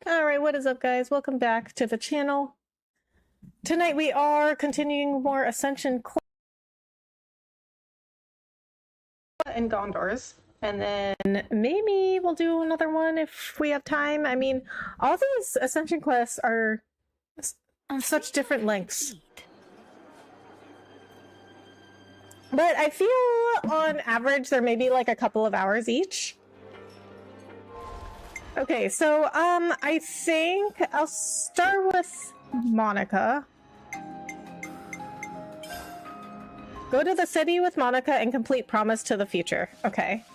Alright, what is up guys? Welcome back to the channel. Tonight we are continuing more Ascension and Ghondors. And then maybe we'll do another one if we have time. I mean, all these Ascension quests are on such different lengths. But I feel on average there may be like a couple of hours each. Okay, so I think I'll start with Monica. Go to the city with Monica and complete Promise to the Future. Okay.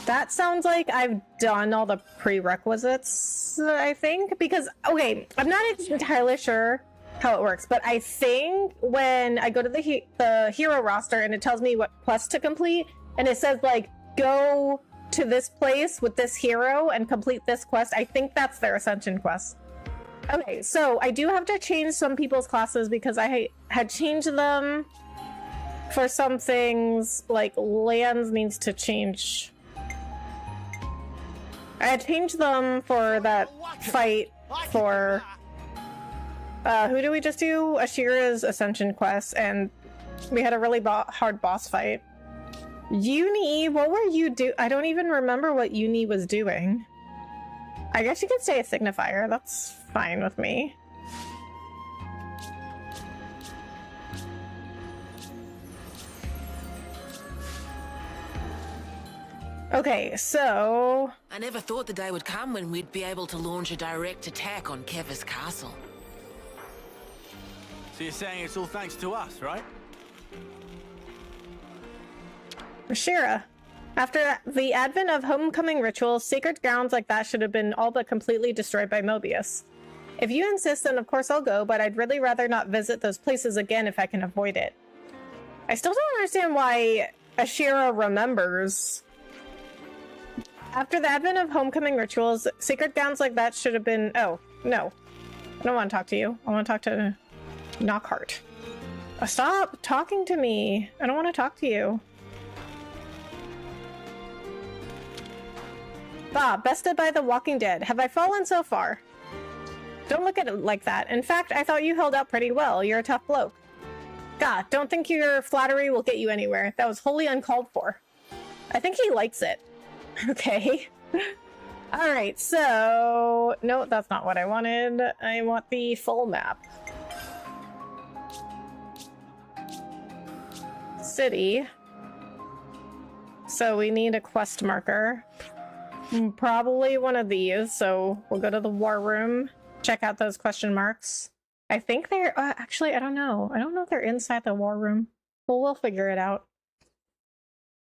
That sounds like I've done all the prerequisites, I think, because, okay, I'm not entirely sure how it works, but I think when I go to the hero roster and it tells me what quest to complete, and it says, like, go to this place with this hero and complete this quest, I think that's their Ascension quest. Okay, so I do have to change some people's classes because I had changed them for some things, like Lands needs to change. I had changed them for that fight for who do we just do? Ashira's Ascension quest, and we had a really hard boss fight. Uni, what were you do? I don't even remember what Uni was doing. I guess you could say a signifier. That's fine with me. Okay, so... I never thought the day would come when we'd be able to launch a direct attack on Keva's castle. So you're saying it's all thanks to us, right? Ashira. After the advent of homecoming rituals, sacred grounds like that should have been all but completely destroyed by Mobius. If you insist, then of course I'll go, but I'd really rather not visit those places again if I can avoid it. I still don't understand why Ashira remembers. After the advent of homecoming rituals, sacred grounds like that should have been... Oh, no. I don't want to talk to you. I want to talk to Knockhart. Stop talking to me. I don't want to talk to you. Bob, bested by the Walking Dead. Have I fallen so far? Don't look at it like that. In fact, I thought you held up pretty well. You're a tough bloke. God, don't think your flattery will get you anywhere. That was wholly uncalled for. I think he likes it. Okay. Alright, so... No, that's not what I wanted. I want the full map. City. So we need a quest marker. Probably one of these, so we'll go to the war room, check out those question marks. I think they're... actually, I don't know. I don't know if they're inside the war room. Well, we'll figure it out.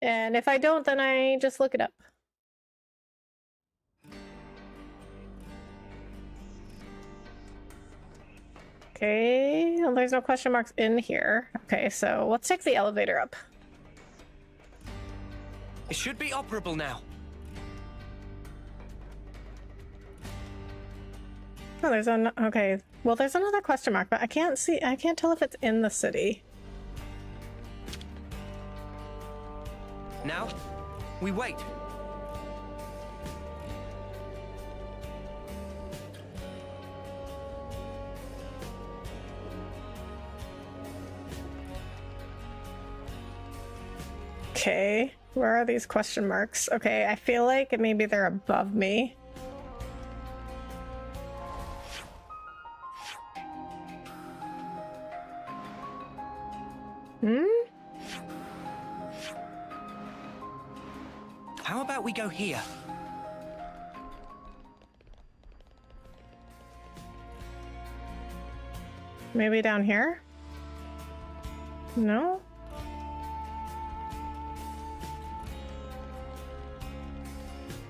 And if I don't, then I just look it up. Okay, well, there's no question marks in here. Okay, so let's take the elevator up. It should be operable now. Oh, there's an... Okay, well, there's another question mark, but I can't see... I can't tell if it's in the city. Now, we wait. Okay, where are these question marks? Okay, I feel like maybe they're above me. How about we go here? Maybe down here? No?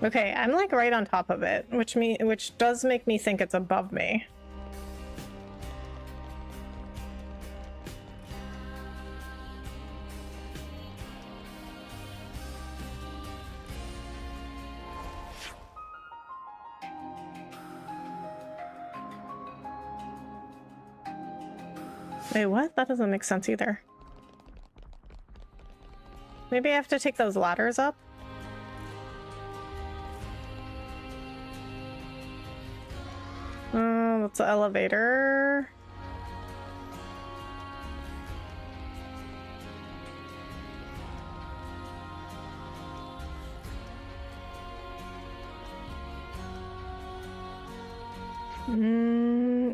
Okay, I'm like right on top of it, which does make me think it's above me. Wait, what? That doesn't make sense either. Maybe I have to take those ladders up? That's the elevator.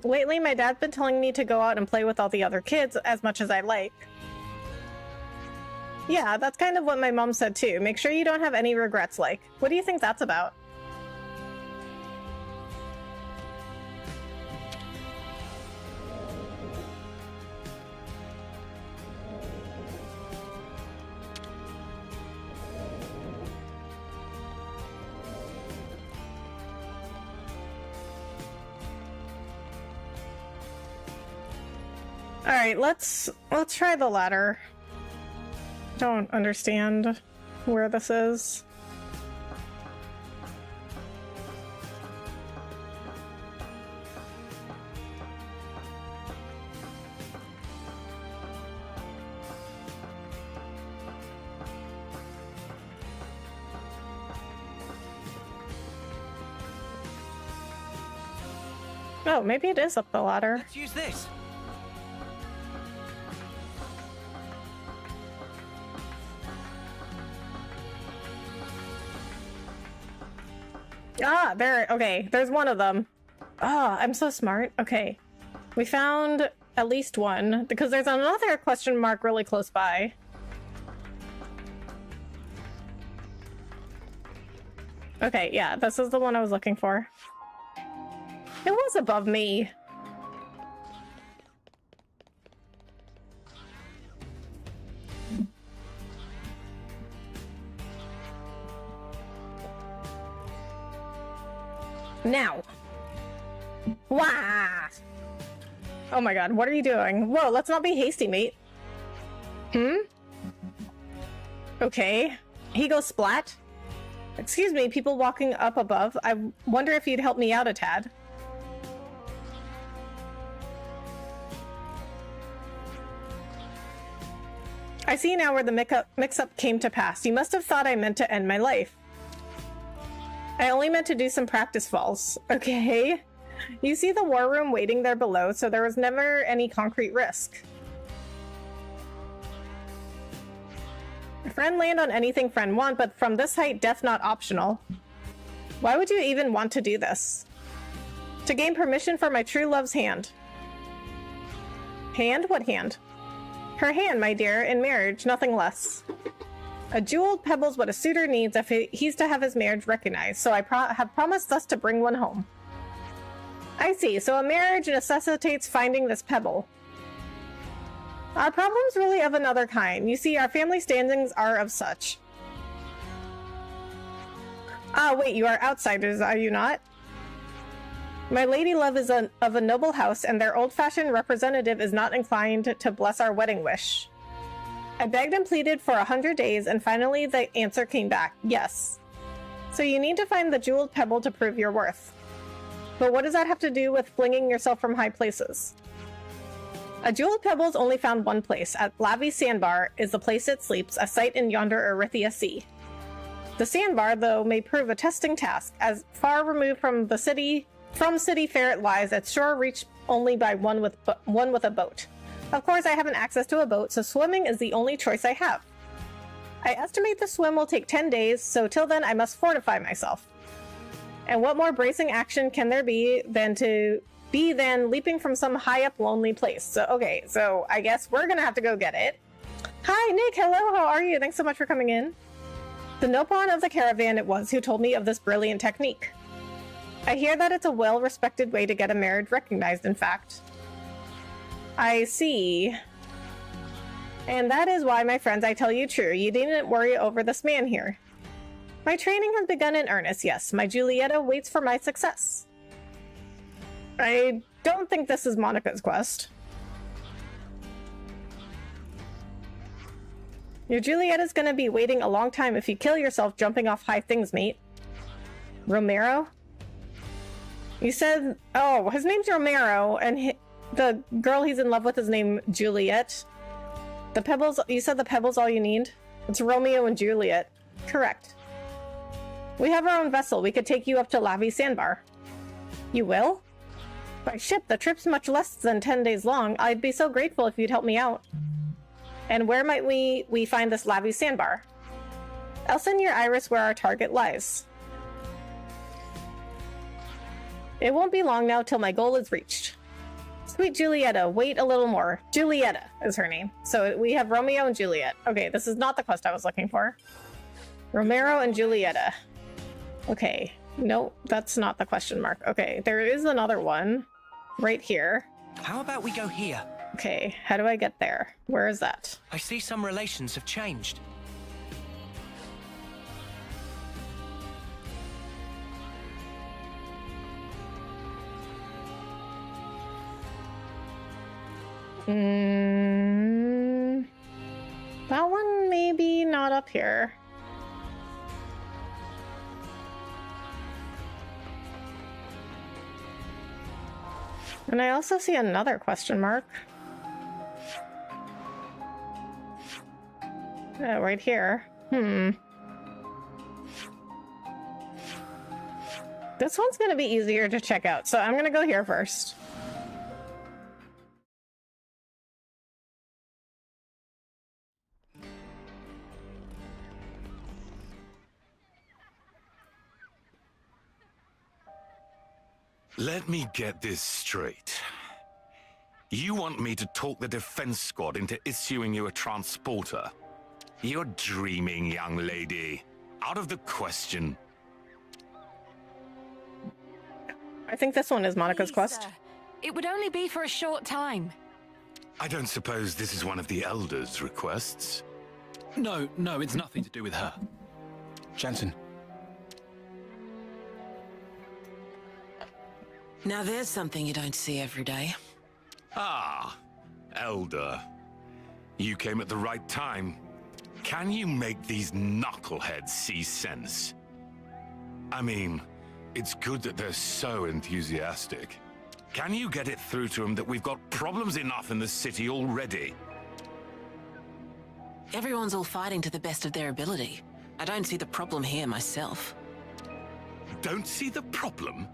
Lately, my dad's been telling me to go out and play with all the other kids as much as I like. Yeah, that's kind of what my mom said too. Make sure you don't have any regrets, like. What do you think that's about? All right, let's try the ladder. Don't understand where this is. Oh, maybe it is up the ladder. Let's use this. Ah, there. Okay, there's one of them. Ah, I'm so smart. Okay. We found at least one, because there's another question mark really close by. Okay, yeah, this is the one I was looking for. It was above me. Now. Wah! Oh my god, what are you doing? Whoa, let's not be hasty, mate. Okay. He goes splat. Excuse me, people walking up above. I wonder if you'd help me out a tad. I see now where the mix-up came to pass. You must have thought I meant to end my life. I only meant to do some practice falls. Okay. You see the war room waiting there below, so there was never any concrete risk. Friend land on anything friend want, but from this height, death not optional. Why would you even want to do this? To gain permission for my true love's hand. Hand? What hand? Her hand, my dear, in marriage, nothing less. A jeweled pebble's what a suitor needs if he's to have his marriage recognized, so I have promised thus to bring one home. I see, so a marriage necessitates finding this pebble. Our problem's really of another kind. You see, our family standings are of such. Ah, wait, you are outsiders, are you not? My lady love is of a noble house, and their old-fashioned representative is not inclined to bless our wedding wish. I begged and pleaded for 100 days, and finally the answer came back, yes. So you need to find the jeweled pebble to prove your worth. But what does that have to do with flinging yourself from high places? A jeweled pebble is only found one place. At Lavi Sandbar is the place it sleeps, a site in yonder Erythia Sea. The sandbar, though, may prove a testing task, as far removed from city fair it lies, at shore reached only by one with a boat. Of course, I haven't access to a boat, so swimming is the only choice I have. I estimate the swim will take 10 days, so till then I must fortify myself. And what more bracing action can there be than leaping from some high up lonely place? So, okay, so I guess we're gonna have to go get it. Hi, Nick, hello, how are you? Thanks so much for coming in. The Nopon of the caravan it was who told me of this brilliant technique. I hear that it's a well-respected way to get a marriage recognized, in fact. I see. And that is why, my friends, I tell you true, you needn't worry over this man here. My training has begun in earnest, yes. My Julietta waits for my success. I don't think this is Monica's quest. Your Julietta's gonna be waiting a long time if you kill yourself jumping off high things, mate. Romero? You said... Oh, his name's Romero, and the girl he's in love with is named Juliet. The pebbles... You said the pebble's all you need? It's Romeo and Juliet. Correct. We have our own vessel. We could take you up to Lavi Sandbar. You will? By ship, the trip's much less than 10 days long. I'd be so grateful if you'd help me out. And where might we find this Lavi sandbar? I'll send your iris where our target lies. It won't be long now till my goal is reached. Sweet Julietta, wait a little more. Julietta is her name. So we have Romeo and Juliet. Okay, this is not the quest I was looking for. Romero and Julietta. Okay, no, that's not the question mark. Okay, there is another one right here. How about we go here? Okay, how do I get there? Where is that? I see some relations have changed. That one maybe not up here. And I also see another question mark. Right here. This one's gonna be easier to check out, so I'm gonna go here first. Let me get this straight. You want me to talk the defense squad into issuing you a transporter? You're dreaming, young lady. Out of the question. I think this one is Monica's Please, quest. sir. It would only be for a short time. I don't suppose this is one of the Elders' requests? No, it's nothing to do with her. Jensen. Now there's something you don't see every day. Ah, Elder. You came at the right time. Can you make these knuckleheads see sense? I mean, it's good that they're so enthusiastic. Can you get it through to them that we've got problems enough in the city already? Everyone's all fighting to the best of their ability. I don't see the problem here myself. Don't see the problem?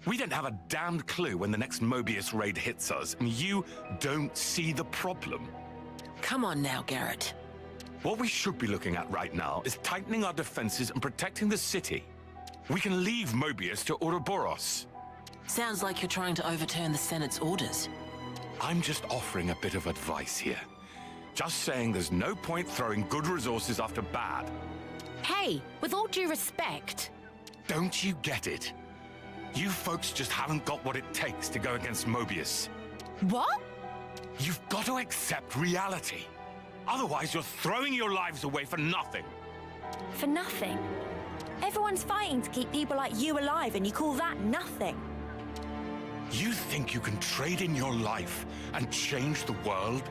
We don't have a damned clue when the next Mobius raid hits us, and you don't see the problem. Come on now, Garrett. What we should be looking at right now is tightening our defenses and protecting the city. We can leave Mobius to Ouroboros. Sounds like you're trying to overturn the Senate's orders. I'm just offering a bit of advice here. Just saying there's no point throwing good resources after bad. Hey, with all due respect. Don't you get it? You folks just haven't got what it takes to go against Mobius. What? You've got to accept reality. Otherwise, you're throwing your lives away for nothing. For nothing? Everyone's fighting to keep people like you alive, and you call that nothing? You think you can trade in your life and change the world?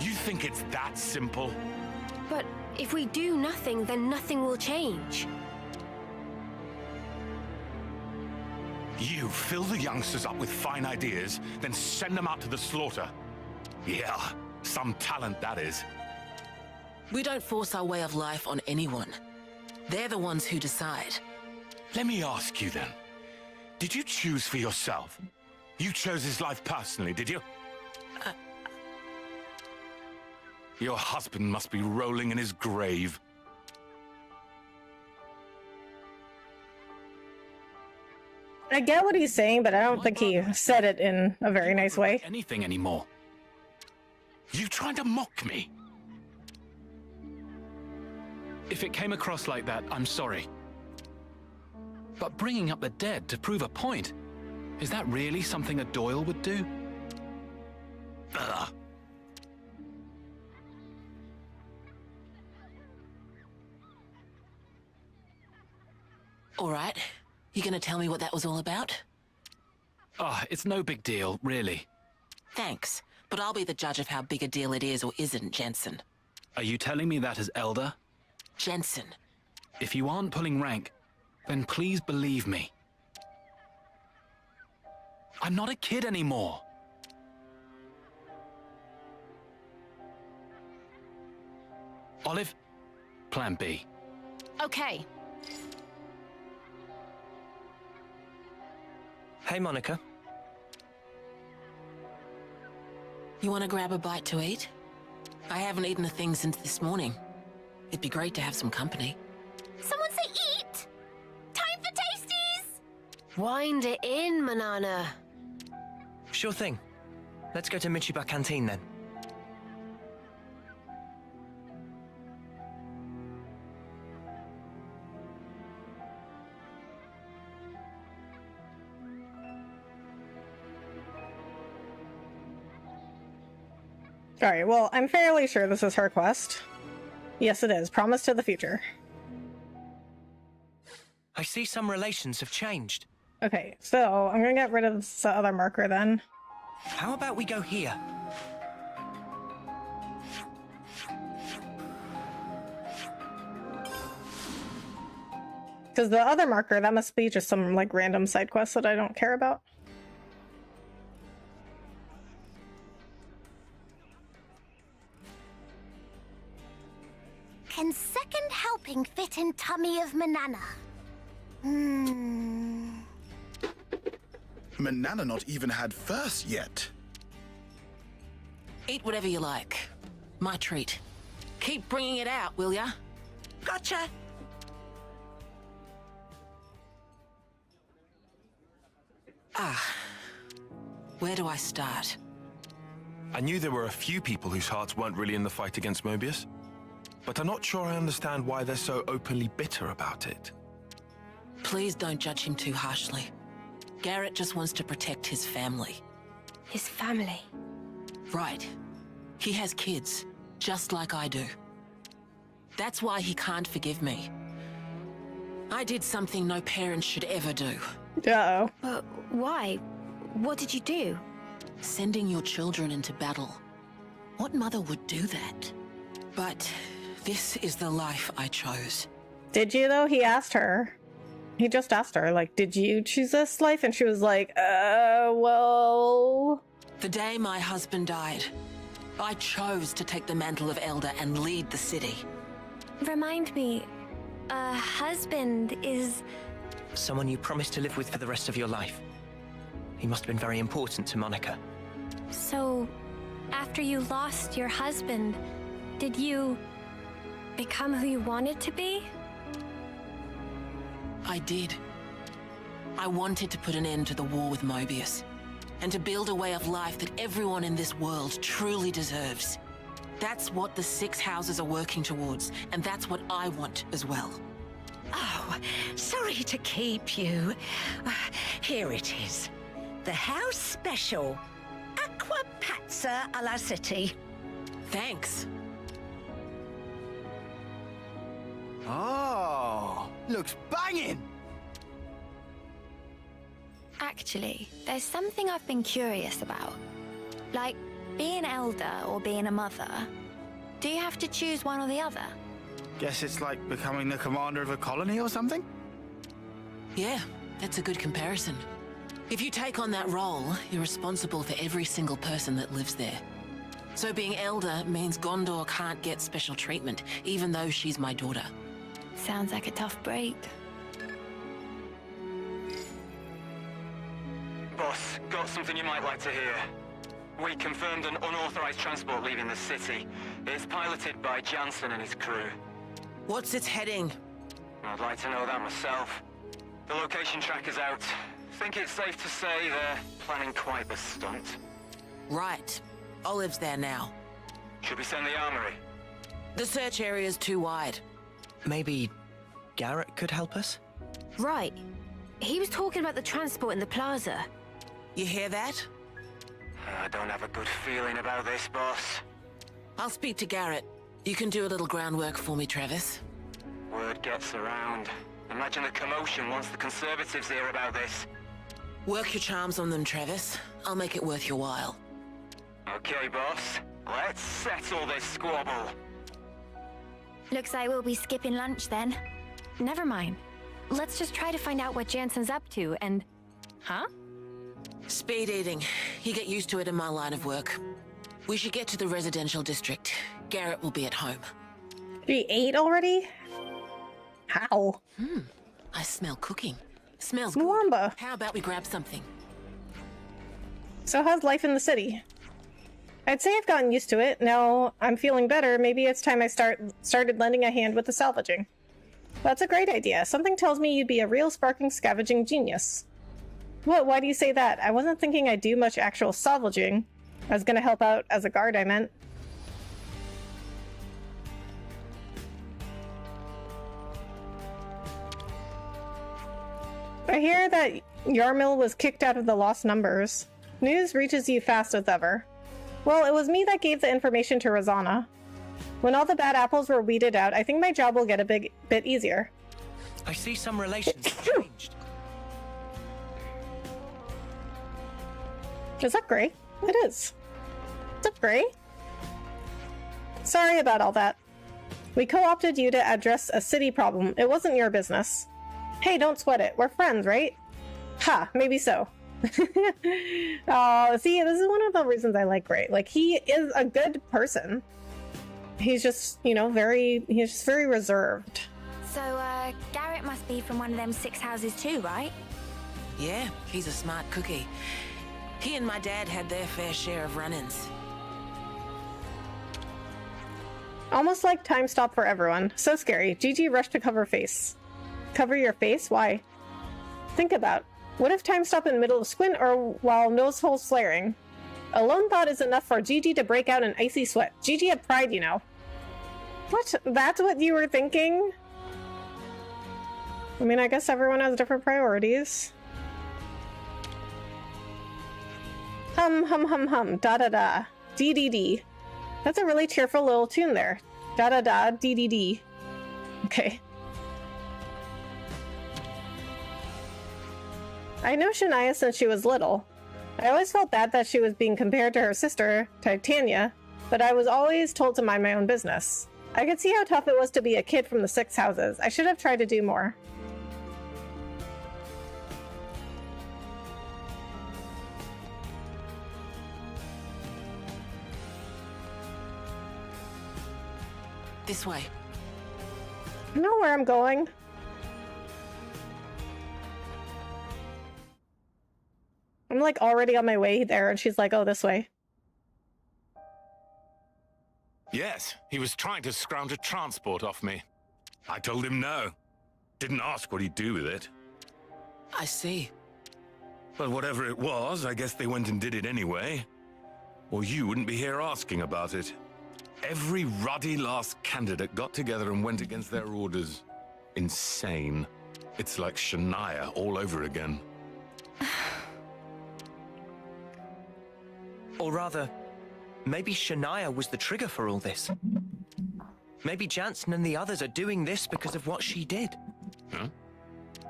You think it's that simple? But if we do nothing, then nothing will change. You fill the youngsters up with fine ideas, then send them out to the slaughter. Yeah, some talent that is. We don't force our way of life on anyone. They're the ones who decide. Let me ask you then. Did you choose for yourself? You chose his life personally, did you? Your husband must be rolling in his grave. I get what he's saying, but I don't think he said it in a very nice way. Anything anymore? You trying to mock me? If it came across like that, I'm sorry. But bringing up the dead to prove a point, is that really something a Doyle would do? Ugh. All right. You gonna tell me what that was all about? It's no big deal, really. Thanks, but I'll be the judge of how big a deal it is or isn't, Jensen. Are you telling me that as Elder? Jensen. If you aren't pulling rank, then please believe me. I'm not a kid anymore. Olive, Plan B. Okay. Hey, Monica. You want to grab a bite to eat? I haven't eaten a thing since this morning. It'd be great to have some company. Someone say eat! Time for tasties! Wind it in, Manana. Sure thing. Let's go to Michiba Canteen then. Alright, well, I'm fairly sure this is her quest. Yes, it is. Promise to the future. I see some relations have changed. Okay, so I'm gonna get rid of this other marker then. How about we go here? Because the other marker, that must be just some, like, random side quest that I don't care about. Can second helping fit in tummy of Manana? Manana not even had first yet. Eat whatever you like. My treat. Keep bringing it out, will ya? Gotcha! Where do I start? I knew there were a few people whose hearts weren't really in the fight against Mobius, but I'm not sure I understand why they're so openly bitter about it. Please don't judge him too harshly. Garrett just wants to protect his family. His family. Right. He has kids, just like I do. That's why he can't forgive me. I did something no parent should ever do. Uh-oh. But why? What did you do? Sending your children into battle. What mother would do that? But this is the life I chose. Did you, though? He asked her. He just asked her, like, did you choose this life? And she was like, well... The day my husband died, I chose to take the mantle of Elder and lead the city. Remind me, a husband is... Someone you promised to live with for the rest of your life. He must have been very important to Monica. So, after you lost your husband, did you become who you wanted to be? I did. I wanted to put an end to the war with Mobius, and to build a way of life that everyone in this world truly deserves. That's what the 6 houses are working towards, and that's what I want as well. Oh, sorry to keep you. Here it is. The house special. Aqua Pazza alla City. Thanks. Oh, looks banging! Actually, there's something I've been curious about. Like, being elder or being a mother. Do you have to choose one or the other? Guess it's like becoming the commander of a colony or something? Yeah, that's a good comparison. If you take on that role, you're responsible for every single person that lives there. So being elder means Ghondor can't get special treatment, even though she's my daughter. Sounds like a tough break. Boss, got something you might like to hear. We confirmed an unauthorized transport leaving the city. It's piloted by Jansen and his crew. What's its heading? I'd like to know that myself. The location tracker's out. Think it's safe to say they're planning quite the stunt. Right. Olive's there now. Should we send the armory? The search area's too wide. Maybe Garrett could help us? Right. He was talking about the transport in the plaza. You hear that? I don't have a good feeling about this, boss. I'll speak to Garrett. You can do a little groundwork for me, Travis. Word gets around. Imagine the commotion once the Conservatives hear about this. Work your charms on them, Travis. I'll make it worth your while. Okay, boss. Let's settle this squabble. Looks like we'll be skipping lunch then. Never mind. Let's just try to find out what Jansen's up to and... Huh? Speed eating. You get used to it in my line of work. We should get to the residential district. Garrett will be at home. She ate already? How? I smell cooking. Smells good. Mwamba. How about we grab something? So how's life in the city? I'd say I've gotten used to it. Now I'm feeling better. Maybe it's time I started lending a hand with the salvaging. That's a great idea. Something tells me you'd be a real sparking scavenging genius. What? Why do you say that? I wasn't thinking I'd do much actual salvaging. I was gonna help out as a guard, I meant. I hear that Yarmil was kicked out of the Lost Numbers. News reaches you fast as ever. Well, it was me that gave the information to Rosanna. When all the bad apples were weeded out, I think my job will get a bit easier. I see some relations have changed. Is that Gray? It is. What's up, Gray? Sorry about all that. We co-opted you to address a city problem. It wasn't your business. Hey, don't sweat it. We're friends, right? Ha, maybe so. Oh, see, this is one of the reasons I like Gray. Like, he is a good person. He's just, you know, he's just very reserved. So, Garrett must be from one of them 6 houses too, right? Yeah, he's a smart cookie. He and my dad had their fair share of run-ins. Almost like time stop for everyone. So scary. Gigi rushed to cover face. Cover your face? Why? Think about. What if time stop in the middle of squint or while nose holes flaring? A lone thought is enough for Gigi to break out in icy sweat. Gigi had pride, you know. What? That's what you were thinking? I mean, I guess everyone has different priorities. Hum, hum, hum, hum, da-da-da, dee-dee-dee. That's a really cheerful little tune there. Da-da-da, dee-dee-dee. Okay. I know Shania since she was little. I always felt bad that she was being compared to her sister, Titania, but I was always told to mind my own business. I could see how tough it was to be a kid from the 6 houses. I should have tried to do more. This way. I know where I'm going. I'm like already on my way there, and she's like, oh, this way. Yes, he was trying to scrounge a transport off me. I told him no. Didn't ask what he'd do with it. I see. But whatever it was, I guess they went and did it anyway. Or you wouldn't be here asking about it. Every ruddy last candidate got together and went against their orders. Insane. It's like Shania all over again. Or rather, maybe Shania was the trigger for all this. Maybe Jansen and the others are doing this because of what she did. Huh?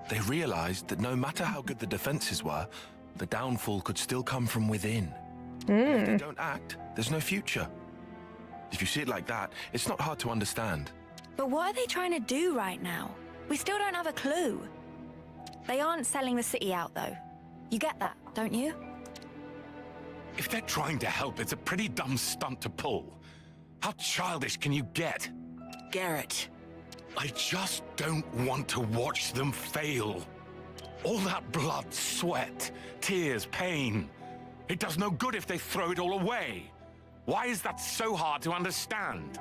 They realized that no matter how good the defenses were, the downfall could still come from within. If they don't act, there's no future. If you see it like that, it's not hard to understand. But what are they trying to do right now? We still don't have a clue. They aren't selling the city out, though. You get that, don't you? If they're trying to help, it's a pretty dumb stunt to pull. How childish can you get? Garrett. I just don't want to watch them fail. All that blood, sweat, tears, pain. It does no good if they throw it all away. Why is that so hard to understand?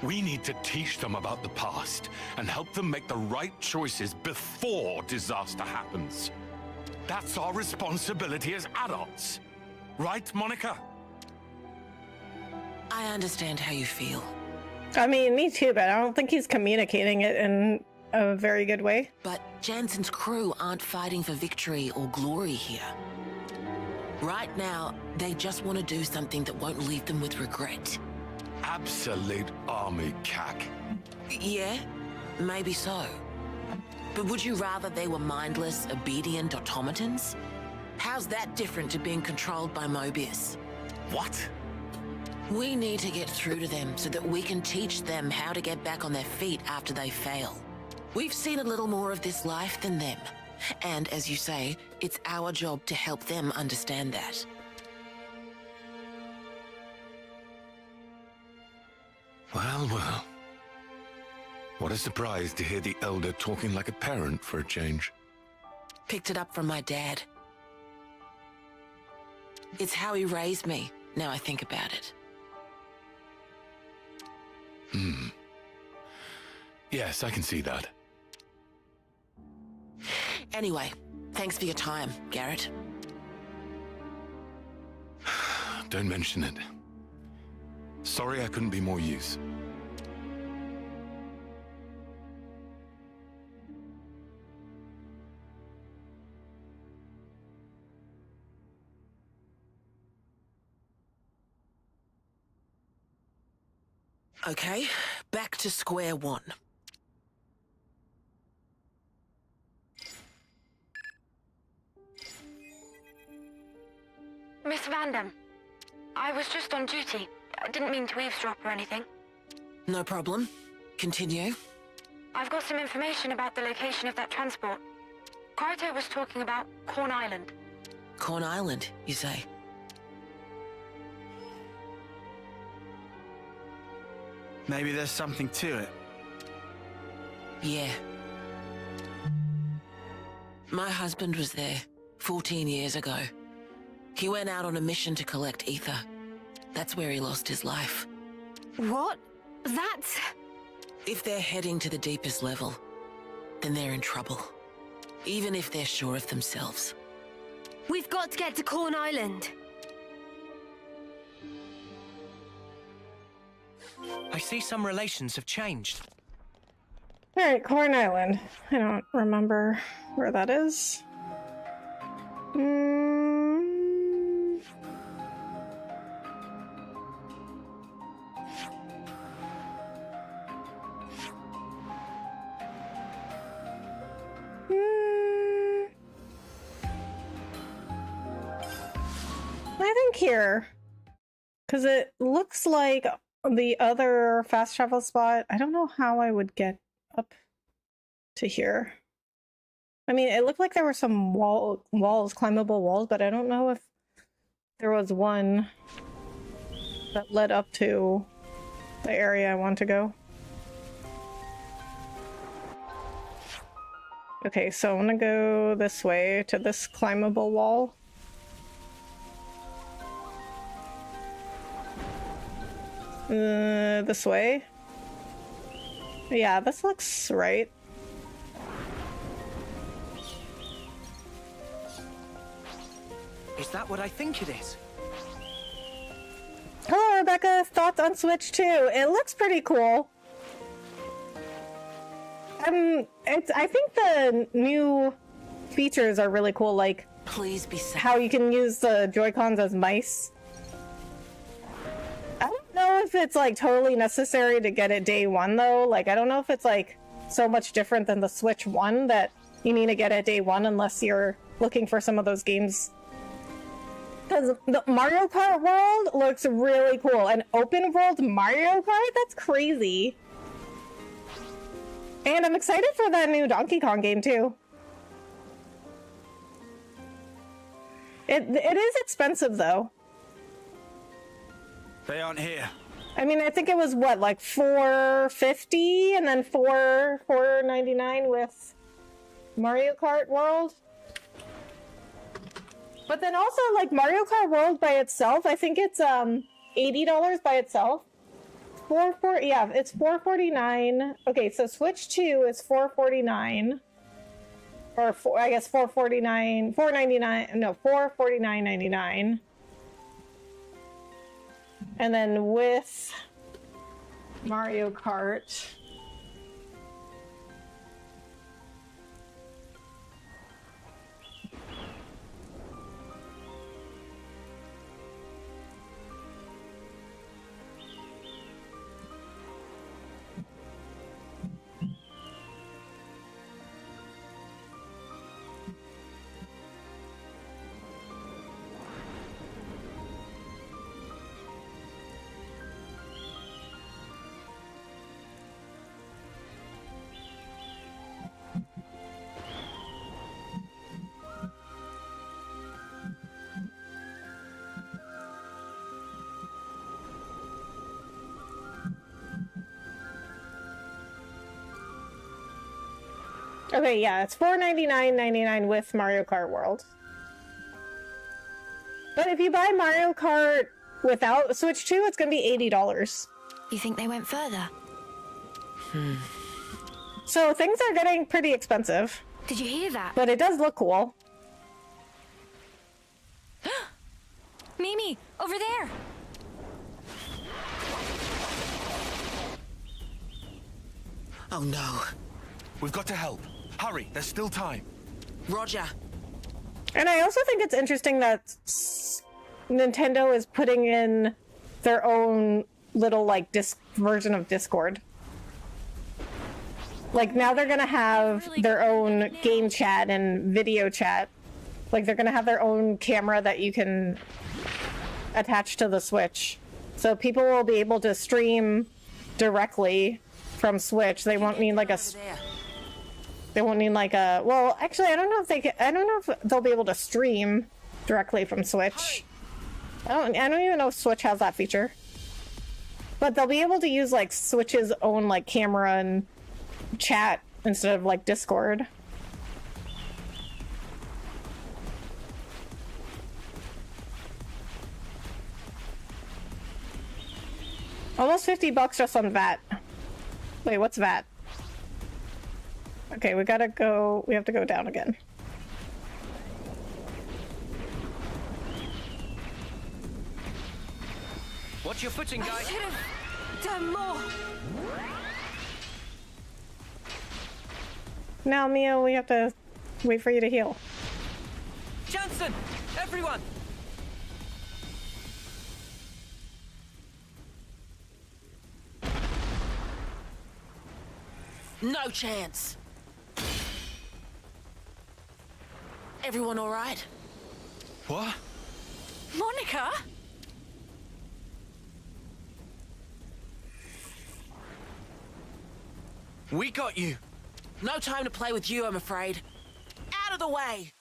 We need to teach them about the past and help them make the right choices before disaster happens. That's our responsibility as adults. Right, Monica? I understand how you feel. I mean, me too, but I don't think he's communicating it in a very good way. But Jansen's crew aren't fighting for victory or glory here. Right now, they just want to do something that won't leave them with regret. Absolute army cack. Yeah, maybe so. But would you rather they were mindless, obedient automatons? How's that different to being controlled by Mobius? What? We need to get through to them so that we can teach them how to get back on their feet after they fail. We've seen a little more of this life than them. And as you say, it's our job to help them understand that. Well, well. What a surprise to hear the Elder talking like a parent for a change. Picked it up from my dad. It's how he raised me, now I think about it. Yes, I can see that. Anyway, thanks for your time, Garrett. Don't mention it. Sorry I couldn't be more use. Okay, back to square one. Miss Vandam, I was just on duty. I didn't mean to eavesdrop or anything. No problem. Continue. I've got some information about the location of that transport. Kryto was talking about Corn Island. Corn Island, you say? Maybe there's something to it. Yeah. My husband was there 14 years ago. He went out on a mission to collect ether. That's where he lost his life. What? That's... If they're heading to the deepest level, then they're in trouble. Even if they're sure of themselves. We've got to get to Corn Island. I see some relations have changed. Alright, Corn Island. I don't remember where that is. I think here. Because it looks like the other fast travel spot. I don't know how I would get up to here. I mean, it looked like there were some walls, climbable walls, but I don't know if there was one that led up to the area I want to go. Okay, so I'm gonna go this way to this climbable wall. This way? Yeah, this looks right. Is that what I think it is? Hello, Rebecca. Thoughts on Switch 2? It looks pretty cool. I think the new features are really cool, like Please be safe. how you can use the Joy-Cons as mice. I don't know if it's like totally necessary to get it day one though. Like, I don't know if it's like so much different than the Switch 1 that you need to get it day one unless you're looking for some of those games. Because the Mario Kart world looks really cool. An open world Mario Kart? That's crazy. And I'm excited for that new Donkey Kong game too. It is expensive though. They aren't here. I mean, I think it was what, like $450 and then $4.99 with Mario Kart World. But then also, like, Mario Kart World by itself, I think it's $80 by itself. Yeah, it's $449. Okay, so Switch 2 is $449. Or I guess $449, $499. No, $449.99. And then with Mario Kart, okay, yeah, it's $499.99 with Mario Kart World. But if you buy Mario Kart without Switch 2, it's gonna be $80. You think they went further? So things are getting pretty expensive. Did you hear that? But it does look cool. Mimi, over there! Oh no. We've got to help. Hurry, there's still time. Roger. And I also think it's interesting that Nintendo is putting in their own little, like, version of Discord. Like, now they're gonna have their own game chat and video chat. Like, they're gonna have their own camera that you can attach to the Switch. So people will be able to stream directly from Switch. They won't need, like, well, actually, I don't know if they'll be able to stream directly from Switch. I don't even know if Switch has that feature. But they'll be able to use, like, Switch's own, like, camera and chat instead of, like, Discord. Almost $50 just on VAT. Wait, what's VAT? Okay, we have to go down again. Watch your footing, guys. I should have done more. Now, Mia, we have to wait for you to heal. Jansen! Everyone! No chance. Everyone all right? What? Monica? We got you! No time to play with you, I'm afraid. Out of the way!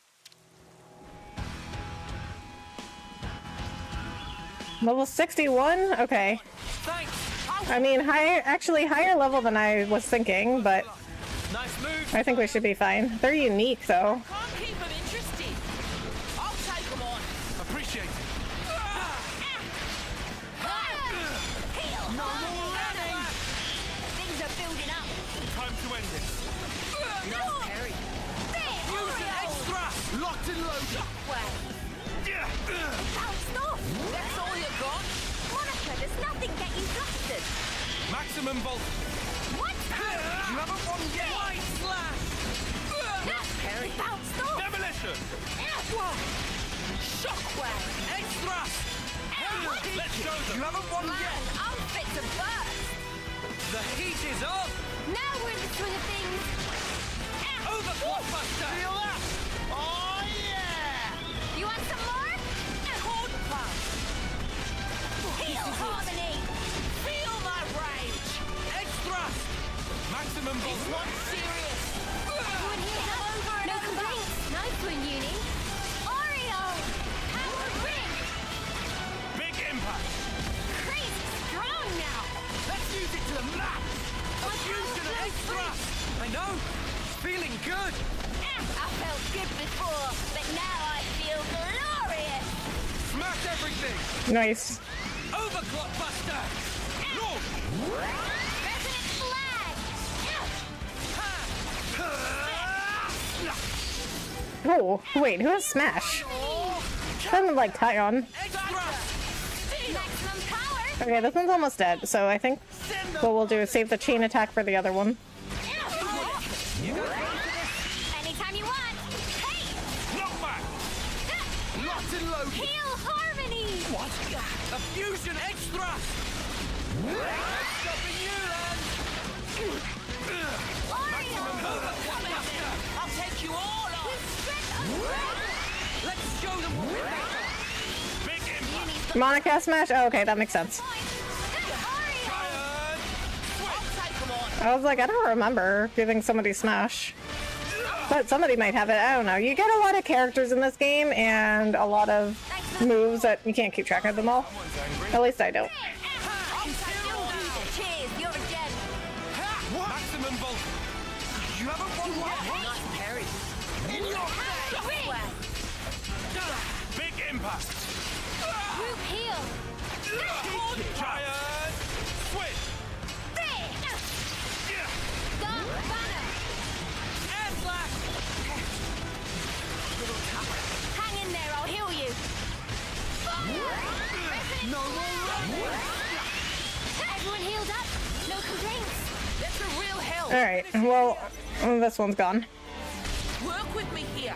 Level 61? Okay. Thanks! I mean, higher level than I was thinking, but Nice move! I think we should be fine. They're unique, though. Can't keep them interested. I'll take them on. Appreciate it. No more running! Things are building up. Time to end this. Nice parry. Fusion extra! Locked and loaded. Bounced off. That's all you got? Monica, does nothing get you flustered? Maximum voltage. What? You haven't won yet. White slash! Parry. Bounced off. Demolition. Shockwave! Extra. Let's show them. You haven't won Man, yet. I'm fit to burst. The heat is up! Now we're in the swing of things. Over Blockbuster! Feel that? Oh, yeah! You want some more? Cord punch. Heal harmony. Feel my rage! Extra. Maximum This voltage. one's serious! Everyone here has no complaints. Nice one, Uni. Oreo! Power ring! Big impact. Crazy strong now! Let's use it to the max. My Fusion power extra. I know! Feeling good! I felt good before, but now I feel glorious. Smash everything. Nice. Over Blockbuster! Launch. Resonant flag! Oh, wait, who has Smash? Sounded like Tyon. Maximum power! Okay, this one's almost dead, so I think what we'll do is save the chain attack for the other one. Anytime you want! Hey! Knockback. Locked and loaded. Heal harmony! What? A fusion extra! Stopping you then! I'll take you all on! Let's show them what we're made of! Big impact. Monica Smash? Oh, okay, that makes sense. I was like, I don't remember giving somebody Smash. But somebody might have it, I don't know. You get a lot of characters in this game and a lot of moves that you can't keep track of them all. At least I don't. Cheers, you're a gem. Maximum voltage. You haven't won yet. Nice parry. In your face. Big impact. Group heal! Giant switch! Dark banner! Air slash! Hang in there, I'll heal you! No more Everyone healed up? No complaints? That's a real help. Alright, well, this one's gone. Work with me here.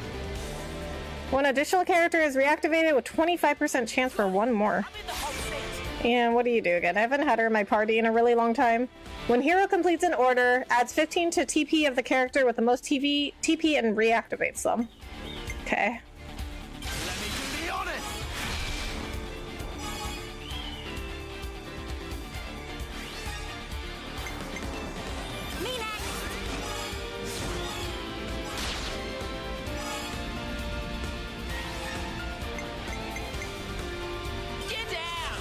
One additional character is reactivated with 25% chance for one more. I'm in the hot seat. And what do you do again? I haven't had her in my party in a really long time. When hero completes an order, adds 15 to TP of the character with the most TP and reactivates them. Okay. Let me be honest. Me next! Get down.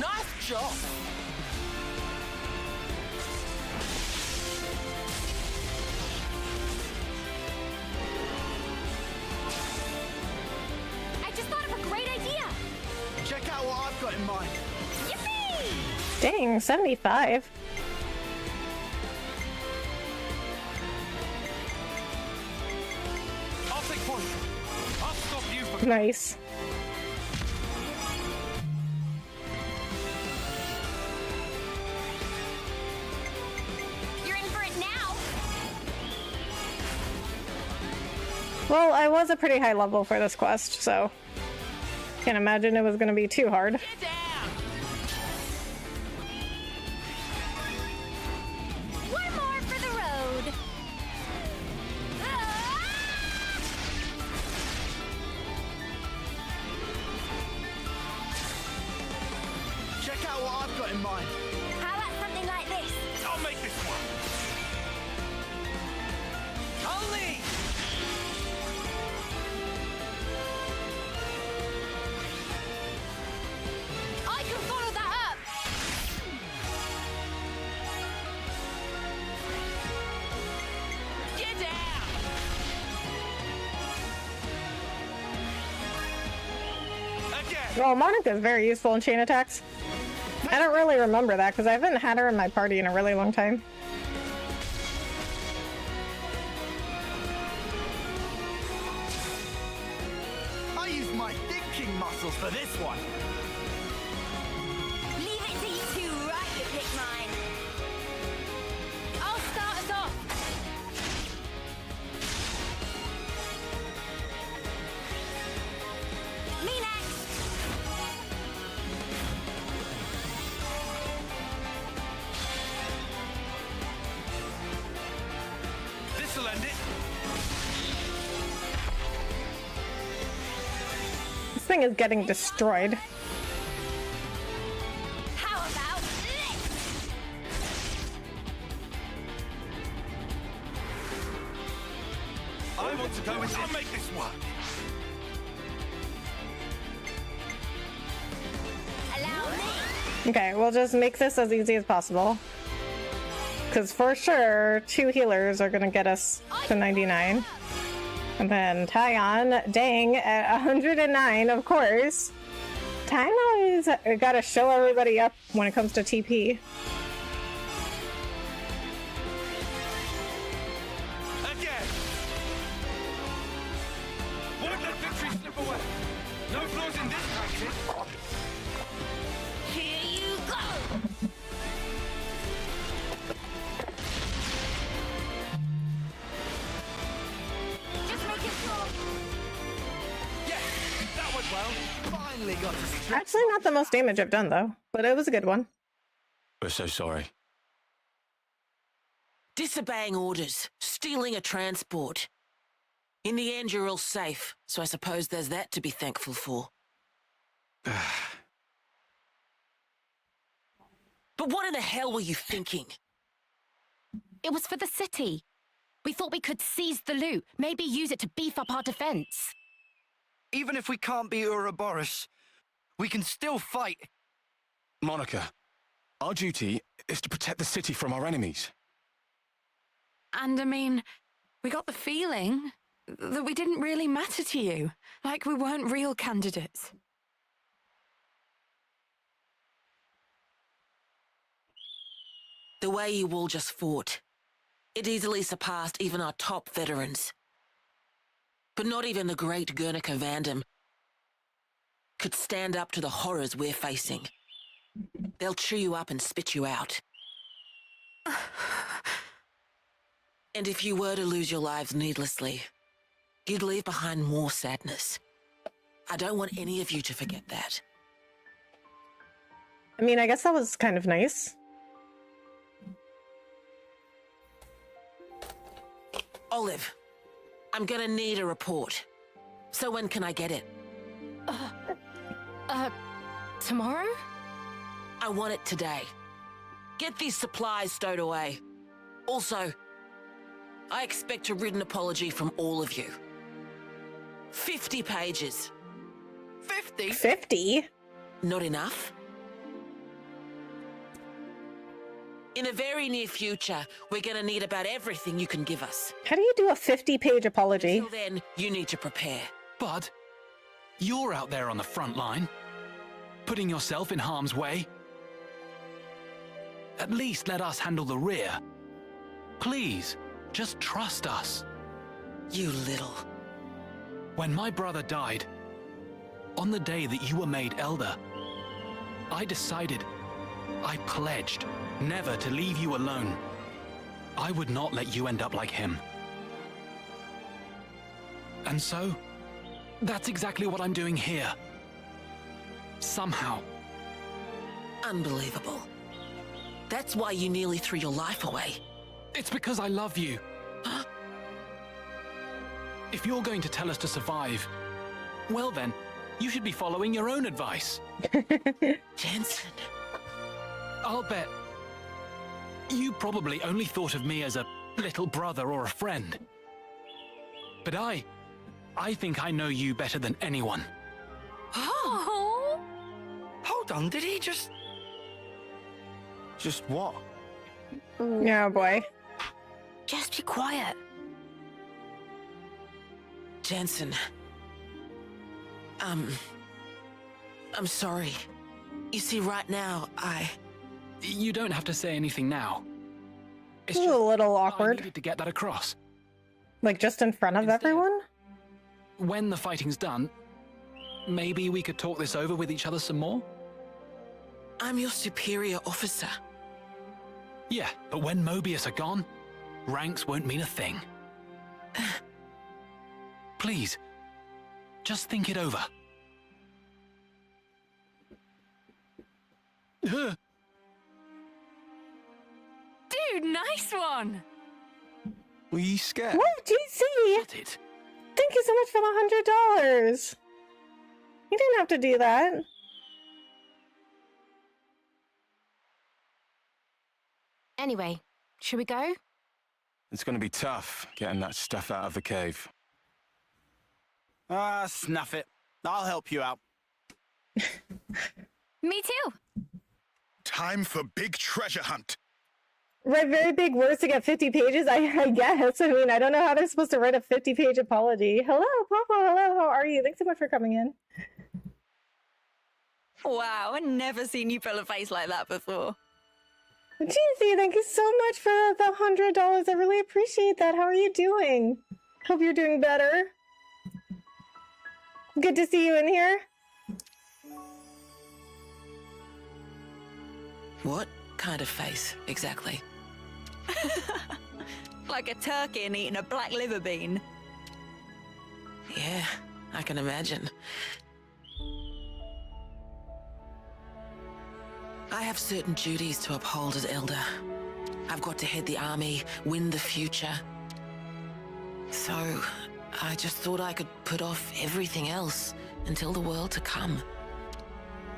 Nice job. I just thought of a great idea! Check out what I've got in mind. Yippee! Dang, 75. I'll take point. I'll stop you for... Nice. You're in for it now! Well, I was a pretty high level for this quest, so can't imagine it was going to be too hard. Get down. One more for the road! Ah! Check out what I've got in mind. How about something like this? I'll make this one. Only! I can follow that up! Get down. Again! Well, Monica is very useful in chain attacks. I don't really remember that because I haven't had her in my party in a really long time. I used my thinking muscles for this one. Leave it to you two, right? You pick mine. I'll start us off. Me next. This'll end it. This thing is getting destroyed. How about this? I want to go with... I'll make this work. Allow me. Okay, we'll just make this as easy as possible. Because for sure, 2 healers are going to get us to 99. And then Tyon, dang, at 109, of course. Tyon always got to show everybody up when it comes to TP. Again! Won't let victory slip away. No flaws in this practice. Here you go. Just make it strong. Yes, that went well. Finally got to strip. Actually, not the most damage I've done, though. But it was a good one. We're so sorry. Disobeying orders, stealing a transport. In the end, you're all safe, so I suppose there's that to be thankful for. But what in the hell were you thinking? It was for the city. We thought we could seize the loot, maybe use it to beef up our defense. Even if we can't beat Ouroboros, we can still fight. Monica, our duty is to protect the city from our enemies. And I mean, we got the feeling that we didn't really matter to you. Like we weren't real candidates. The way you all just fought, it easily surpassed even our top veterans. But not even the great Guernica Vandam could stand up to the horrors we're facing. They'll chew you up and spit you out. And if you were to lose your lives needlessly, you'd leave behind more sadness. I don't want any of you to forget that. I mean, I guess that was kind of nice. Olive, I'm gonna need a report. So when can I get it? Tomorrow? I want it today. Get these supplies stowed away. Also, I expect a written apology from all of you. 50 pages. 50? 50? Not enough? In the very near future, we're gonna need about everything you can give us. How do you do a 50-page apology? Until then, you need to prepare. Bud, you're out there on the front line, putting yourself in harm's way. At least let us handle the rear. Please, just trust us. You little... When my brother died, on the day that you were made elder, I decided, I pledged, never to leave you alone. I would not let you end up like him. And so, that's exactly what I'm doing here. Somehow. Unbelievable. That's why you nearly threw your life away. It's because I love you. If you're going to tell us to survive, well then, you should be following your own advice. Jensen. I'll bet you probably only thought of me as a little brother or a friend. But I think I know you better than anyone. Oh! Hold on, did he just... Just what? Oh boy. Just be quiet. Jensen. I'm sorry. You see, right now, You don't have to say anything now. It's This is just a little I awkward. needed to get that across. Like, just in front of Instead- everyone? When the fighting's done, maybe we could talk this over with each other some more? I'm your superior officer. Yeah, but when Mobius are gone, ranks won't mean a thing. Please, just think it over. Dude, nice one! Were you scared? Whoa, GC! Got it. Thank you so much for the $100! You didn't have to do that. Anyway, should we go? It's going to be tough getting that stuff out of the cave. Ah, snuff it. I'll help you out. Me too. Time for big treasure hunt. Write very big words to get 50 pages, I guess. I mean, I don't know how they're supposed to write a 50-page apology. Hello, Papa, hello, how are you? Thanks so much for coming in. Wow, I've never seen you pull a face like that before. GC, thank you so much for the $100. I really appreciate that. How are you doing? Hope you're doing better. Good to see you in here. What kind of face, exactly? Like a turkey and eating a black liver bean. Yeah, I can imagine. I have certain duties to uphold as Elder. I've got to head the army, win the future. So, I just thought I could put off everything else until the world to come.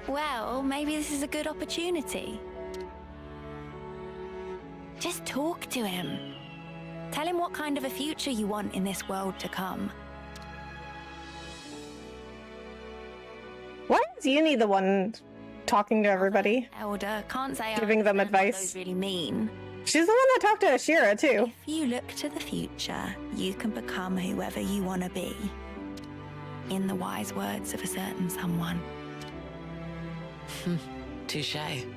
Well, maybe this is a good opportunity. Just talk to him. Tell him what kind of a future you want in this world to come. Why is Uni the one talking to everybody? Elder, can't say Giving them understand what advice. those really mean. She's the one that talked to Ashira, too. If you look to the future, you can become whoever you want to be. In the wise words of a certain someone. Touché.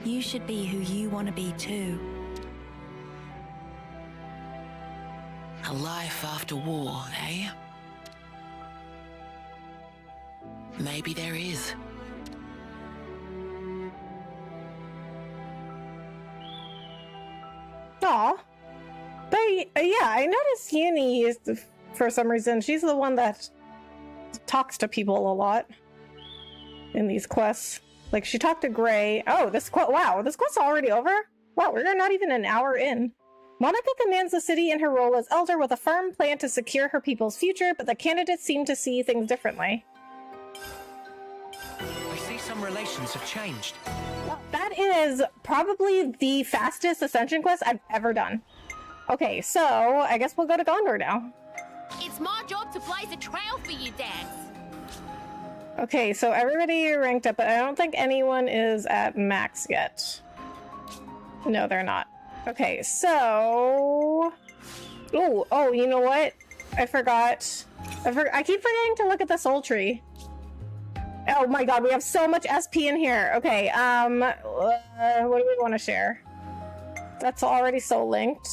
You should be who you want to be too. A life after war, eh? Maybe there is. Aw. But yeah, I noticed Uni is for some reason, she's the one that talks to people a lot in these quests. Like, she talked to Gray. Oh, this quest, wow, this quest's already over? Wow, we're not even an hour in. Monica commands the city in her role as elder with a firm plan to secure her people's future, but the candidates seem to see things differently. I see some relations have changed. Well, that is probably the fastest Ascension quest I've ever done. Okay, so I guess we'll go to Ghondor now. It's my job to blaze a trail for you, Dax. Okay, so everybody ranked up, but I don't think anyone is at max yet. No, they're not. Okay, so... Oh, you know what? I forgot. I keep forgetting to look at the soul tree. Oh my god, we have so much SP in here. Okay, what do we want to share? That's already soul linked.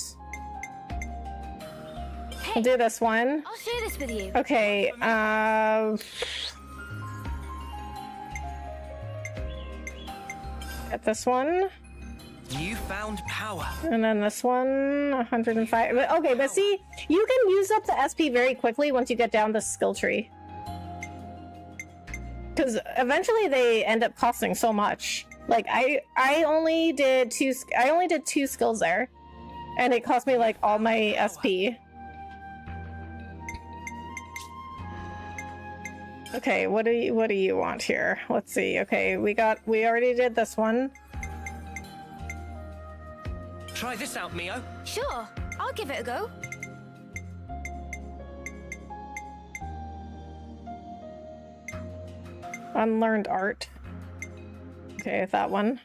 Hey, We'll do this one. I'll share this with you. Okay, get this one. Newfound power. And then this one, 105. Okay, but see, you can use up the SP very quickly once you get down the skill tree. Because eventually they end up costing so much. Like, I only did two skills there. And it cost me, like, all my SP. Okay, what do you want here? Let's see. Okay, we already did this one. Try this out, Mio. Sure, I'll give it a go. Unlearned art. Okay, that one.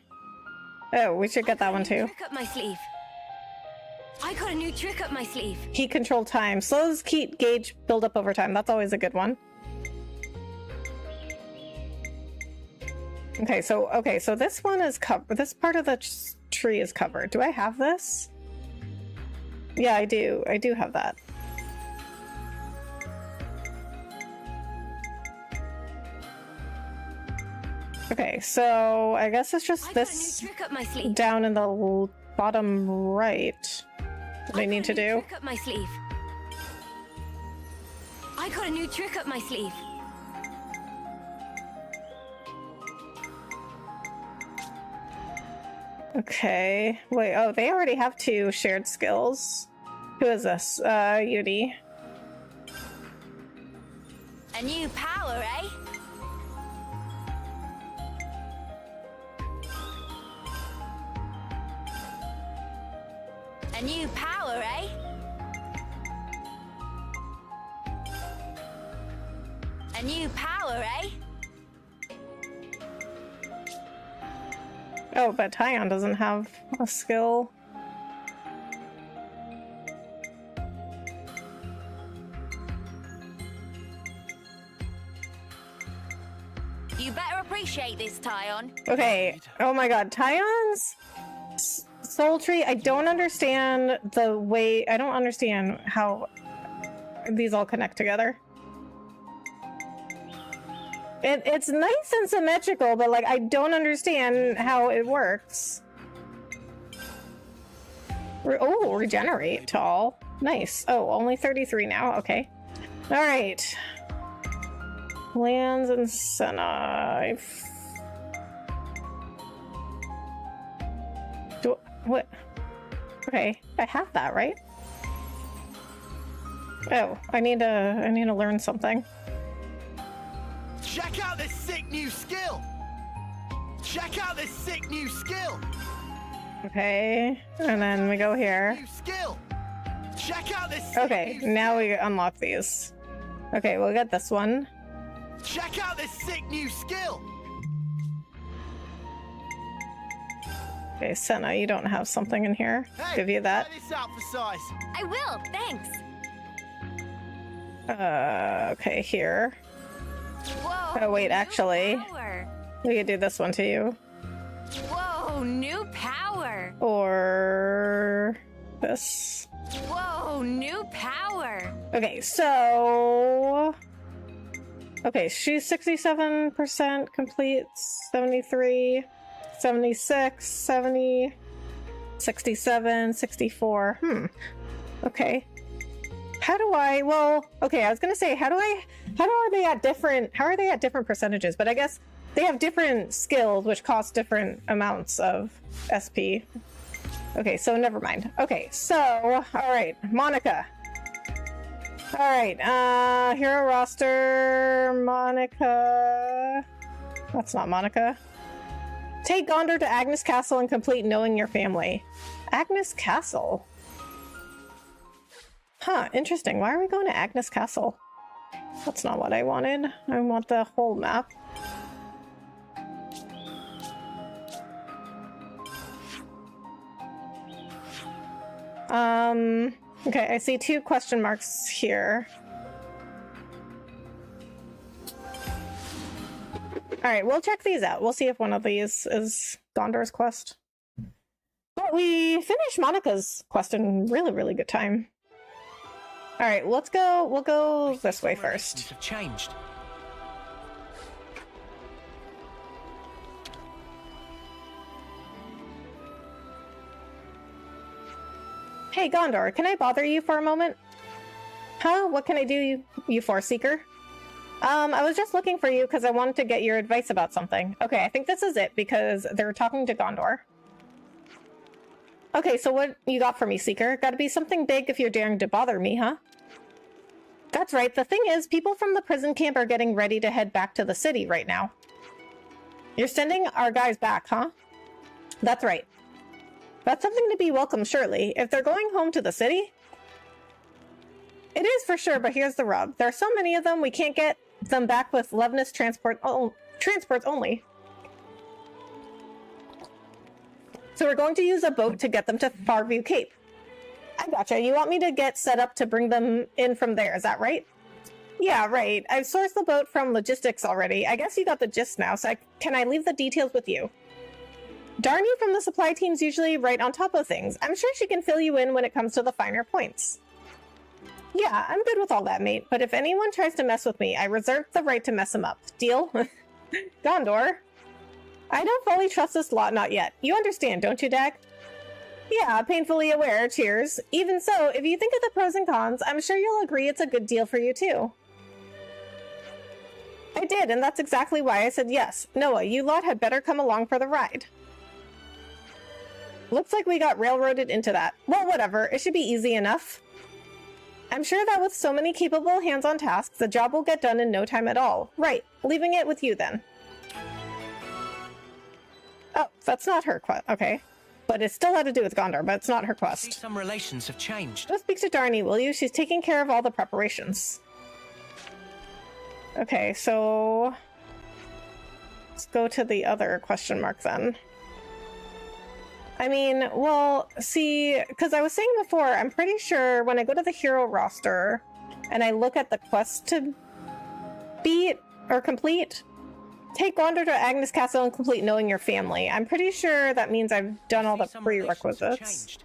Oh, we should get that one too. Trick up my sleeve. I got a new trick up my sleeve. Heat control time. Slows heat gauge build up over time. That's always a good one. Okay, so this one is covered. This part of the tree is covered. Do I have this? Yeah, I do. I do have that. Okay, so I guess it's just this down in the bottom right that I need to do. Trick up my sleeve. I got a new trick up my sleeve. Okay. Wait, oh, they already have 2 shared skills. Who is this? Yudi. A new power, eh? A new power, eh? A new power, eh? Oh, but Tyon doesn't have a skill. You better appreciate this, Tyon. Okay. Oh my god, Tyon's soul tree, I don't understand the way... I don't understand how these all connect together. It's nice and symmetrical, but like I don't understand how it works. Oh, regenerate to all. Nice. Oh, only 33 now. Okay. All right. Lands and Senna. What? Okay, I have that, right? Oh, I need to learn something. Check out this sick new skill! Check out this sick new skill! Okay, and then we go here. New skill! Check out this Okay, now we unlock these. Okay, we'll get this one. Check out this sick new skill! Okay, Senna, you don't have something in here. Give you that. This out for size. I will, thanks. Okay, here. Whoa. Oh, wait, actually. Power. We could do this one to you. Whoa, new power. Or this. Whoa, new power. Okay, so... Okay, she's 67% complete, 73, 76, 70, 67, 64. Okay. How do I, well, okay, I was gonna say, how are they at different percentages? But I guess they have different skills which cost different amounts of SP. Okay, so never mind. Okay, so, all right, Monica. All right, hero roster, Monica. That's not Monica. Take Ghondor to Agnes Castle and complete knowing your family. Agnes Castle? Huh, interesting. Why are we going to Agnes Castle? That's not what I wanted. I want the whole map. Okay, I see 2 question marks here. Alright, we'll check these out. We'll see if one of these is Gondor's quest. But we finished Monica's quest in really, really good time. Alright, let's go. We'll go this way first. Have changed. Hey, Ghondor, can I bother you for a moment? Huh? What can I do you for, Seeker? I was just looking for you because I wanted to get your advice about something. Okay, I think this is it because they're talking to Ghondor. Okay, so what you got for me, Seeker? Gotta be something big if you're daring to bother me, huh? That's right. The thing is, people from the prison camp are getting ready to head back to the city right now. You're sending our guys back, huh? That's right. That's something to be welcome, surely. If they're going home to the city? It is for sure, but here's the rub. There are so many of them, we can't get them back with Levness transports only. So we're going to use a boat to get them to Farview Cape. I gotcha. You want me to get set up to bring them in from there, is that right? Yeah, right. I've sourced the boat from logistics already. I guess you got the gist now, so can I leave the details with you? Darnie from the supply team's usually right on top of things. I'm sure she can fill you in when it comes to the finer points. Yeah, I'm good with all that, mate, but if anyone tries to mess with me, I reserve the right to mess them up. Deal? Ghondor? I don't fully trust this lot, not yet. You understand, don't you, Dag? Yeah, painfully aware, cheers. Even so, if you think of the pros and cons, I'm sure you'll agree it's a good deal for you too. I did, and that's exactly why I said yes. Noah, you lot had better come along for the ride. Looks like we got railroaded into that. Well, whatever, it should be easy enough. I'm sure that with so many capable hands-on tasks, the job will get done in no time at all. Right, leaving it with you then. Oh, that's not her quest. Okay. But it still had to do with Ghondor, but it's not her quest. Some relations have changed. Go speak to Darnie, will you? She's taking care of all the preparations. Okay, so... let's go to the other question mark then. I mean, well, see, because I was saying before, I'm pretty sure when I go to the hero roster and I look at the quest to beat or complete, take Ghondor to Agnes Castle and complete knowing your family. I'm pretty sure that means I've done all the prerequisites.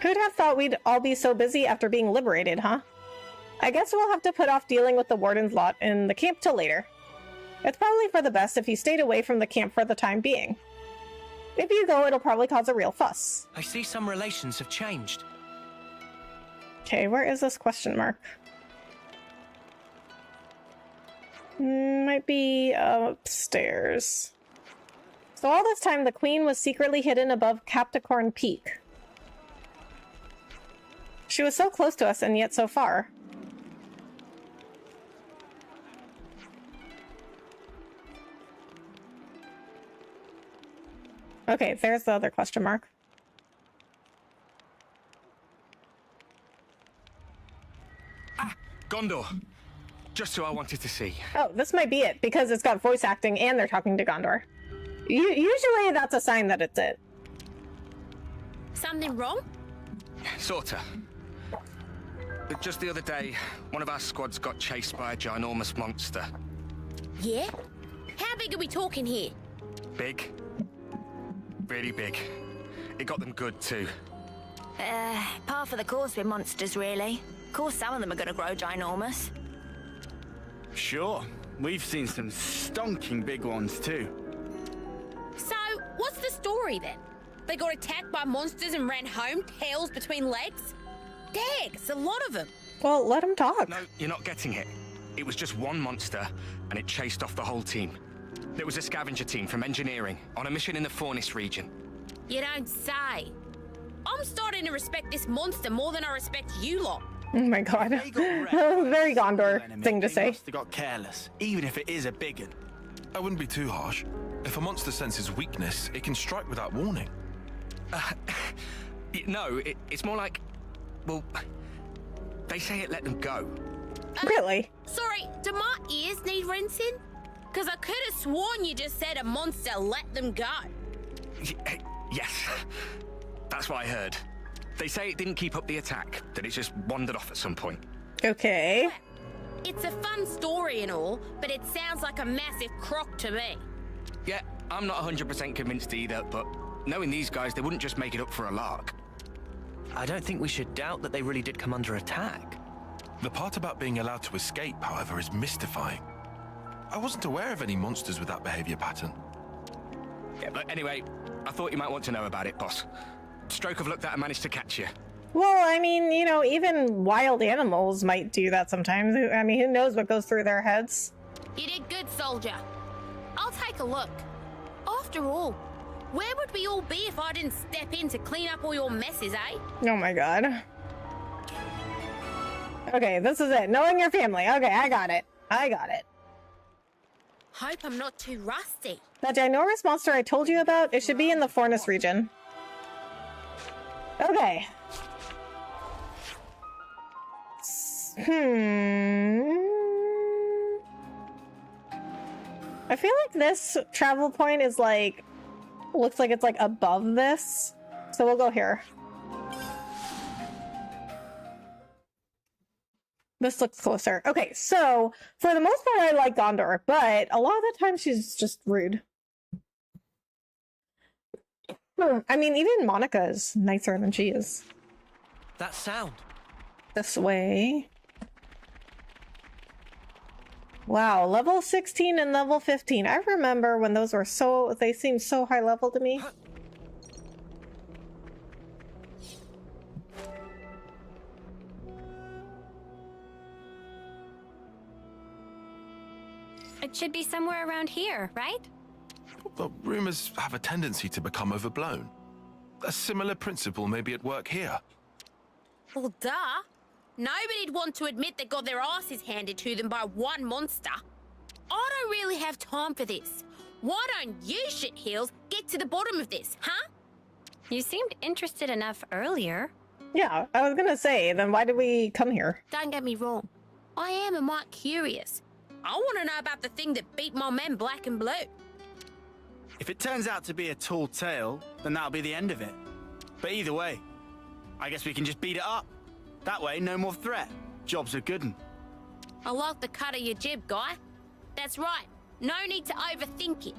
Who'd have thought we'd all be so busy after being liberated, huh? I guess we'll have to put off dealing with the warden's lot in the camp till later. It's probably for the best if you stayed away from the camp for the time being. If you go, it'll probably cause a real fuss. I see some relations have changed. Okay, where is this question mark? Might be upstairs. So all this time, the queen was secretly hidden above Capricorn Peak. She was so close to us and yet so far. Okay, there's the other question mark. Ghondor. Just who I wanted to see. Oh, this might be it, because it's got voice acting and they're talking to Ghondor. Usually that's a sign that it's it. Something wrong? Sorta. But just the other day, one of our squads got chased by a ginormous monster. Yeah? How big are we talking here? Big. Really big. It got them good, too. Par for the course with monsters, really. Of course, some of them are gonna grow ginormous. Sure. We've seen some stonking big ones, too. So, what's the story then? They got attacked by monsters and ran home, tails between legs? Dang, it's a lot of them. Well, let him talk. No, you're not getting it. It was just one monster, and it chased off the whole team. There was a scavenger team from engineering on a mission in the Fornis region. You don't say. I'm starting to respect this monster more than I respect you lot. Oh my god. Very Ghondor thing to say. They got careless, even if it is a big one. I wouldn't be too harsh. If a monster senses weakness, it can strike without warning. No, it's more like... Well, they say it let them go. Really? Sorry, do my ears need rinsing? Because I could have sworn you just said a monster let them go. Yes, that's what I heard. They say it didn't keep up the attack, that it just wandered off at some point. Okay. It's a fun story and all, but it sounds like a massive crock to me. Yeah, I'm not 100% convinced either, but knowing these guys, they wouldn't just make it up for a lark. I don't think we should doubt that they really did come under attack. The part about being allowed to escape, however, is mystifying. I wasn't aware of any monsters with that behavior pattern. Yeah, but anyway, I thought you might want to know about it, boss. Stroke of luck that I managed to catch you. Well, I mean, you know, even wild animals might do that sometimes. I mean, who knows what goes through their heads? You did good, soldier. I'll take a look. After all, where would we all be if I didn't step in to clean up all your messes, eh? Oh my god. Okay, this is it. Knowing your family. Okay, I got it. I got it. Hope I'm not too rusty. That ginormous monster I told you about, it should be in the Fornis region. Okay. I feel like this travel point is like, looks like it's like above this. So we'll go here. This looks closer. Okay, so for the most part, I like Ghondor, but a lot of the time she's just rude. I mean, even Monica is nicer than she is. That sound. This way. Wow, level 16 and level 15. I remember when those were they seemed so high level to me. It should be somewhere around here, right? But rumors have a tendency to become overblown. A similar principle may be at work here. Well, duh. Nobody'd want to admit they got their asses handed to them by one monster. I don't really have time for this. Why don't you, shitheels, get to the bottom of this, huh? You seemed interested enough earlier. Yeah, I was gonna say, then why did we come here? Don't get me wrong. I am a mite curious. I want to know about the thing that beat my men black and blue. If it turns out to be a tall tale, then that'll be the end of it. But either way, I guess we can just beat it up. That way, no more threat. Job's a good 'un. I like the cut of your jib, guy. That's right. No need to overthink it.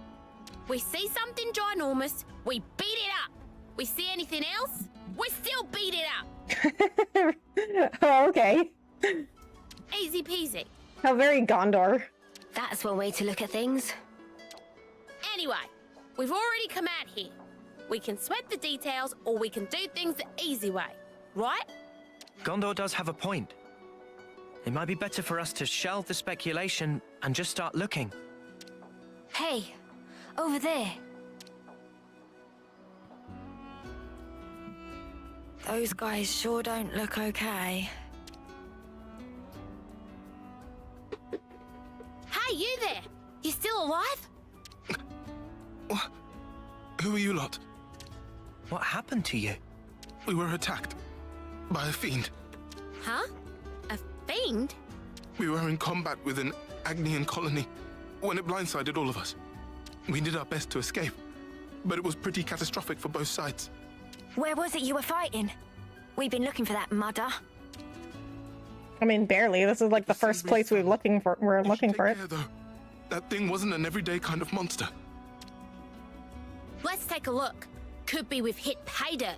We see something ginormous, we beat it up. We see anything else, we still beat it up. Oh, okay. Easy peasy. How very Ghondor. That's one way to look at things. Anyway, we've already come out here. We can sweat the details, or we can do things the easy way, right? Ghondor does have a point. It might be better for us to shelve the speculation and just start looking. Hey, over there. Those guys sure don't look okay. Hey, you there! You still alive? What? Who are you lot? What happened to you? We were attacked by a fiend. Huh? A fiend? We were in combat with an Agnian colony when it blindsided all of us. We did our best to escape, but it was pretty catastrophic for both sides. Where was it you were fighting? We've been looking for that mudder. I mean, barely. This is like the first place we're looking for. We're looking for it. Though. That thing wasn't an everyday kind of monster. Let's take a look. Could be we've hit pay dirt.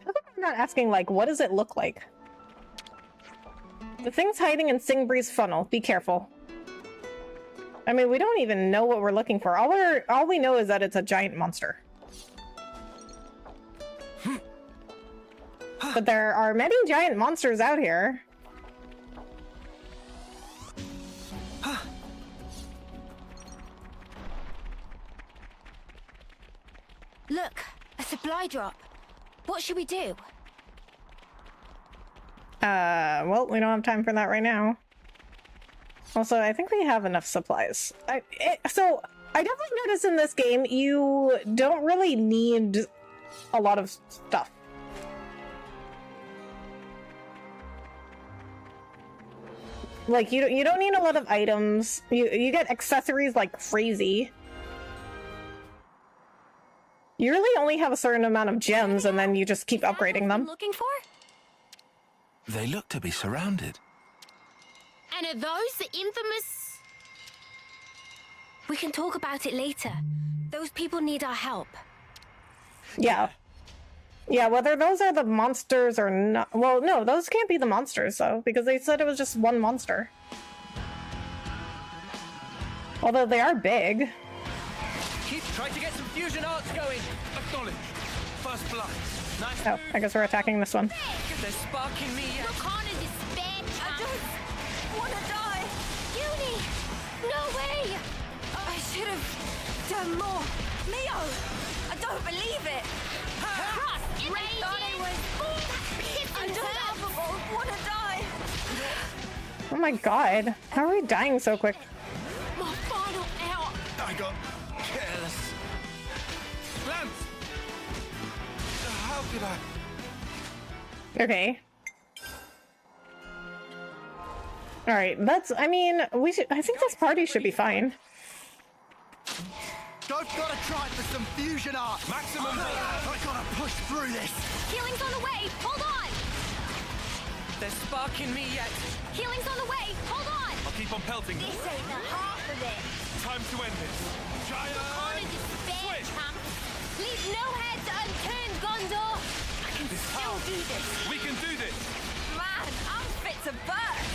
How come I'm not asking, like, what does it look like? The thing's hiding in Singbree's funnel. Be careful. I mean, we don't even know what we're looking for. All we know is that it's a giant monster. But there are many giant monsters out here. Look, a supply drop. What should we do? Well, we don't have time for that right now. Also, I think we have enough supplies. So, I definitely noticed in this game, you don't really need a lot of stuff. Like, you don't need a lot of items. You get accessories like crazy. You really only have a certain amount of gems, and then you just keep upgrading them. Looking for? They look to be surrounded. And are those the infamous... We can talk about it later. Those people need our help. Yeah. Yeah, whether those are the monsters or not... Well, no, those can't be the monsters, though, because they said it was just one monster. Although they are big. Try to get some fusion arts going. Acknowledge. First blood. Nice. Oh, I guess we're attacking this one. They're sparking me. Look on in despair, I don't want to die. Uni! No way! I should have done more. Mio! I don't believe it. Cross! I thought I was unstoppable. Want to die. Oh my god. How are we dying so quick? My final hour! I got careless. Lance! How did I... Okay. Alright, that's... I mean, we should... I think this party should be fine. I've got to try for some fusion art. Maximum... I gotta push through this. Healing's on the way! Hold on! They're sparking me yet. Healing's on the way! Hold on! I'll keep on pelting them. This ain't the half of it. Time to end this. Giant On in despair, switch. chump! Leave no heads unturned, Ghondor! I can still do this! We can do this. Man, I'm fit to burst.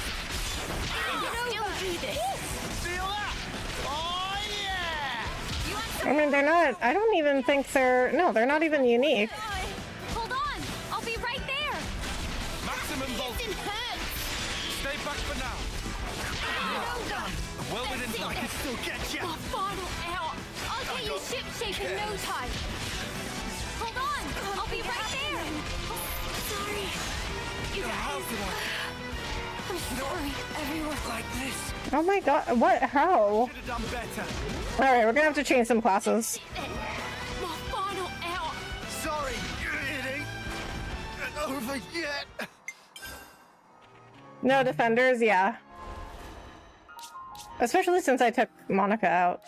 I can still do this! Feel that? Oh, yeah! I mean, they're not... I don't even think they're... No, they're not even unique. Hold on! I'll be right there! Maximum voltage. Listen, hurt! Stay back for now. Well within That's it. sight. Still get you. My final hour! I'll get you ship-shape in no time! Hold on! I'll be right there! Sorry. You guys... I'm sorry, everyone. Like this. Oh my god, what? How? Could have done better. Alright, we're gonna have to change some classes. My final hour! Sorry, it ain't over yet. No defenders, yeah. Especially since I took Monica out.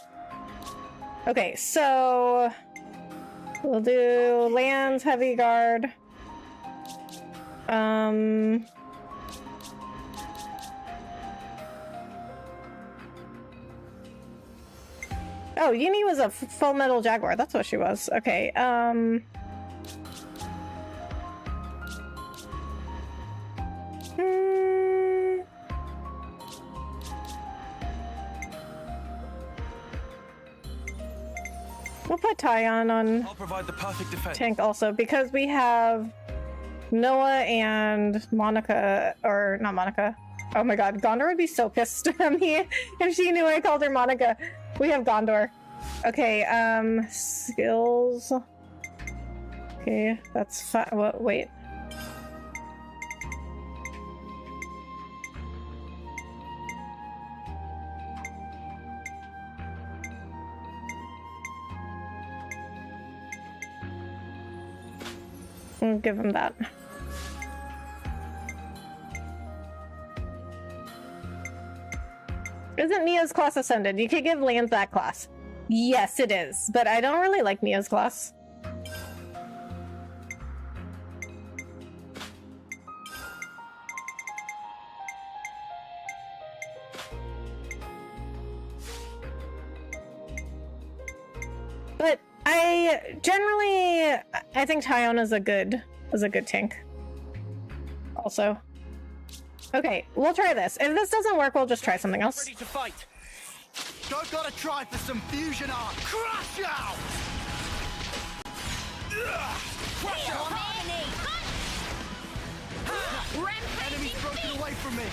Okay, so... We'll do Lands, Heavy Guard. Oh, Uni was a full metal jaguar. That's what she was. Okay, We'll put Tyon on I'll provide the perfect defense. tank also, because we have Noah and Monica, or not Monica. Oh my god, Ghondor would be so pissed at me if she knew I called her Monica. We have Ghondor. Okay, skills. Okay, that's fine. What? Wait. We'll give him that. Isn't Mia's class ascended? You could give Lance that class. Yes, it is, but I don't really like Mia's class. But I think Tyone is a good tank. Also. Okay, we'll try this. If this doesn't work, we'll just try something else. Ready to fight. Don't gotta try for some fusion art. Crush out! Crush out! Enemy's broken away from me.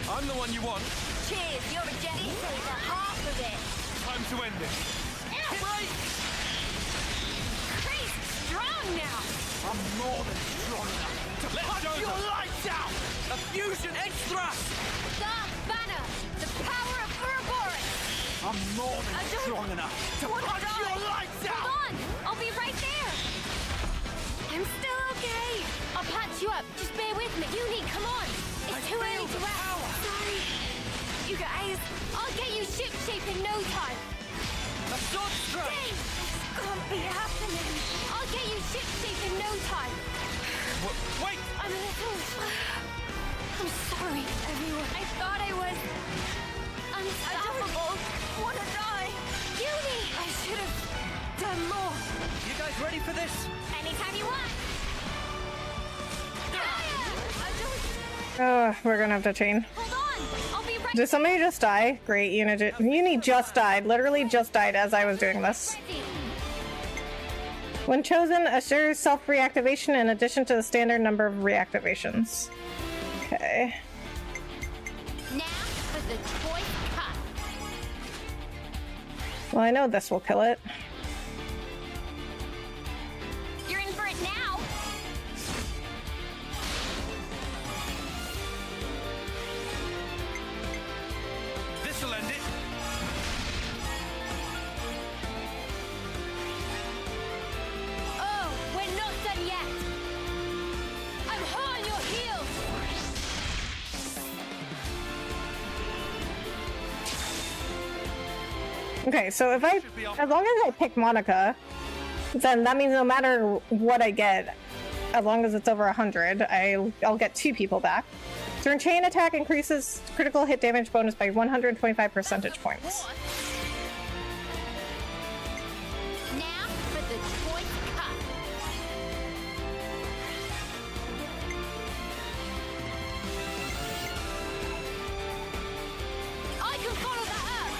I'm the one you want. Cheers, you're a jet. This is a half of it. Time to end it. Break! Chris, strong now! I'm more than strong enough to punch your lights out! A fusion extra! Dark Banner, the power of Ouroboros! I'm more than strong enough to punch your lights out! Hold on! I'll be right there! I'm still okay! I'll patch you up, just bear with me. Uni, come on! It's too early to wrap. Sorry. You guys, I'll get you shipshape in no time. A sword strike! Dang! This can't be happening. I'll get you shipshape in no time. Wait! I'm a little... I'm sorry, everyone. I thought I was... unstoppable. I don't want to die. Uni! I should have done more. You guys ready for this? Anytime you want. We're gonna have to chain. Hold on! I'll be right. Did somebody just die? Great, Uni just died. Literally just died as I was doing this. When chosen, assures self-reactivation in addition to the standard number of reactivations. Okay. Now for the choice cut. Well, I know this will kill it. You're in for it now. This'll end it. Oh, we're not done yet. I'm high on your heels. Okay, so if as long as I pick Monica, then that means no matter what I get, as long as it's over 100, I'll get 2 people back. During chain attack increases critical hit damage bonus by 125 percentage points. Now for the choice cut. I can follow that up.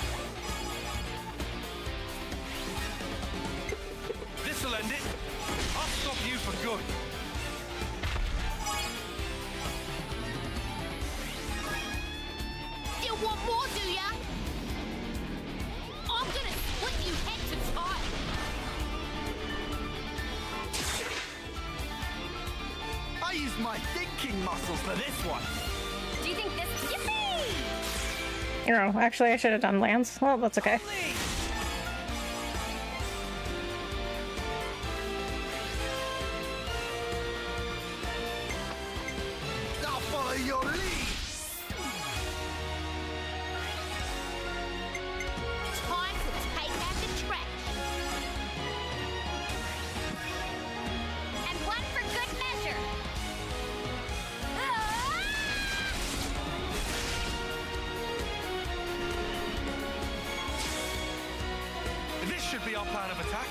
This'll end it. I'll stop you for good. Still want more, do ya? I'm gonna split you head to toe. I used my thinking muscles for this one. Do you think this... Yippee! No, actually I should have done Lance. Well, that's okay. I'll follow your lead. Time to take out the trash. And one for good measure. This should be our plan of attack.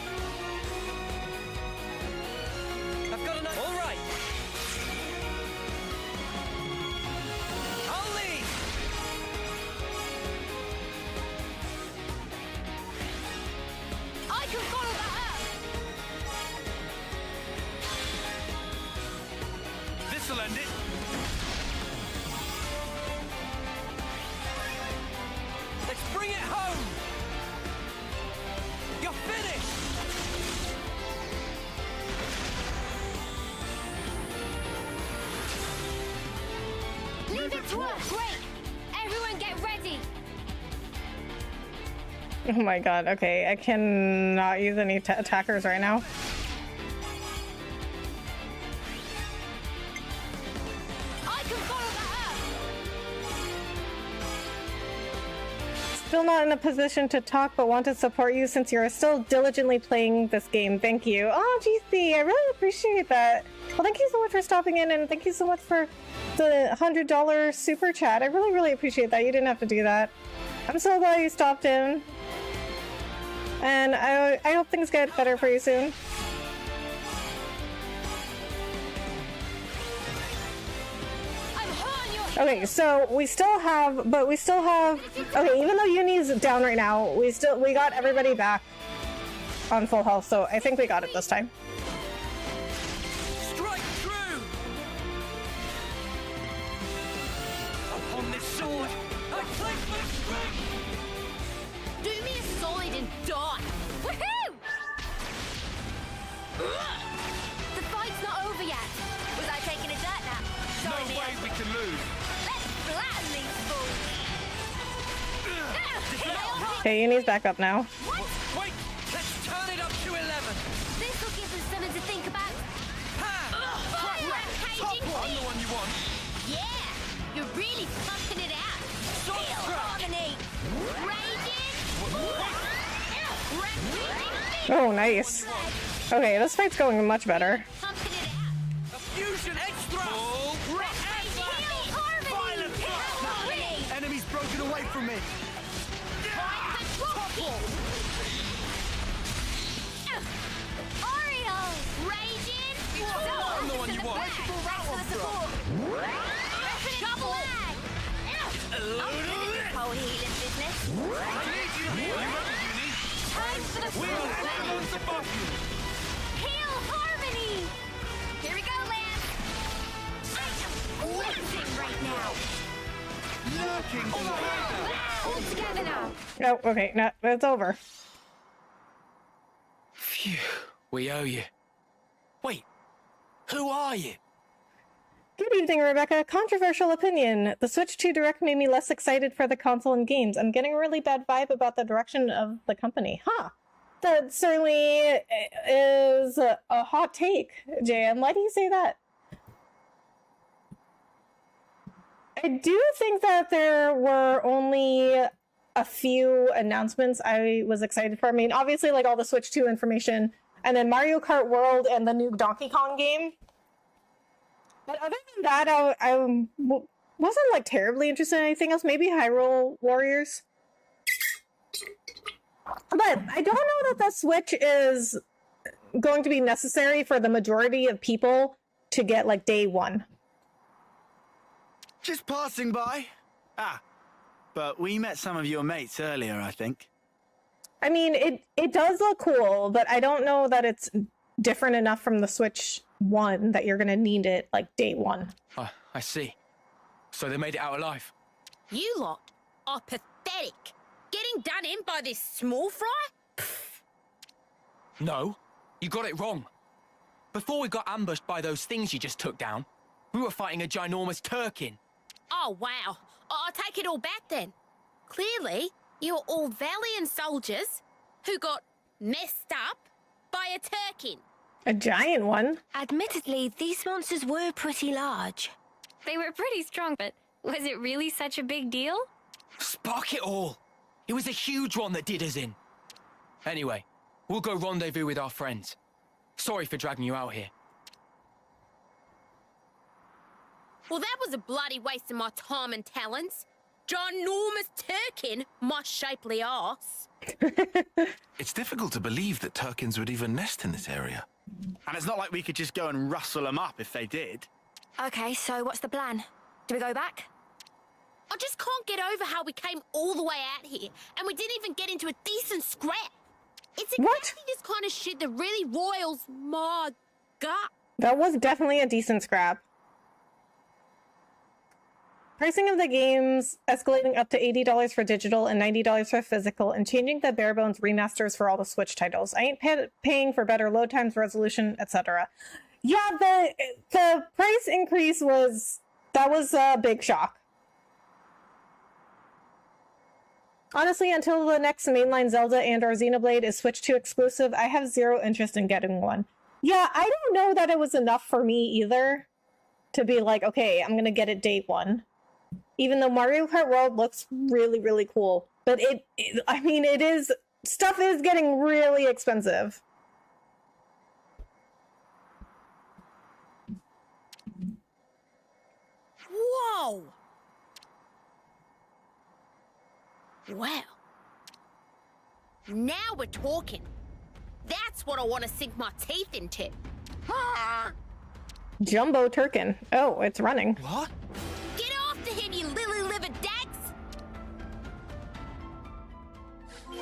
I've got enough. All right. I'll lead. I can follow that up. This'll end it. Let's bring it home. You're finished. Leave it to us. Great. Everyone get ready. Oh my god, okay. I cannot use any attackers right now. I can follow that still not in a position to talk, but want to support you since you're still diligently playing this game. Thank you. Oh, GC, I really appreciate that. Well, thank you so much for stopping in, and thank you so much for the $100 super chat. I really, really appreciate that. You didn't have to do that. I'm so glad you stopped in. And I hope things get better for you soon. Okay, so we still have, okay, even though Uni's down right now, we got everybody back on full health, so I think we got it this time. Strike true! Upon this sword, I place my strength! Do me a solid and die! Woohoo! The fight's not over yet. Was I taking a dirt nap? Sorry, No way we can lose! Flatten these fools! Okay, Uni's back up now. Wait! Let's turn it up to 11! This'll give us something to think about. I'm the one you want! Yeah! You're really pumping it out! Feel harmony! Raging! Oh, nice. Okay, this fight's going much better. Fusion edge thrust! Violent thrust! Enemy's broken away from me! Ariel! Raging! I'm the one you want! Double lag! Whole healing business. Time for the full Heal harmony! Here we go, Lance! I am blitzing right now! All together now! Oh, okay, no, it's over. Phew, we owe you. Wait, who are you? Good evening, Rebecca. Controversial opinion. The Switch 2 Direct made me less excited for the console and games. I'm getting a really bad vibe about the direction of the company. Huh. That certainly is a hot take, JM. Why do you say that? I do think that there were only a few announcements I was excited for. I mean, obviously, like all the Switch 2 information, and then Mario Kart World and the new Donkey Kong game. But other than that, I wasn't like terribly interested in anything else. Maybe Hyrule Warriors. But I don't know that the Switch is going to be necessary for the majority of people to get like day one. Just passing by. But we met some of your mates earlier, I think. I mean, it does look cool, but I don't know that it's different enough from the Switch 1 that you're going to need it like day one. I see. So they made it out alive. You lot are pathetic. Getting done in by this small fry? Pfft. No, you got it wrong. Before we got ambushed by those things you just took down, we were fighting a ginormous Turkin. Oh, wow. I'll take it all back then. Clearly, you're all valiant soldiers who got messed up by a Turkin. A giant one. Admittedly, these monsters were pretty large. They were pretty strong, but was it really such a big deal? Spark it all! It was a huge one that did us in. Anyway, we'll go rendezvous with our friends. Sorry for dragging you out here. Well, that was a bloody waste of my time and talents. Ginormous Turkin, my shapely arse. It's difficult to believe that Turkins would even nest in this area. And it's not like we could just go and rustle them up if they did. Okay, so what's the plan? Do we go back? I just can't get over how we came all the way out here and we didn't even get into a decent scrap. It's exactly this kind of shit that really roils my gut. That was definitely a decent scrap. Pricing of the games escalating up to $80 for digital and $90 for physical, and changing the bare bones remasters for all the Switch titles. I ain't paying for better load times, resolution, etc. Yeah, the price increase was a big shock. Honestly, until the next mainline Zelda and or Xenoblade is Switch 2 exclusive, I have zero interest in getting one. Yeah, I don't know that it was enough for me either to be like, okay, I'm gonna get it day one. Even though Mario Kart World looks really, really cool. But I mean, it is... Stuff is getting really expensive. Whoa! Wow. Now we're talking. That's what I want to sink my teeth into. Jumbo Turkin. Oh, it's running. What? Get after him, you lily-livered dags!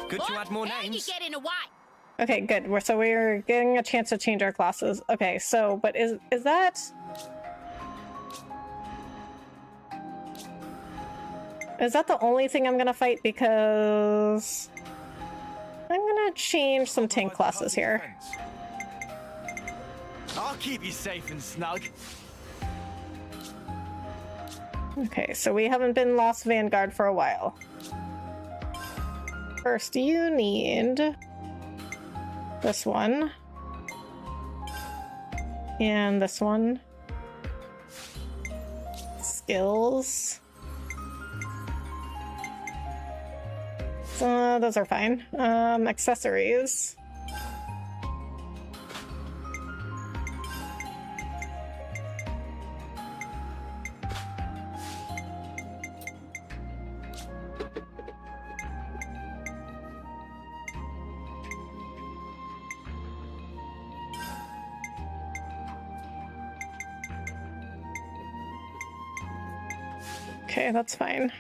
Good to add more Now names. you're getting away. Okay, good. So we're getting a chance to change our classes. Okay, so, but is that... Is that the only thing I'm gonna fight? Because... I'm gonna change some tank classes here. I'll keep you safe and snug. Okay, so we haven't been Lost Vanguard for a while. First, you need this one. And this one. Skills. Those are fine. Accessories. Okay, that's fine.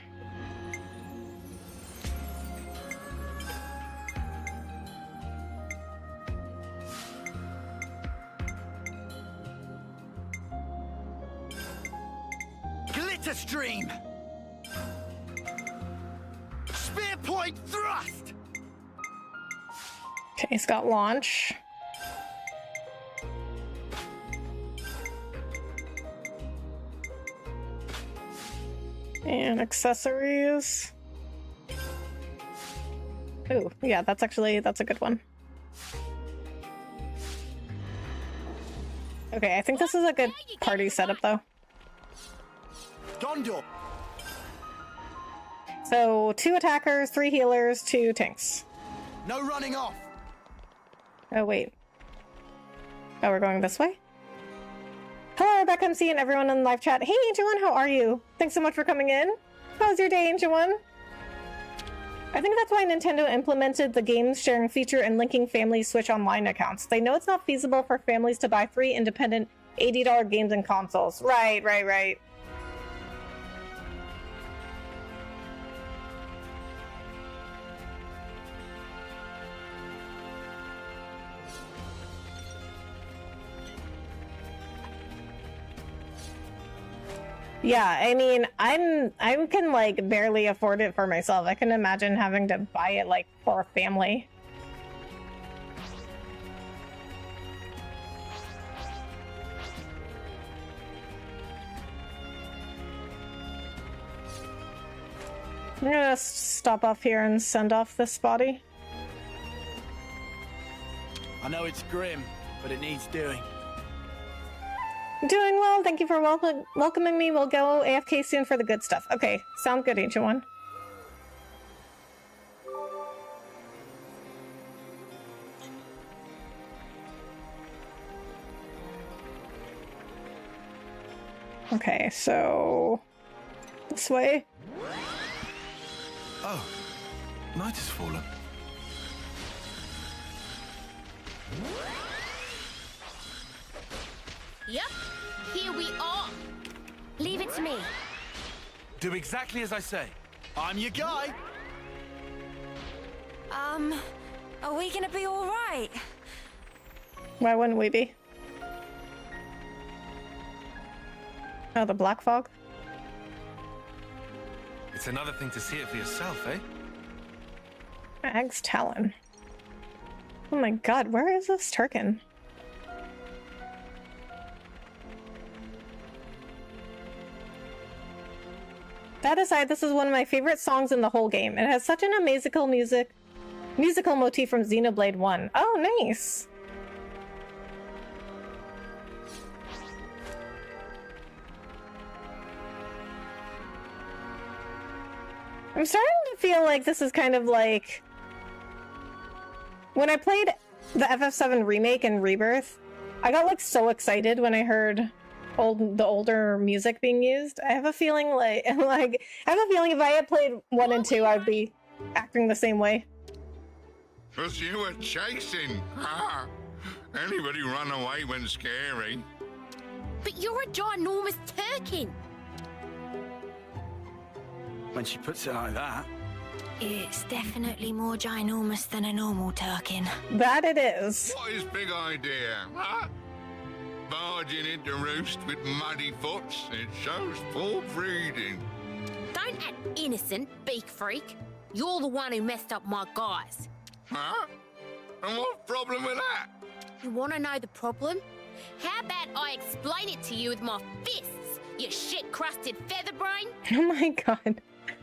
Glitter stream. Spear point thrust. Okay, he's got launch. And accessories. Ooh, yeah, that's a good one. Okay, I think this is a good party setup though. Ghondor. So 2 attackers, 3 healers, 2 tanks. No running off. Oh wait. Oh, we're going this way? Hello, Rebecca MC and everyone in the live chat. Hey, Ancient One, how are you? Thanks so much for coming in. How's your day, Ancient One? I think that's why Nintendo implemented the games sharing feature and linking family Switch Online accounts. They know it's not feasible for families to buy 3 independent $80 games and consoles. Right. Yeah, I mean, I can like barely afford it for myself. I can imagine having to buy it like for a family. I'm gonna stop off here and send off this body. I know it's grim, but it needs doing. Doing well, thank you for welcoming me. We'll go AFK soon for the good stuff. Okay, sound good, Ancient One. Okay, so this way. Oh, night has fallen. Yep, here we are. Leave it to me. Do exactly as I say. I'm your guy. Are we gonna be all right? Why wouldn't we be? Oh, the black fog? It's another thing to see it for yourself, eh? Ag's Talon. Oh my god, where is this Turkin? That aside, this is one of my favorite songs in the whole game. It has such an amazing musical motif from Xenoblade 1. Oh, nice! I'm starting to feel like this is kind of like when I played the FF7 remake and Rebirth. I got like so excited when I heard the older music being used. I have a feeling I have a feeling if I had played 1 and 2, I'd be acting the same way. Because you were chasing. Anybody run away when scary. But you're a ginormous Turkin. When she puts it like that. It's definitely more ginormous than a normal Turkin. That it is. What is big idea, huh? Barging into roost with muddy foots. It shows poor breeding. Don't act innocent, beak freak. You're the one who messed up my guys. Huh? And what problem with that? You want to know the problem? How about I explain it to you with my fists, you shit-crusted featherbrain? Oh my god.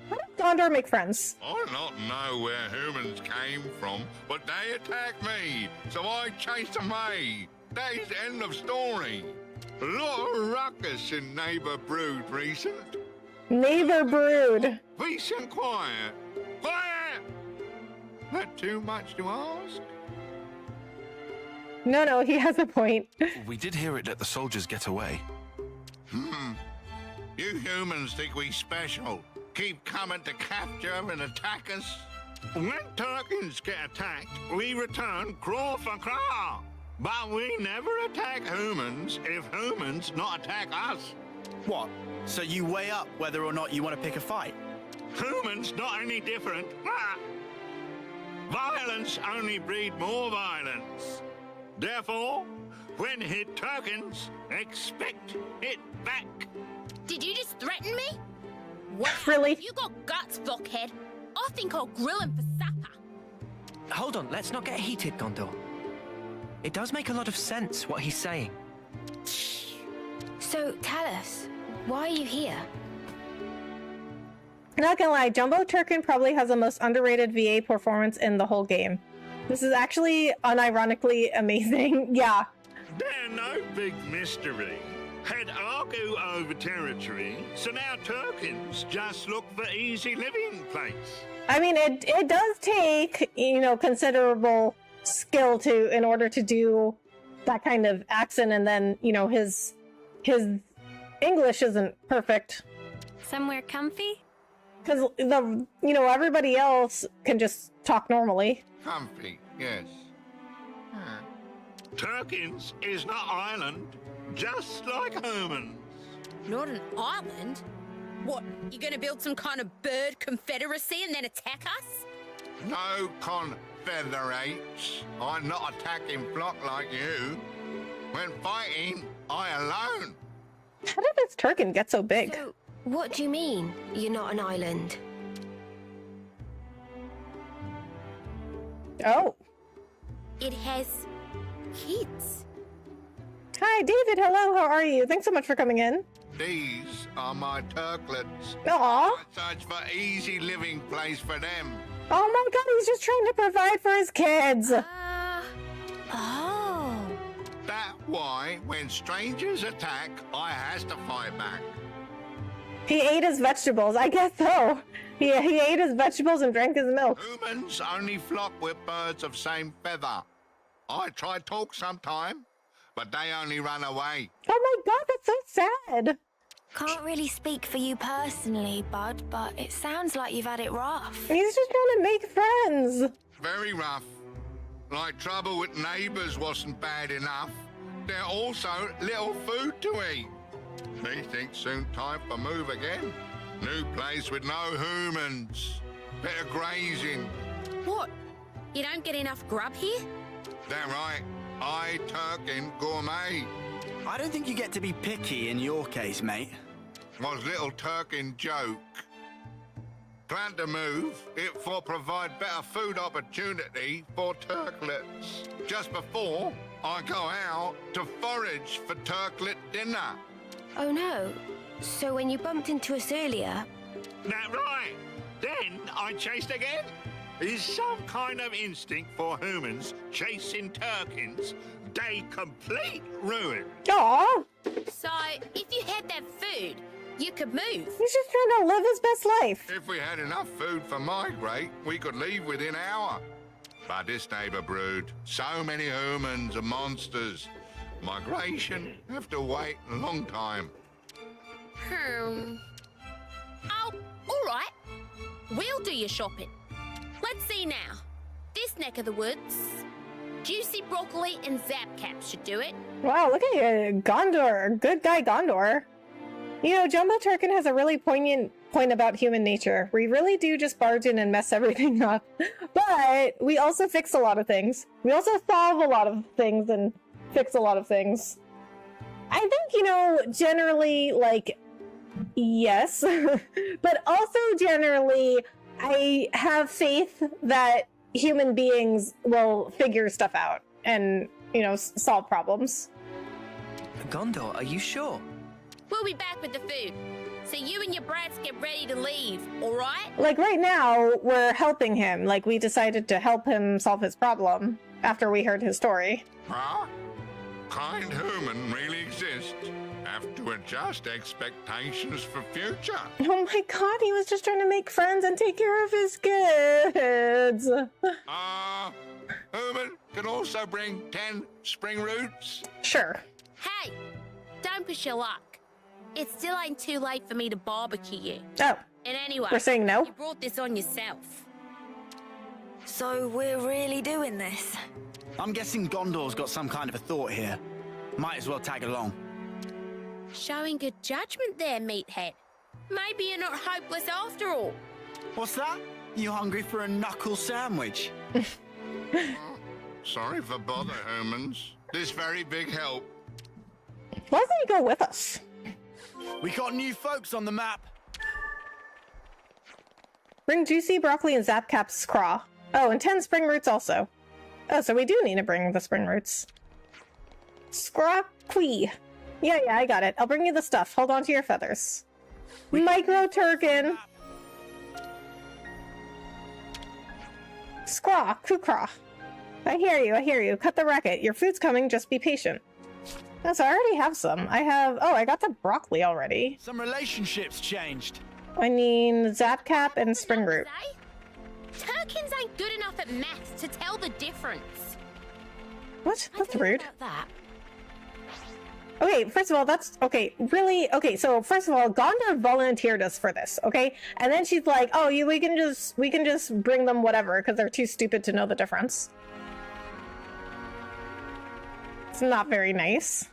How did Ghondor make friends? I don't know where humans came from, but they attacked me, so I chased them away. That is the end of story. A lot of ruckus in Neighbor Brood recent. Neighbor Brood. Peace and quiet. Quiet! Not too much to ask? No, he has a point. We did hear it let the soldiers get away. You humans think we special. Keep coming to capture and attack us. When Turkins get attacked, we return claw for claw. But we never attack humans if humans not attack us. What? So you weigh up whether or not you want to pick a fight? Humans not any different. Violence only breed more violence. Therefore, when hit Turkins, expect it back. Did you just threaten me? Wow, really? You got guts, blockhead. I think I'll grill him for supper. Hold on, let's not get heated, Ghondor. It does make a lot of sense what he's saying. So tell us, why are you here? Not gonna lie, Jumbo Turkin probably has the most underrated VA performance in the whole game. This is actually unironically amazing. Yeah. They're no big mystery. Had Argo over territory, so now Turkins just look for easy living place. I mean, it does take, considerable skill in order to do that kind of accent, and then, his English isn't perfect. Somewhere comfy? Because everybody else can just talk normally. Comfy, yes. Turkins is not island, just like humans. Not an island? What, you gonna build some kind of bird confederacy and then attack us? No confederates. I'm not attacking flock like you. When fighting, I alone. How did this Turkin get so big? So, what do you mean, you're not an island? Oh. It has kids. Hi, David. Hello. How are you? Thanks so much for coming in. These are my Turklets. Aw. Such for easy living place for them. Oh my god, he's just trying to provide for his kids. Oh. That's why when strangers attack, I has to fight back. He ate his vegetables. I guess so. He ate his vegetables and drank his milk. Humans only flock with birds of same feather. I try talk sometime, but they only run away. Oh my god, that's so sad. Can't really speak for you personally, Bud, but it sounds like you've had it rough. He's just trying to make friends. Very rough. Like trouble with neighbours wasn't bad enough. They're also little food to eat. Me think soon time for move again. New place with no humans. Better grazing. What? You don't get enough grub here? Damn right. I Turkin gourmet. I don't think you get to be picky in your case, mate. Was little Turkin joke. Plan to move it for provide better food opportunity for Turklets. Just before I go out to forage for Turklet dinner. Oh no. So when you bumped into us earlier... That right. Then I chased again. Is some kind of instinct for humans chasing Turkins. They complete ruin. Aww. So, if you had that food, You could move. He's just trying to live his best life. If we had enough food for migrate, we could leave within an hour. But this neighbor brood, so many humans and monsters. Migration have to wait a long time. Oh, all right. We'll do your shopping. Let's see now. This neck of the woods, juicy broccoli and zapcap should do it. Wow, look at you, Ghondor. Good guy Ghondor. You know, Jumbo Turkin has a really poignant point about human nature. We really do just barge in and mess everything up. But we also fix a lot of things. We also solve a lot of things and fix a lot of things. I think, you know, generally, like, yes. But also generally, I have faith that human beings will figure stuff out and, you know, solve problems. Ghondor, are you sure? We'll be back with the food. So you and your brats get ready to leave, all right? Like, right now, we're helping him. Like, we decided to help him solve his problem after we heard his story. Huh? Kind human really exist. Have to adjust expectations for future. Oh my god, he was just trying to make friends and take care of his kids. Human can also bring 10 spring roots. Sure. Hey, don't push your luck. It still ain't too late for me to barbecue you. Oh. And anyway, we're saying no? You brought this on yourself. So we're really doing this? I'm guessing Gondor's got some kind of a thought here. Might as well tag along. Showing good judgment there, meathead. Maybe you're not hopeless after all. What's that? You hungry for a knuckle sandwich? Sorry for bother, humans. This very big help. Why doesn't he go with us? We got new folks on the map. Bring juicy broccoli and zapcap's craw. Oh, and 10 spring roots also. Oh, so we do need to bring the spring roots. Scrappy. Yeah, I got it. I'll bring you the stuff. Hold on to your feathers. Micro Turkin. Scraw, kukra. I hear you. Cut the racket. Your food's coming, just be patient. Oh, so I already have some. I got the broccoli already. Some relationships changed. I mean, zapcap and spring root. Turkins ain't good enough at maths to tell the difference. What? That's rude. That. Okay, first of all, that's okay. Really? Okay, so first of all, Ghondor volunteered us for this, okay? And then she's like, "Oh, we can just bring them whatever because they're too stupid to know the difference." It's not very nice.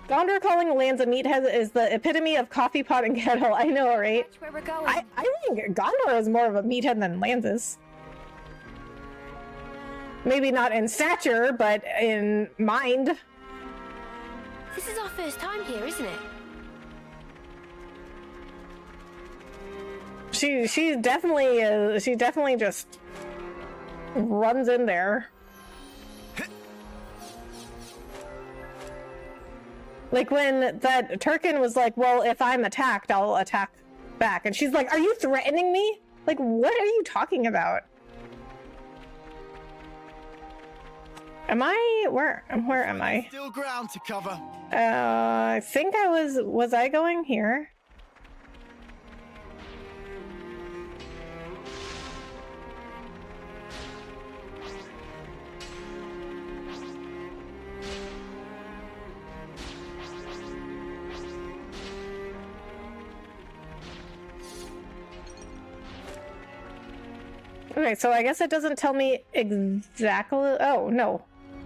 Ghondor calling Lands a meathead is the epitome of coffee pot and kettle. I know, right? That's where we're going. I think Ghondor is more of a meathead than Lands is. Maybe not in stature, but in mind. This is our first time here, isn't it? She definitely just runs in there. Like when that Turkin was like, "Well, if I'm attacked, I'll attack back," and she's like, "Are you threatening me? Like, what are you talking about?" Am I where am I? Still ground to cover. I think I was I going here? Okay, so I guess it doesn't tell me exactly. Oh, no.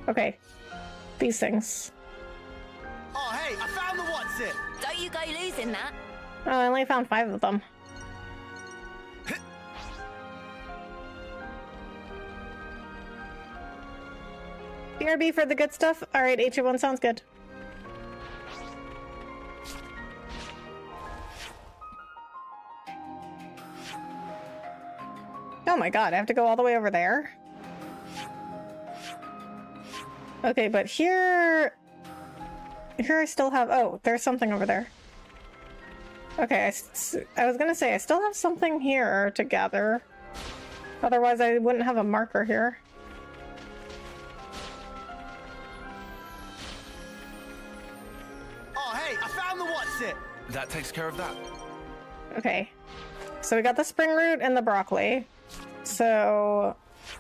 Okay. These things. Oh, hey, I found the what's it. Don't you go losing that. Oh, I only found 5 of them. BRB for the good stuff? Alright, H1 sounds good. Oh my god, I have to go all the way over there? Okay, but here I still have... Oh, there's something over there. Okay, I was gonna say, I still have something here to gather. Otherwise, I wouldn't have a marker here. Oh, hey, That takes care of that. Okay. So we got the spring root and the broccoli. So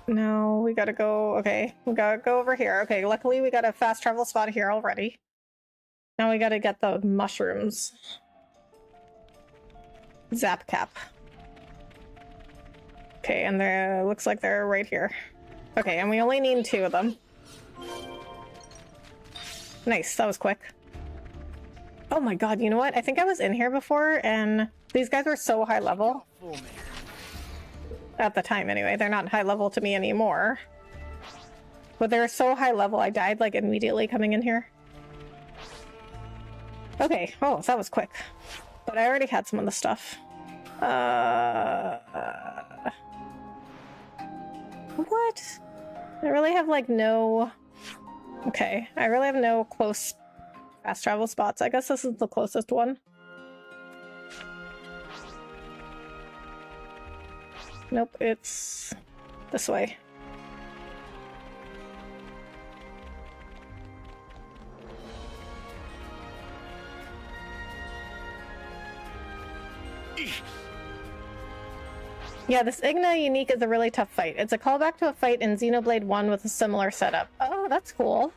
no, we gotta go. Okay, we gotta go over here. Okay, luckily we got a fast travel spot here already. Now we gotta get the mushrooms. Zap cap. Okay, and they're looks like they're right here. Okay, and we only need 2 of them. Nice, that was quick. Oh my god, you know what? I think I was in here before and these guys were so high level. At the time anyway, they're not high level to me anymore. But they're so high level, I died like immediately coming in here. Okay, oh, that was quick. But I already had some of the stuff. What? I really have like no... Okay, I really have no close fast travel spots. I guess this is the closest one. Nope, it's this way. Yeah, this Igna unique is a really tough fight. It's a callback to a fight in Xenoblade 1 with a similar setup. Oh, that's cool.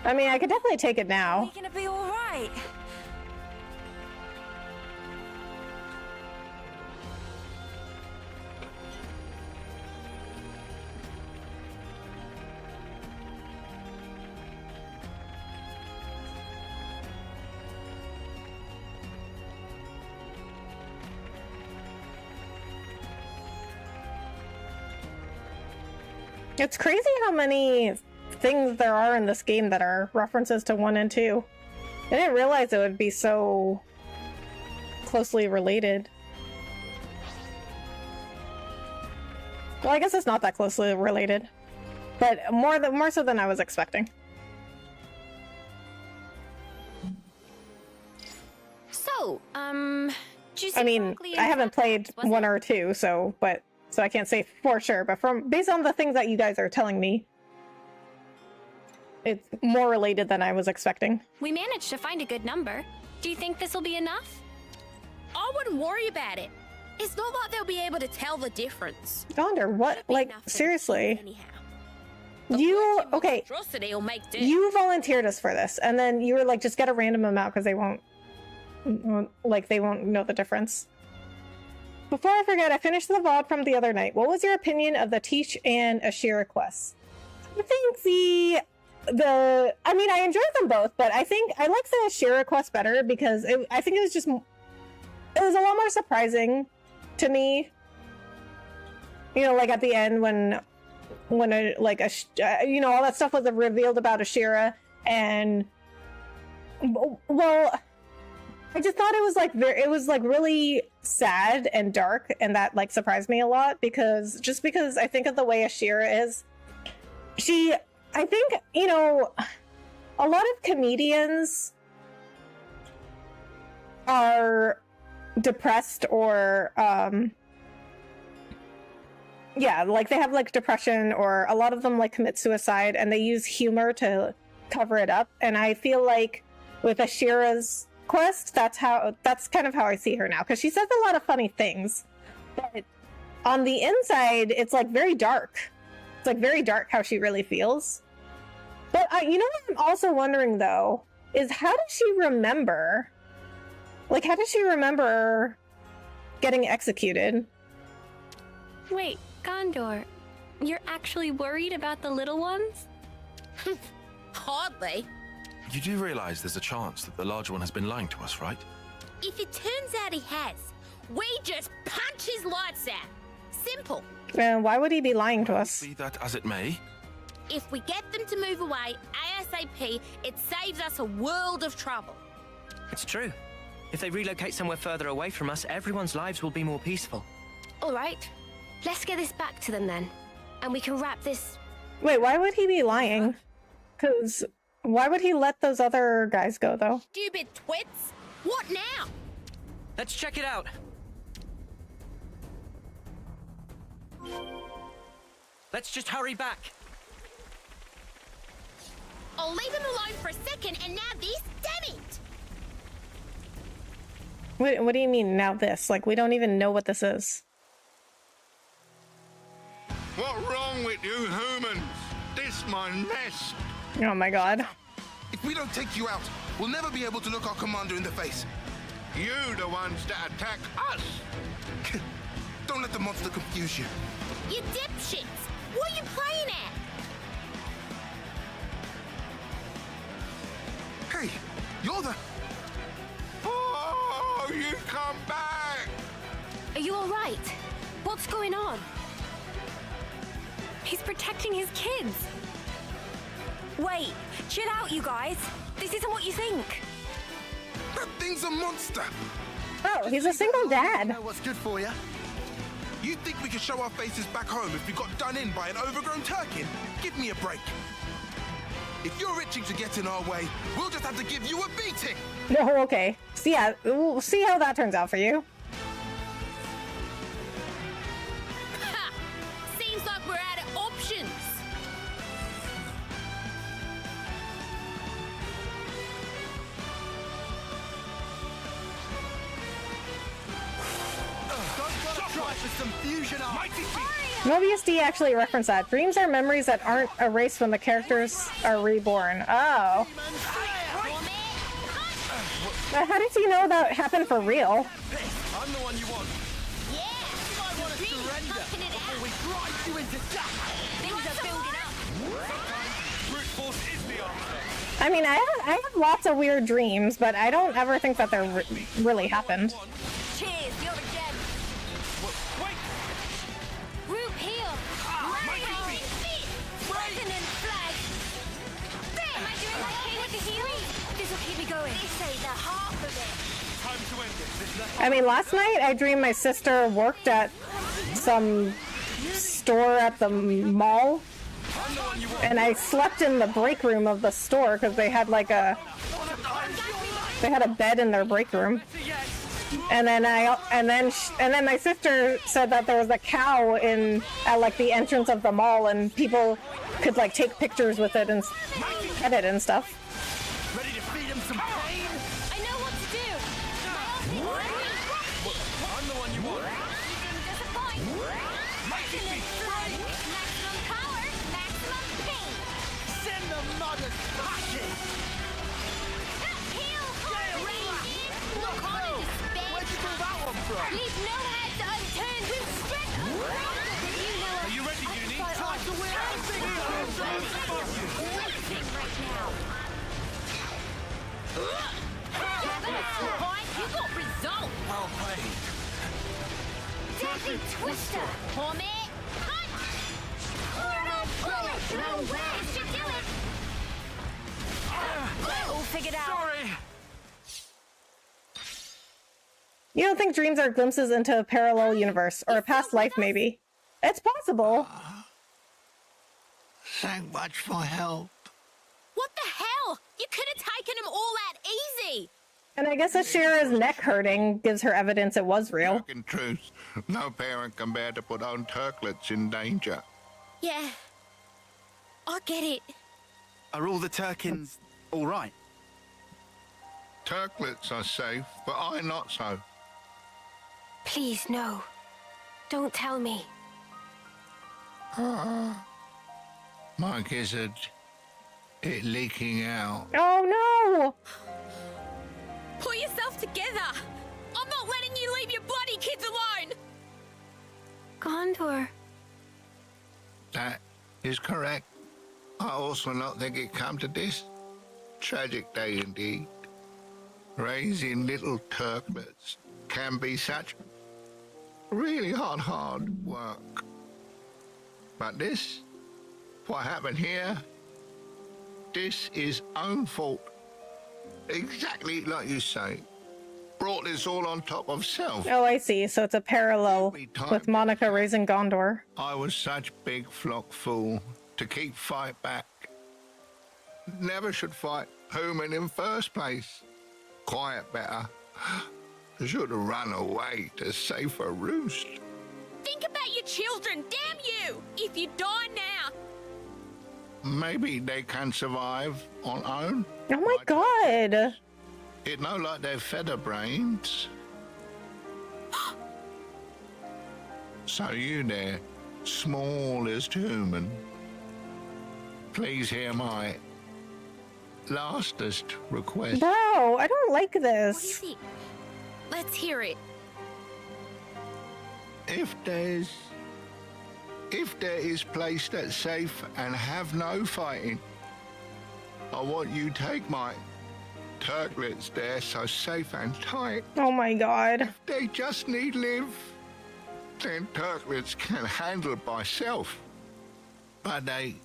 I mean, I could definitely take it now. Are we gonna be all right? It's crazy how many things there are in this game that are references to 1 and 2. I didn't realize it would be so closely related. Well, I guess it's not that closely related, but more so than I was expecting. So, I mean, I haven't played 1 or 2, so I can't say for sure, but based on the things that you guys are telling me, it's more related than I was expecting. We managed to find a good number. Do you think this will be enough? I wouldn't worry about it. It's not like they'll be able to tell the difference. Ghondor, what? Like, seriously? Anyhow. You, okay, Monstrosity will make do. you volunteered us for this, and then you were like, just get a random amount because they won't know the difference. Before I forget, I finished the VOD from the other night. What was your opinion of the Teach and Ashira quests? I think I mean, I enjoyed them both, but I think I like the Ashira quest better because I think it was a lot more surprising to me. You know, like at the end when all that stuff was revealed about Ashira, and well, I just thought it was really sad and dark, and that like surprised me a lot because I think of the way Ashira is. I think, you know, a lot of comedians are depressed or like they have like depression, or a lot of them like commit suicide and they use humor to cover it up. And I feel like with Ashira's quest, that's kind of how I see her now, because she says a lot of funny things, but on the inside it's like very dark. It's like very dark how she really feels. But you know what I'm also wondering though is how does she remember getting executed? Wait, Ghondor, you're actually worried about the little ones? Hardly. You do realize there's a chance that the larger one has been lying to us, right? If it turns out he has, we just punch his lights out. Simple. And why would he be lying to us? Be that as it may. If we get them to move away ASAP, it saves us a world of trouble. It's true. If they relocate somewhere further away from us, everyone's lives will be more peaceful. All right, let's get this back to them then, and we can wrap this. Wait, why would he be lying? Because why would he let those other guys go though? Stupid twits. What now? Let's check it out. Let's just hurry back. I'll leave him alone for a second, and now this? Damn it! What do you mean now this? Like, we don't even know what this is. What's wrong with you humans? This my nest. Oh my god. If we don't take you out, we'll never be able to look our commander in the face. You the ones that attack us. Don't let the monster confuse you. You dipshits! What are you playing at? Hey, you're the... Oh, you come back! Are you all right? What's going on? He's protecting his kids. Wait, chill out, you guys. This isn't what you think. That thing's a monster. Oh, he's a single dad. You know what's good for you? You think we could show our faces back home if we got done in by an overgrown turkin? Give me a break. If you're itching to get in our way, we'll just have to give you a beating. No, okay. So yeah, we'll see how that turns out for you. Ha! Seems like we're out of options. Try for some fusion art. Mobius D actually referenced that. Dreams are memories that aren't erased when the characters are reborn. Oh. How did you know that happened for real? I'm the one you want. Yeah! You might want to surrender before we grind you into dust. Things are building up. Sometimes brute force is the answer. I mean, I have lots of weird dreams, but I don't ever think that they're really happened. Cheers, you're a gem. Wait! Root heel. Resonant flag. Am I doing okay with the healing? This'll keep me going. This ain't the half of it. Time to end it. This left I mean, last night I dreamed my sister worked at some store at the mall, and I slept in the break room of the store because they had like a bed in their break room. And then my sister said that there was a cow at like the entrance of the mall, and people could like take pictures with it and pet it and stuff. ready to feed him some pain. I know what to do. I'm the one you want. Maximum power, maximum pain. Send the mother's packing. Heal, look on in despair. Where'd you pull that one from? Leave no hands unturned with strength. Are you ready, Uni? Time to win. Right now. You got result. Well played. Deadly Twister. Homie. Punch. No way. This should do it. All figured out. Sorry. You don't think dreams are glimpses into a parallel universe or a past life, maybe? It's possible. So much for help. What the hell? You could have taken them all out easy. And I guess Ashira's neck hurting gives her evidence it was real. In truth, no parent can bear to put own turklets in danger. Yeah. I get it. Are all the turkins all right? Turklets are safe, but I not so. Please, no. Don't tell me. My gizzard, it leaking out. Oh no! Pull yourself together. I'm not letting you leave your bloody kids alone. Ghondor. That is correct. I also not think it come to this. Tragic day indeed. Raising little turklets can be such really hard work. But this, what happened here, this is own fault. Exactly like you say. Brought this all on top of self. Oh, I see. So it's a parallel with Monica raising Ghondor. I was such big flock fool to keep fight back. Never should fight human in first place. Quiet better. Should have run away to safer roost. Think about your children, damn you! If you die now. maybe they can survive on own. Oh my god! It no like they're feather brains. So you there, smallest human, please hear my lastest request. No, I don't like What this. is it? Let's hear it. If there is place that's safe and have no fighting, I want you take my turklets there so safe and tight. Oh my god. They just need live. Then turklets can handle by self. But they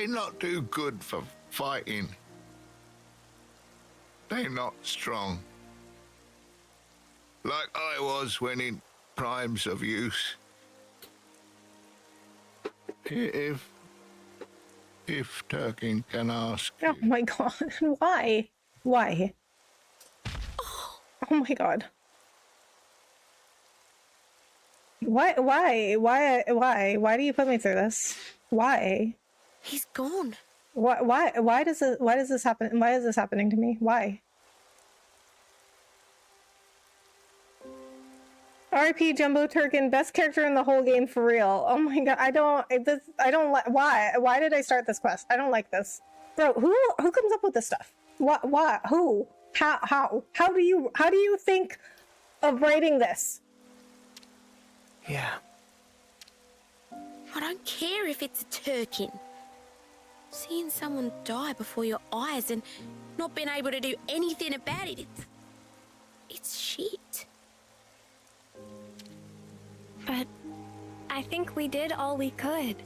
not do good for fighting. They not strong. Like I was when in primes of use. If Turkin can ask. Oh my god. Why? Why? Oh my god. Why do you put me through this? Why? He's gone. Why does this happen? Why is this happening to me? Why? RIP Jumbo Turkin, best character in the whole game for real. Oh my god, I don't like. Why did I start this quest? I don't like this, bro. Who comes up with this stuff? What? Who? How do you think of writing this? Yeah. I don't care if it's a Turkin. Seeing someone die before your eyes and not being able to do anything about it, it's shit. But I think we did all we could.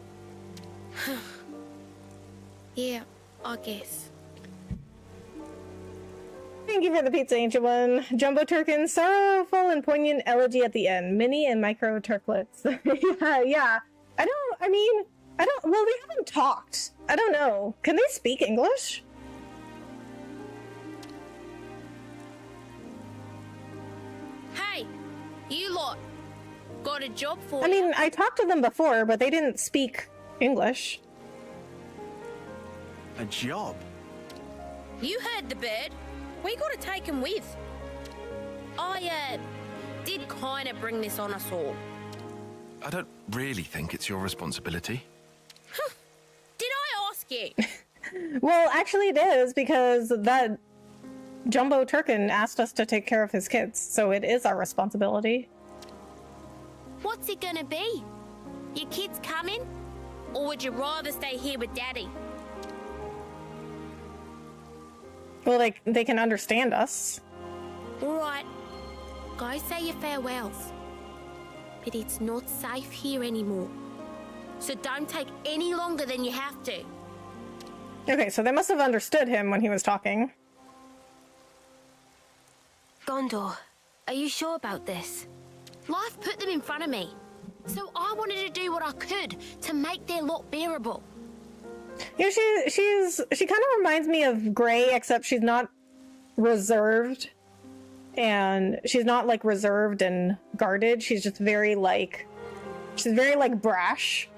Yeah, I guess. Thank you for the pizza, Ancient One. Jumbo Turkin, sorrowful and poignant elegy at the end. Mini and micro turklets. yeah. Well, they haven't talked. I don't know. Can they speak English? Hey, you lot. Got a job for I you. mean, I talked to them before, but they didn't speak English. A job? You heard the bird. We gotta take him with. I, did kinda bring this on us all. I don't really think it's your responsibility. Did I ask you? Well, actually it is, because that Jumbo Turkin asked us to take care of his kids, so it is our responsibility. What's it gonna be? Your kids coming? Or would you rather stay here with Daddy? Well, they can understand us. Alright, go say your farewells. But it's not safe here anymore. So don't take any longer than you have to. Okay, so they must have understood him when he was talking. Ghondor, are you sure about this? Life put them in front of me. So I wanted to do what I could to make their lot bearable. Yeah, she kind of reminds me of Gray, except she's not reserved. And she's not like reserved and guarded. She's just very like brash.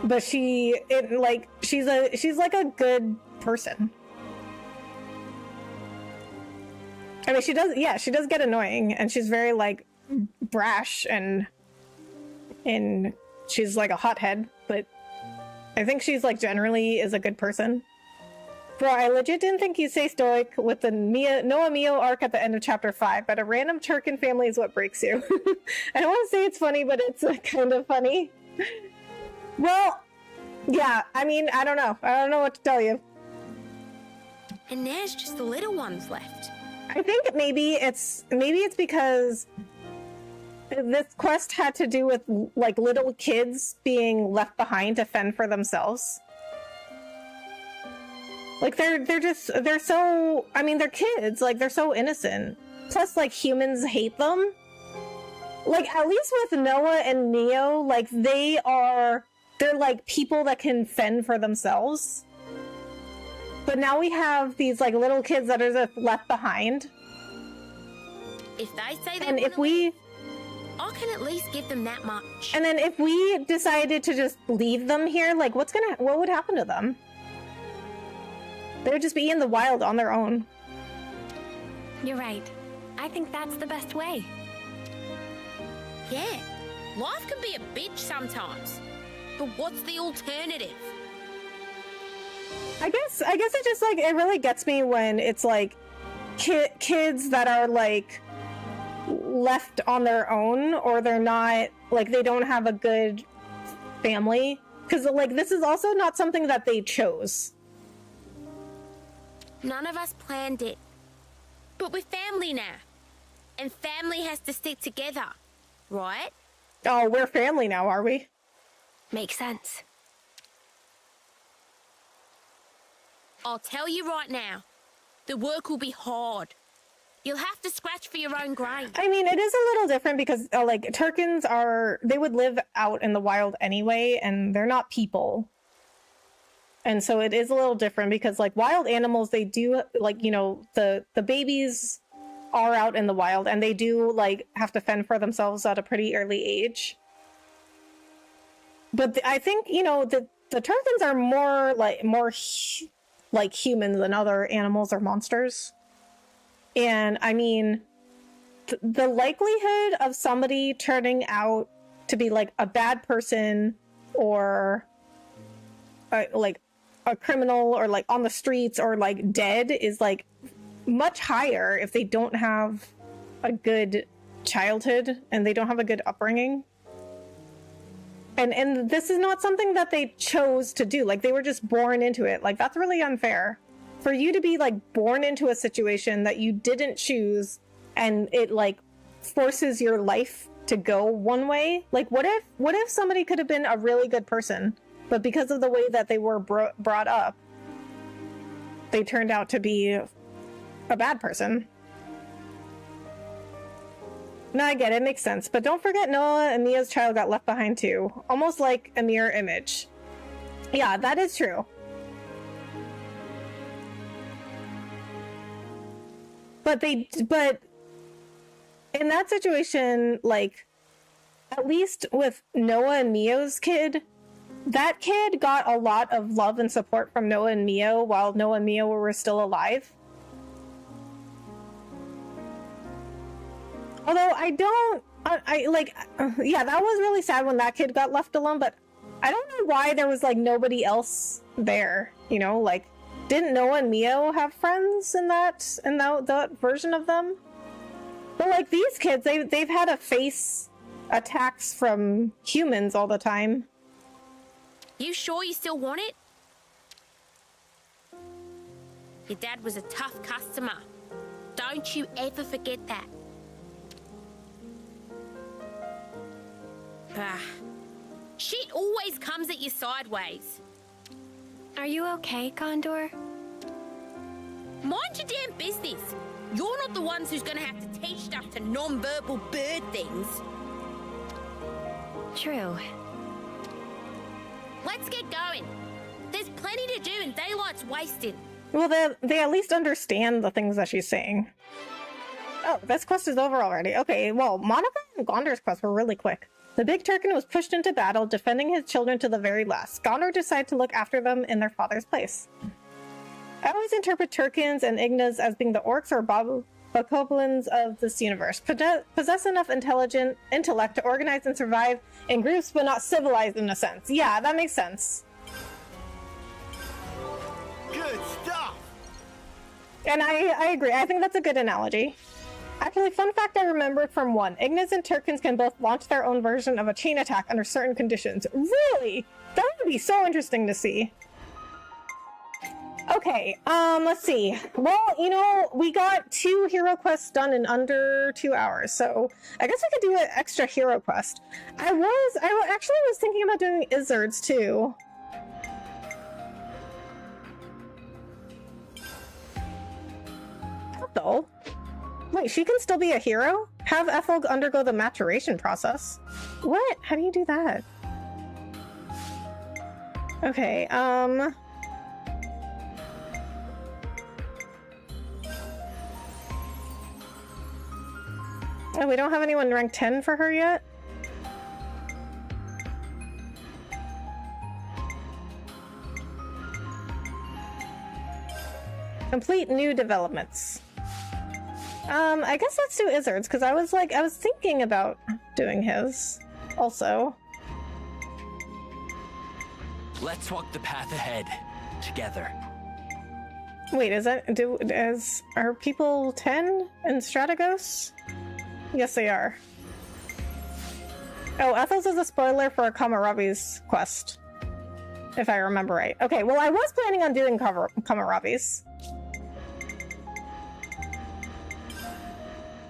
But she's like a good person. I mean, she does get annoying, and she's very like brash and she's like a hothead, but I think she's like generally is a good person. Bro, I legit didn't think you'd say stoic with the Noah Mio arc at the end of chapter 5, but a random Turkin family is what breaks you. I don't want to say it's funny, but it's kind of funny. Well, yeah, I mean, I don't know. I don't know what to tell you. And there's just the little ones left. I think maybe it's because this quest had to do with like little kids being left behind to fend for themselves. Like they're so, I mean, they're kids, like they're so innocent. Plus like humans hate them. Like at least with Noah and Neo, like they're like people that can fend for themselves. But now we have these like little kids that are just left behind. If they say they and if we I can at least give them that much. And then if we decided to just leave them here, like what would happen to them? They would just be in the wild on their own. You're right. I think that's the best way. Yeah, life can be a bitch sometimes. But what's the alternative? I guess it just like it really gets me when it's like kids that are like left on their own, or they're not like they don't have a good family, because like this is also not something that they chose. None of us planned it. But we're family now. And family has to stick together, right? Oh, we're family now, are we? Makes sense. I'll tell you right now, the work will be hard. You'll have to scratch for your own grave. I mean, it is a little different because like Turkins they would live out in the wild anyway, and they're not people. And so it is a little different because like wild animals, they do like, you know, the babies are out in the wild and they do like have to fend for themselves at a pretty early age. But I think, you know, the Turkins are more like humans than other animals or monsters. And I mean, the likelihood of somebody turning out to be like a bad person or like a criminal or like on the streets or like dead is like much higher if they don't have a good childhood and they don't have a good upbringing. And this is not something that they chose to do. Like they were just born into it. Like that's really unfair. For you to be like born into a situation that you didn't choose and it like forces your life to go one way. Like what if somebody could have been a really good person, but because of the way that they were brought up, they turned out to be a bad person? No, I get it. It makes sense. But don't forget Noah and Mia's child got left behind too. Almost like a mirror image. Yeah, that is true. But in that situation, like, at least with Noah and Mio's kid, that kid got a lot of love and support from Noah and Mio while Noah and Mio were still alive. Although I yeah, that was really sad when that kid got left alone, but I don't know why there was like nobody else there, you know, like didn't Noah and Mio have friends in that version of them? But like these kids, they've had to face attacks from humans all the time. You sure you still want it? Your dad was a tough customer. Don't you ever forget that. Shit always comes at you sideways. Are you okay, Ghondor? Mind your damn business. You're not the ones who's gonna have to teach stuff to non-verbal bird things. True. Let's get going. There's plenty to do and daylight's wasted. Well, they at least understand the things that she's saying. Oh, this quest is over already. Okay, well, Monica and Gondor's quest were really quick. The big Turkin was pushed into battle, defending his children to the very last. Ghondor decided to look after them in their father's place. I always interpret Turkins and Ignas as being the orcs or bokoblins of this universe. Possess enough intellect to organize and survive in groups, but not civilized in a sense. Yeah, that makes sense. Good stuff! And I agree. I think that's a good analogy. Actually, fun fact I remembered from one. Ignas and Turkins can both launch their own version of a chain attack under certain conditions. Really? That would be so interesting to see. Okay, let's see. Well, you know, we got 2 hero quests done in under 2 hours, so I guess we could do an extra hero quest. I actually was thinking about doing Isurd's too. Ethel? Wait, she can still be a hero? Have Ethel undergo the maturation process. What? How do you do that? Okay, Oh, we don't have anyone ranked 10 for her yet? Complete new developments. I guess let's do Isurds, because I was thinking about doing his also. Let's walk the path ahead together. Wait, are people 10 in Strategos? Yes, they are. Oh, Ethel's is a spoiler for Kamaravi's quest, if I remember right. Okay, well, I was planning on doing Kamaravi's.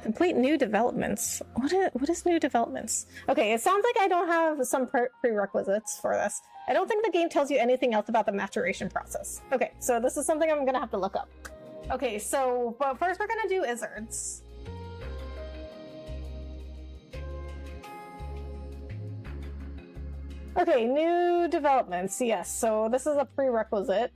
Complete new developments. What is new developments? Okay, it sounds like I don't have some prerequisites for this. I don't think the game tells you anything else about the maturation process. Okay, so this is something I'm gonna have to look up. Okay, so, but first we're gonna do Isurds. Okay, new developments, yes, so this is a prerequisite.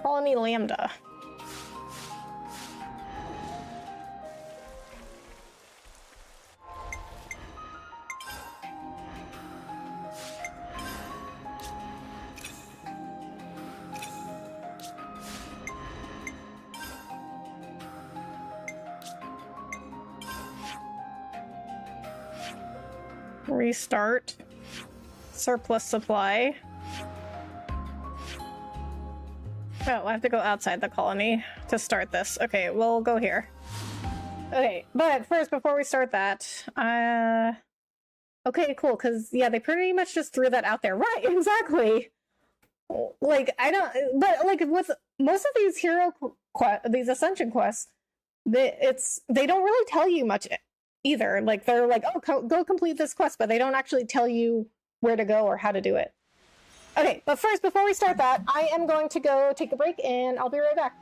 Colony Lambda. Restart. Surplus supply. Oh, I have to go outside the colony to start this. Okay, we'll go here. Okay, but first, before we start that, okay, cool, because, yeah, they pretty much just threw that out there. Right, exactly! Like, I don't, but, like, with most of these these Ascension quests, they don't really tell you much either. Like, they're like, oh, go complete this quest, but they don't actually tell you where to go or how to do it. Okay, but first, before we start that, I am going to go take a break, and I'll be right back.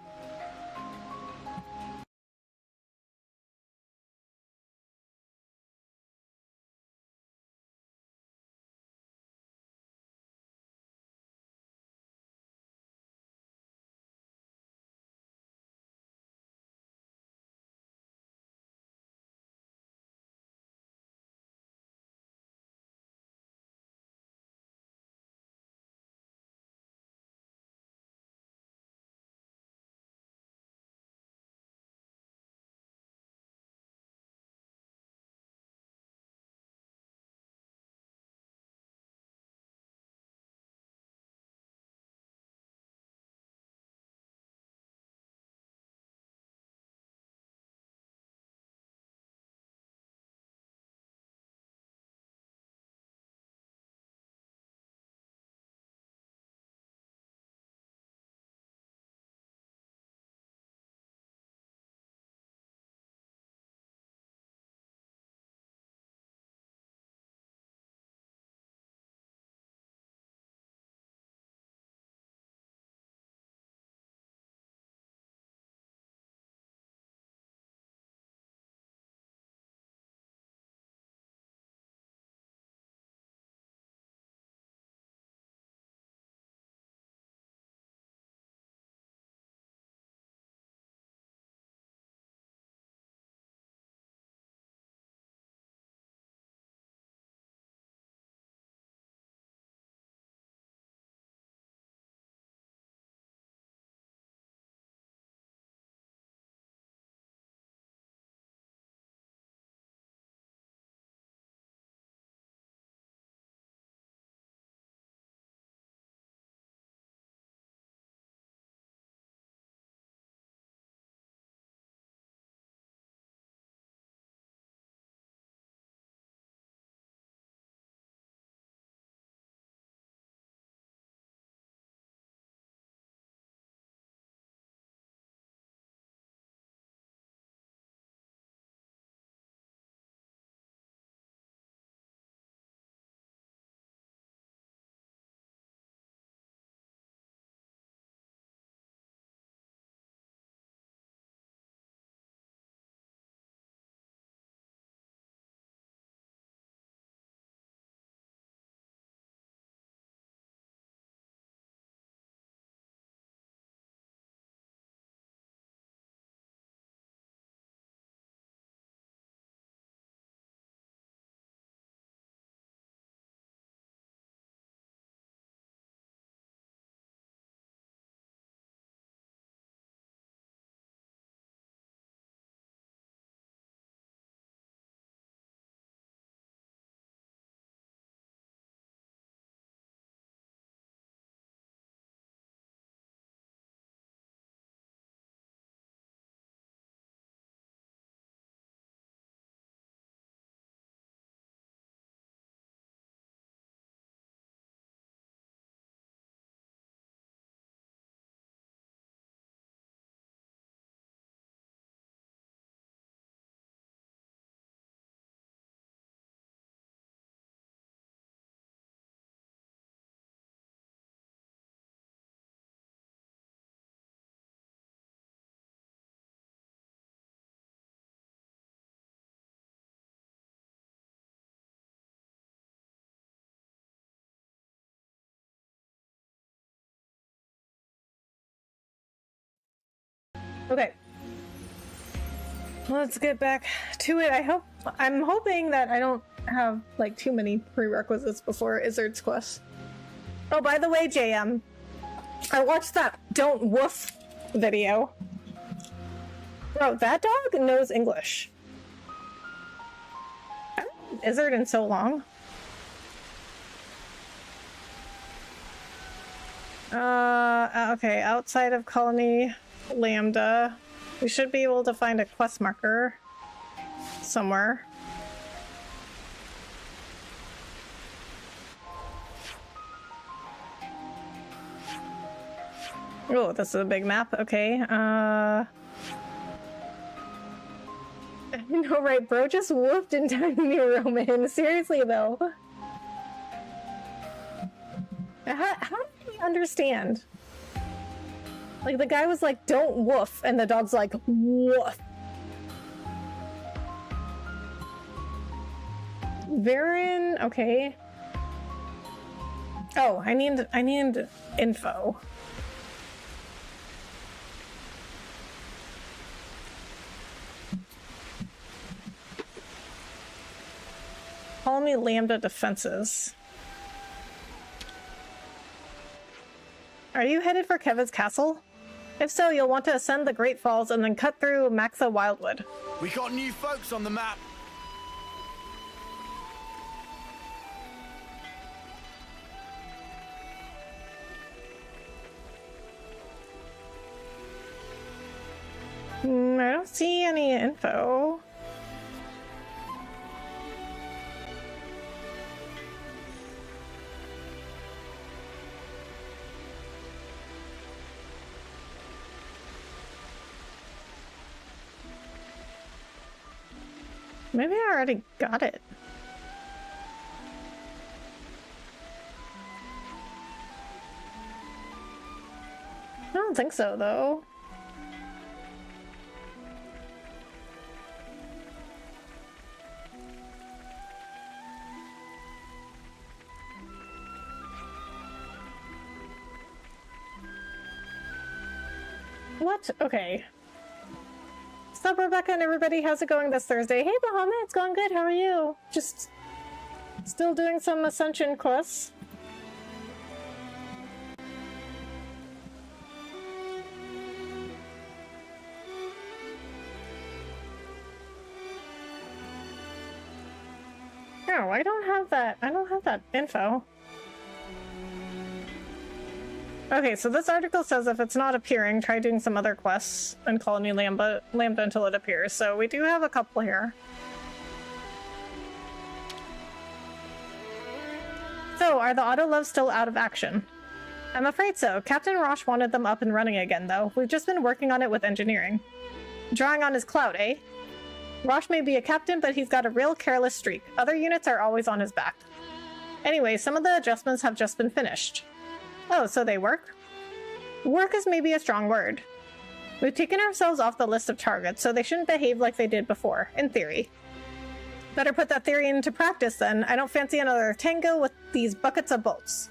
Okay. Let's get back to it. I'm hoping that I don't have like too many prerequisites before Isurd's quest. Oh, by the way, JM, I watched that Don't Woof video. Bro, that dog knows English. I haven't had Isurd in so long. Okay, outside of Colony Lambda, we should be able to find a quest marker somewhere. Oh, this is a big map. Okay, I know, right, bro? Just whooped in Tiny Roman. Seriously, though. How did he understand? Like, the guy was like, don't woof, and the dog's like, woof. Varen, okay. Oh, I need info. Call me Lambda defenses. Are you headed for Kevin's castle? If so, you'll want to ascend the Great Falls and then cut through Maxa Wildwood. We got new folks on the map. I don't see any info. Maybe I already got it. I don't think so, though. What? Okay. What's up, Rebecca and everybody? How's it going this Thursday? Hey, Bahama, it's going good. How are you? Just still doing some Ascension quests. No, I don't have that. I don't have that info. Okay, so this article says if it's not appearing, try doing some other quests in Colony Lambda until it appears. So we do have a couple here. So, are the auto-loves still out of action? I'm afraid so. Captain Rosh wanted them up and running again, though. We've just been working on it with engineering. Drawing on his clout, eh? Rosh may be a captain, but he's got a real careless streak. Other units are always on his back. Anyway, some of the adjustments have just been finished. Oh, so they work? Work is maybe a strong word. We've taken ourselves off the list of targets, so they shouldn't behave like they did before, in theory. Better put that theory into practice, then. I don't fancy another tango with these buckets of bolts.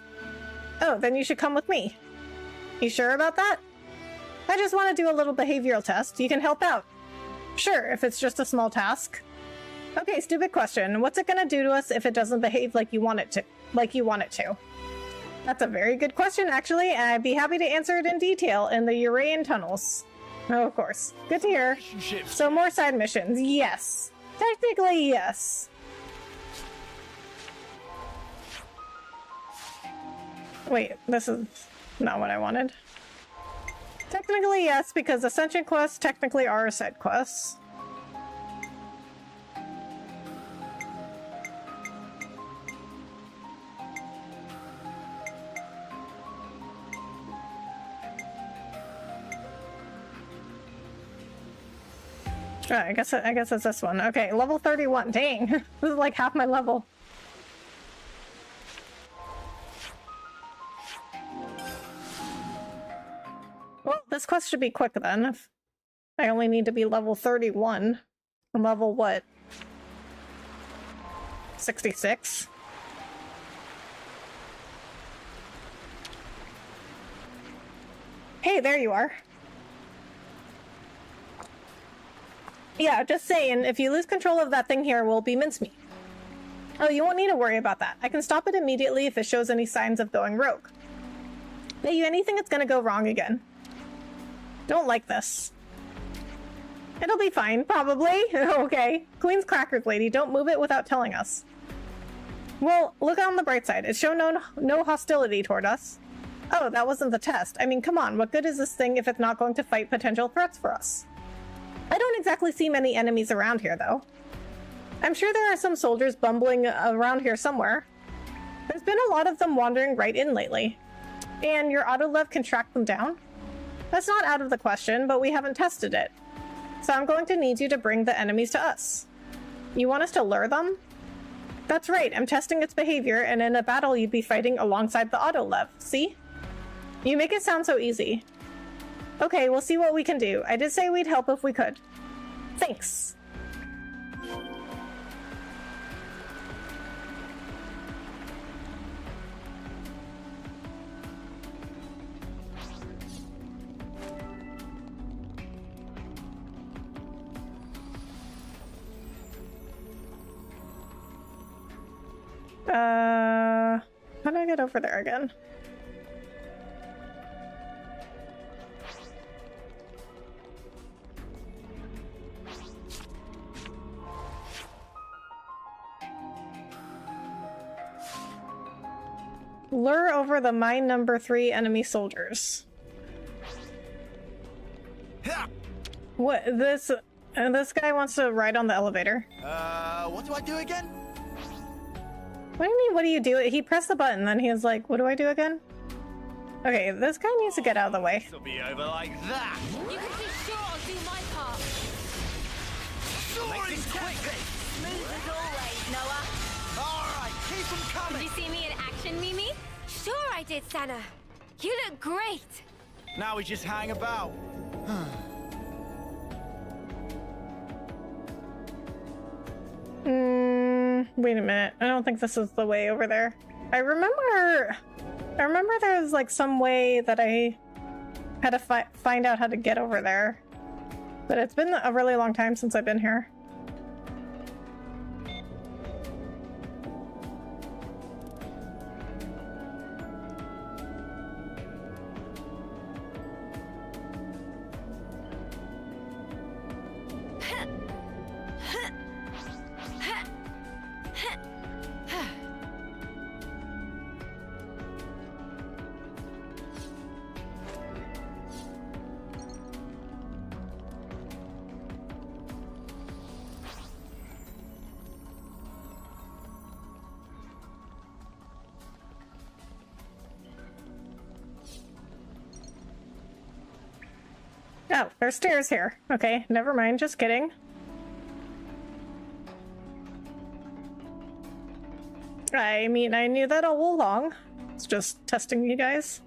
Oh, then you should come with me. You sure about that? I just want to do a little behavioral test. You can help out. Sure, if it's just a small task. Okay, stupid question. What's it gonna do to us if it doesn't behave like you want it to? That's a very good question, actually, and I'd be happy to answer it in detail in the Uraean tunnels. Oh, of course. Good to hear. So more side missions. Yes. Technically, yes. Wait, this is not what I wanted. Technically, yes, because Ascension quests technically are side quests. Oh, I guess it's this one. Okay, level 31. Dang, this is like half my level. Well, this quest should be quick then. If I only need to be level 31. From level what? 66? Hey, there you are. Yeah, just saying, if you lose control of that thing here, we'll be mincemeat. Oh, you won't need to worry about that. I can stop it immediately if it shows any signs of going rogue. Bet you anything it's gonna go wrong again. Don't like this. It'll be fine, probably. Okay. Queen's Crackers, lady. Don't move it without telling us. Well, look on the bright side. It's shown no hostility toward us. Oh, that wasn't the test. I mean, come on. What good is this thing if it's not going to fight potential threats for us? I don't exactly see many enemies around here, though. I'm sure there are some soldiers bumbling around here somewhere. There's been a lot of them wandering right in lately. And your autolev can track them down? That's not out of the question, but we haven't tested it. So I'm going to need you to bring the enemies to us. You want us to lure them? That's right, I'm testing its behavior, and in a battle you'd be fighting alongside the autolev, see? You make it sound so easy. Okay, we'll see what we can do. I did say we'd help if we could. Thanks. How do I get over there again? Lure over the mine number 3 enemy soldiers. What, this guy wants to ride on the elevator. What do I do again? What do you mean, what do you do? He pressed the button, then he was like, what do I do again? Okay, this guy needs to get out of the way. It'll be over like that. You can be sure I'll do my part. Make things quick. Smooth as always, Noah. Alright, keep them coming. Did you see me in action, Mimi? Sure I did, Sana. You look great. Now we just hang about. Wait a minute. I don't think this is the way over there. I remember there was like some way that I had to find out how to get over there. But it's been a really long time since I've been here. Oh, there's stairs here. Okay, never mind, just kidding. I mean, I knew that all along. It's just testing you guys.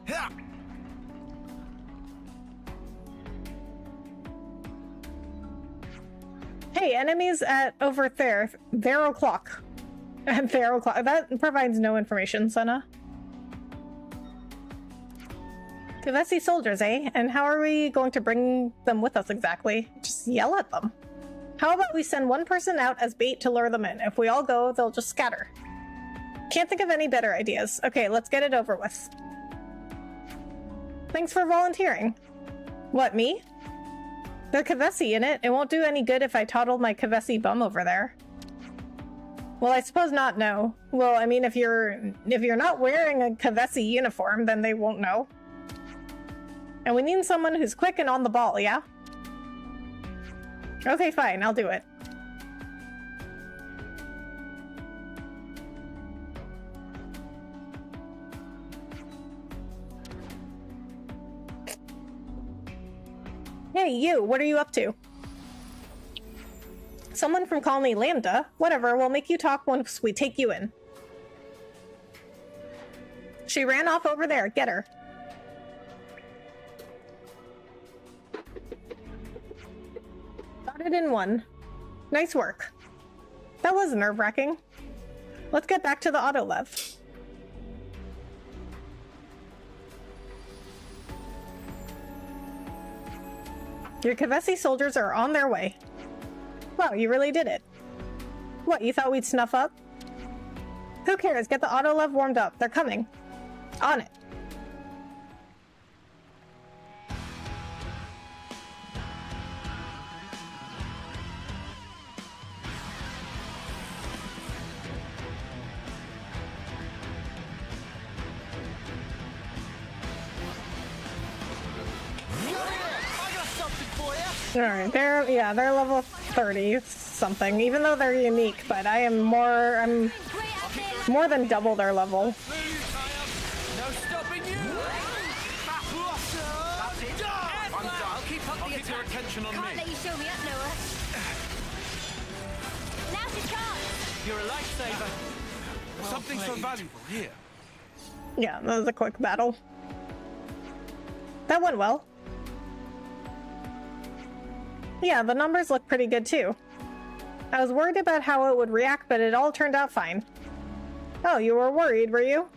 Hey, enemies at over there. Vero clock. Vero clock. That provides no information, Senna. Kavesi soldiers, eh? And how are we going to bring them with us exactly? Just yell at them. How about we send one person out as bait to lure them in? If we all go, they'll just scatter. Can't think of any better ideas. Okay, let's get it over with. Thanks for volunteering. What, me? They're Kavesi in it. It won't do any good if I toddle my Kavesi bum over there. Well, I suppose not, no. Well, I mean, if you're not wearing a Kavesi uniform, then they won't know. And we need someone who's quick and on the ball, yeah? Okay, fine, I'll do it. Hey, you, what are you up to? Someone from Colony Lambda? Whatever, we'll make you talk once we take you in. She ran off over there, get her. Got it in one. Nice work. That was nerve-wracking. Let's get back to the autolev. Your Kavesi soldiers are on their way. Wow, you really did it. What, you thought we'd snuff up? Who cares? Get the autolev warmed up. They're coming. On it. Alright, they're level 30 something, even though they're unique, but I'm more than double their level. No stopping you! I'll keep your attention on Can't me. let you show me up, Noah. Now's your chance. You're a lifesaver. Something so valuable here. Yeah, that was a quick battle. That went well. Yeah, the numbers look pretty good too. I was worried about how it would react, but it all turned out fine. Oh, you were worried, were you?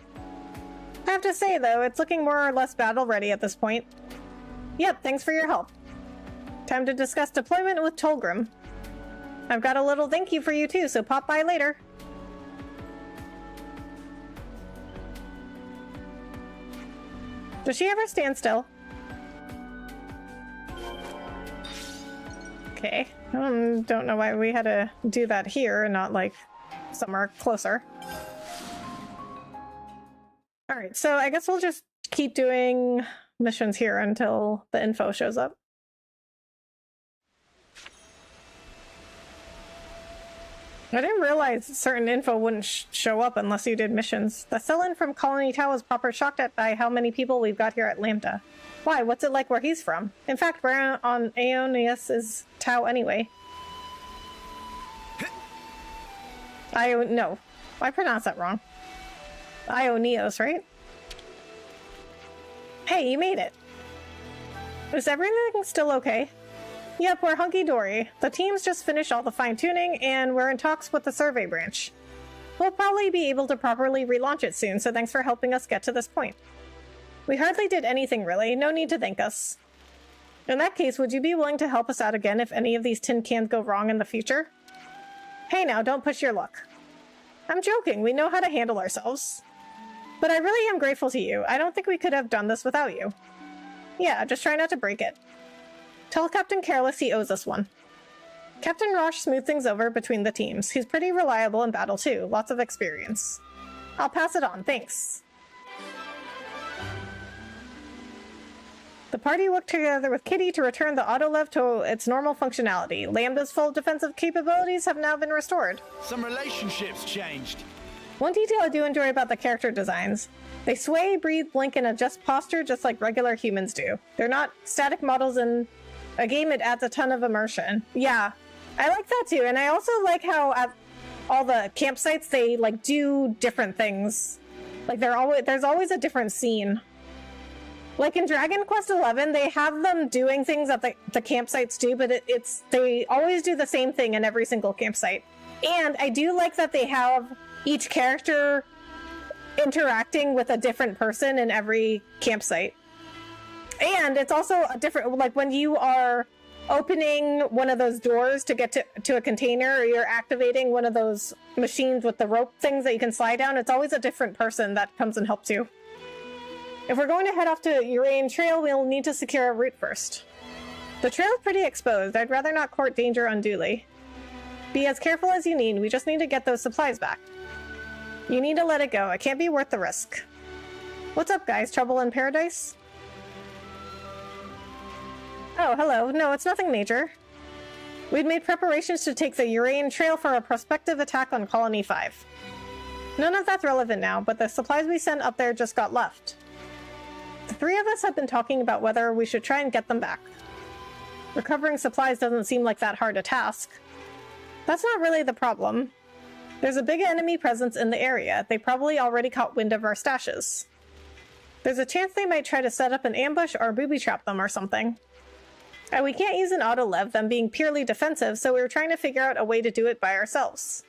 I have to say though, it's looking more or less battle ready at this point. Yep, thanks for your help. Time to discuss deployment with Tolgrim. I've got a little thank you for you too, so pop by later. Does she ever stand still? Okay. Don't know why we had to do that here and not, like, somewhere closer. Alright, so I guess we'll just keep doing missions here until the info shows up. I didn't realize certain info wouldn't show up unless you did missions. The Cellin from Colony Tau was proper shocked by how many people we've got here at Lambda. Why? What's it like where he's from? In fact, we're on Aionios' Tau anyway. No. I pronounced that wrong. Aionios, right? Hey, you made it. Is everything still okay? Yep, we're hunky-dory. The team's just finished all the fine-tuning, and we're in talks with the survey branch. We'll probably be able to properly relaunch it soon, so thanks for helping us get to this point. We hardly did anything, really. No need to thank us. In that case, would you be willing to help us out again if any of these tin cans go wrong in the future? Hey now, don't push your luck. I'm joking, we know how to handle ourselves. But I really am grateful to you. I don't think we could have done this without you. Yeah, just try not to break it. Tell Captain Careless he owes us one. Captain Rosh smoothed things over between the teams. He's pretty reliable in battle too, lots of experience. I'll pass it on, thanks. The party worked together with Kitty to return the autolev to its normal functionality. Lambda's full defensive capabilities have now been restored. Some relationships changed. One detail I do enjoy about the character designs. They sway, breathe, blink, and adjust posture just like regular humans do. They're not static models in a game. It adds a ton of immersion. Yeah, I like that too. And I also like how at all the campsites, they like do different things. Like there's always a different scene. Like in Dragon Quest XI, they have them doing things that the campsites do, but they always do the same thing in every single campsite. And I do like that they have each character interacting with a different person in every campsite. And it's also a different, like when you are opening one of those doors to get to a container, or you're activating one of those machines with the rope things that you can slide down, it's always a different person that comes and helps you. If we're going to head off to Urain Trail, we'll need to secure a route first. The trail's pretty exposed. I'd rather not court danger unduly. Be as careful as you need. We just need to get those supplies back. You need to let it go. It can't be worth the risk. What's up, guys? Trouble in paradise? Oh, hello. No, it's nothing major. We'd made preparations to take the Urain Trail for a prospective attack on Colony 5. None of that's relevant now, but the supplies we sent up there just got left. The three of us have been talking about whether we should try and get them back. Recovering supplies doesn't seem like that hard a task. That's not really the problem. There's a big enemy presence in the area. They probably already caught wind of our stashes. There's a chance they might try to set up an ambush or booby-trap them or something. And we can't use an autolev, them being purely defensive, so we were trying to figure out a way to do it by ourselves.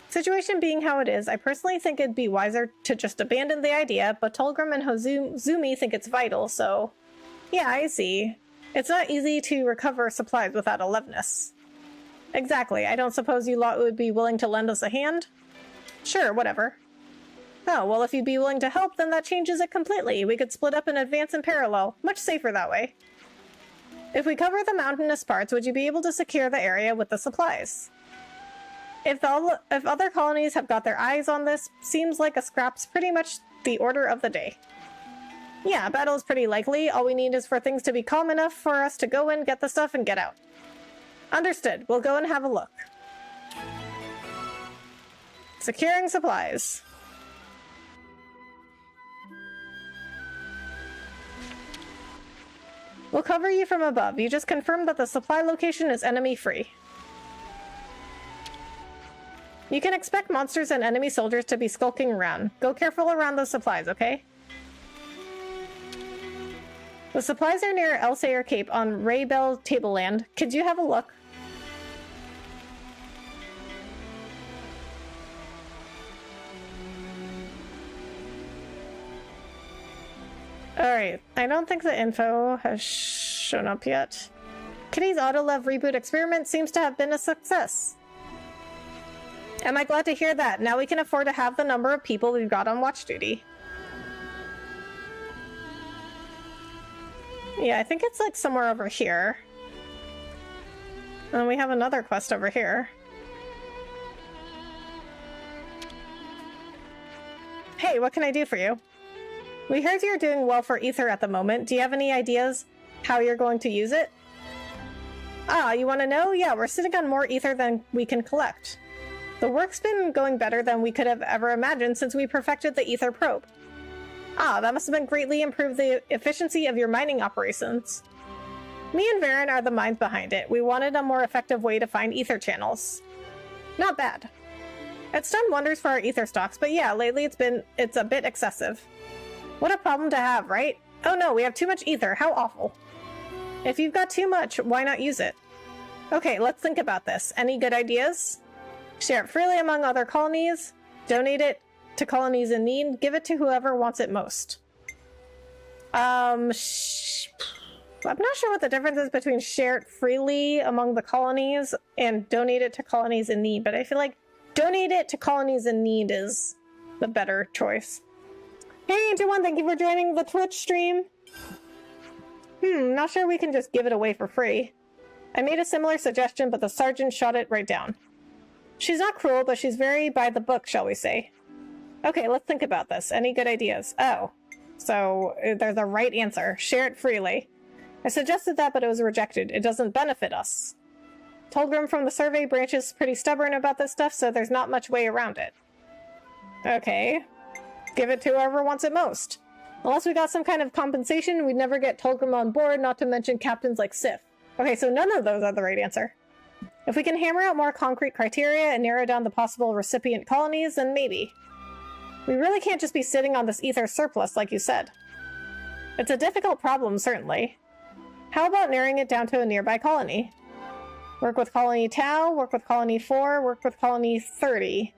Situation being how it is, I personally think it'd be wiser to just abandon the idea, but Tolgrim and Hozumi think it's vital, so... Yeah, I see. It's not easy to recover supplies without alevness. Exactly. I don't suppose you lot would be willing to lend us a hand? Sure, whatever. Oh, well, if you'd be willing to help, then that changes it completely. We could split up and advance in parallel. Much safer that way. If we cover the mountainous parts, would you be able to secure the area with the supplies? If other colonies have got their eyes on this, seems like a scrap's pretty much the order of the day. Yeah, battle is pretty likely. All we need is for things to be calm enough for us to go in, get the stuff, and get out. Understood. We'll go and have a look. Securing supplies. We'll cover you from above. You just confirm that the supply location is enemy-free. You can expect monsters and enemy soldiers to be skulking around. Go careful around those supplies, okay? The supplies are near Elsayer Cape on Raybell Tableland. Could you have a look? Alright, I don't think the info has shown up yet. Kitty's Autolev reboot experiment seems to have been a success. Am I glad to hear that? Now we can afford to have the number of people we've got on watch duty. Yeah, I think it's like somewhere over here. And we have another quest over here. Hey, what can I do for you? We heard you're doing well for Ether at the moment. Do you have any ideas how you're going to use it? Ah, you want to know? Yeah, we're sitting on more Ether than we can collect. The work's been going better than we could have ever imagined since we perfected the Ether probe. Ah, that must have been greatly improved the efficiency of your mining operations. Me and Varen are the minds behind it. We wanted a more effective way to find Ether channels. Not bad. It's done wonders for our Ether stocks, but yeah, lately it's a bit excessive. What a problem to have, right? Oh no, we have too much Ether. How awful. If you've got too much, why not use it? Okay, let's think about this. Any good ideas? Share it freely among other colonies. Donate it to colonies in need. Give it to whoever wants it most. I'm not sure what the difference is between share it freely among the colonies and donate it to colonies in need, but I feel like donate it to colonies in need is the better choice. Hey, Angel One, thank you for joining the Twitch stream. Not sure we can just give it away for free. I made a similar suggestion, but the sergeant shot it right down. She's not cruel, but she's very by the book, shall we say. Okay, let's think about this. Any good ideas? Oh, so there's a right answer. Share it freely. I suggested that, but it was rejected. It doesn't benefit us. Tolgrim from the survey branch is pretty stubborn about this stuff, so there's not much way around it. Okay. Give it to whoever wants it most. Unless we got some kind of compensation, we'd never get Tolgrim on board, not to mention captains like Sif. Okay, so none of those are the right answer. If we can hammer out more concrete criteria and narrow down the possible recipient colonies, then maybe. We really can't just be sitting on this Ether surplus, like you said. It's a difficult problem, certainly. How about narrowing it down to a nearby colony? Work with Colony Tau, work with Colony 4, work with Colony 30.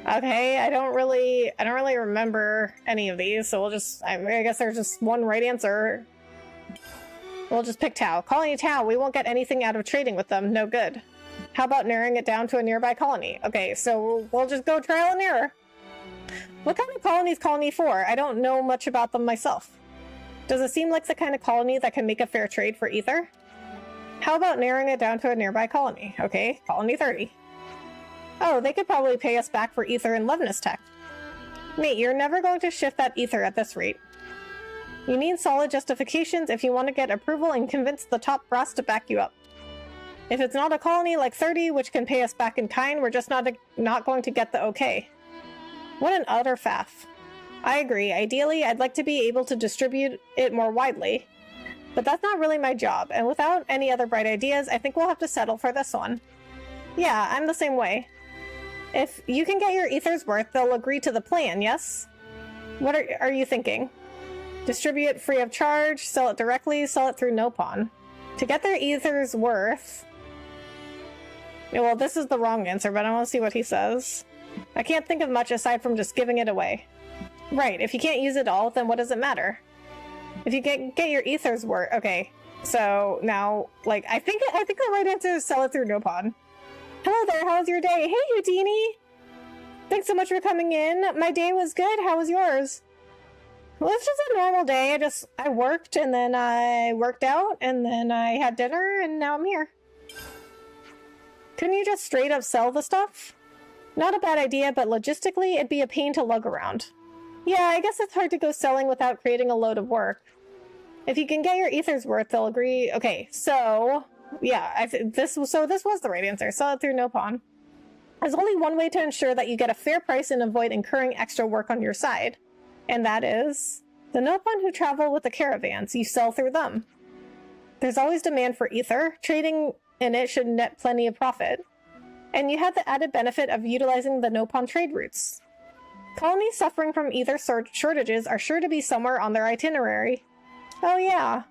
Okay, I don't really remember any of these, so we'll just, I guess there's just one right answer. We'll just pick Tau. Colony Tau, we won't get anything out of trading with them, no good. How about narrowing it down to a nearby colony? Okay, so we'll just go trial and error. What kind of colony is Colony 4? I don't know much about them myself. Does it seem like the kind of colony that can make a fair trade for Ether? How about narrowing it down to a nearby colony? Okay, Colony 30. Oh, they could probably pay us back for Ether and Levnus tech. Mate, you're never going to shift that Ether at this rate. You need solid justifications if you want to get approval and convince the top brass to back you up. If it's not a colony like 30, which can pay us back in kind, we're just not going to get the okay. What an utter faff. I agree. Ideally, I'd like to be able to distribute it more widely. But that's not really my job, and without any other bright ideas, I think we'll have to settle for this one. Yeah, I'm the same way. If you can get your Ether's worth, they'll agree to the plan, yes? What are you thinking? Distribute free of charge, sell it directly, sell it through Nopon. To get their Ether's worth... Well, this is the wrong answer, but I want to see what he says. I can't think of much aside from just giving it away. Right, if you can't use it all, then what does it matter? If you get your Ether's worth... Okay, so now, like, I think the right answer is sell it through Nopon. Hello there, how's your day? Hey, Houdini! Thanks so much for coming in. My day was good. How was yours? Well, it's just a normal day. I worked, and then I worked out, and then I had dinner, and now I'm here. Couldn't you just straight up sell the stuff? Not a bad idea, but logistically, it'd be a pain to lug around. Yeah, I guess it's hard to go selling without creating a load of work. If you can get your ether's worth, they'll agree. Okay, so yeah, this was the right answer. Sell it through Nopon. There's only one way to ensure that you get a fair price and avoid incurring extra work on your side. And that is the Nopon who travel with the caravans. You sell through them. There's always demand for ether. Trading in it should net plenty of profit. And you have the added benefit of utilizing the Nopon trade routes. Colonies suffering from ether shortages are sure to be somewhere on their itinerary. Oh yeah.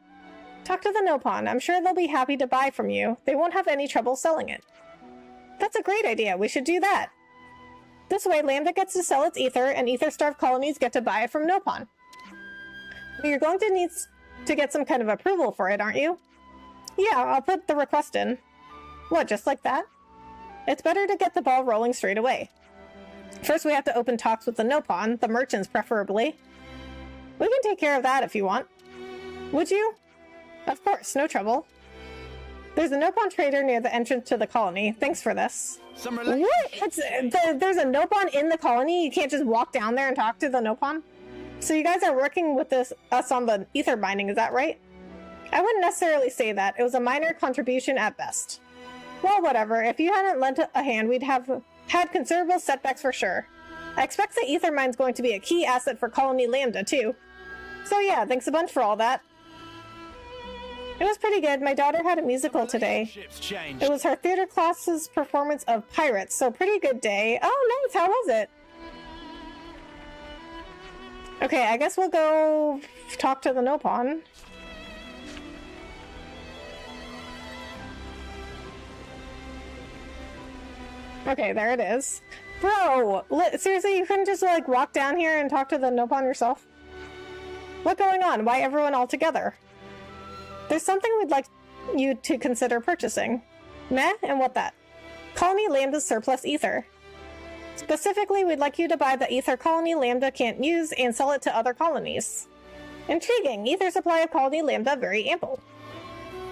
Talk to the Nopon. I'm sure they'll be happy to buy from you. They won't have any trouble selling it. That's a great idea. We should do that. This way, Lambda gets to sell its ether, and ether-starved colonies get to buy it from Nopon. But you're going to need to get some kind of approval for it, aren't you? Yeah, I'll put the request in. What, just like that? It's better to get the ball rolling straight away. First, we have to open talks with the Nopon, the merchants preferably. We can take care of that if you want. Would you? Of course, no trouble. There's a Nopon trader near the entrance to the colony. Thanks for this. What? There's a Nopon in the colony? You can't just walk down there and talk to the Nopon? So you guys are working with us on the ether mining, is that right? I wouldn't necessarily say that. It was a minor contribution at best. Well, whatever. If you hadn't lent a hand, we'd have had considerable setbacks for sure. I expect the ether mine's going to be a key asset for Colony Lambda, too. So yeah, thanks a bunch for all that. It was pretty good. My daughter had a musical today. It was her theater class's performance of Pirates, so pretty good day. Oh, nice. How was it? Okay, I guess we'll go talk to the Nopon. Okay, there it is. Bro, seriously, you couldn't just like walk down here and talk to the Nopon yourself? What's going on? Why everyone all together? There's something we'd like you to consider purchasing. Meh? And what that? Colony Lambda's surplus ether. Specifically, we'd like you to buy the ether Colony Lambda can't use and sell it to other colonies. Intriguing. Ether supply of Colony Lambda very ample.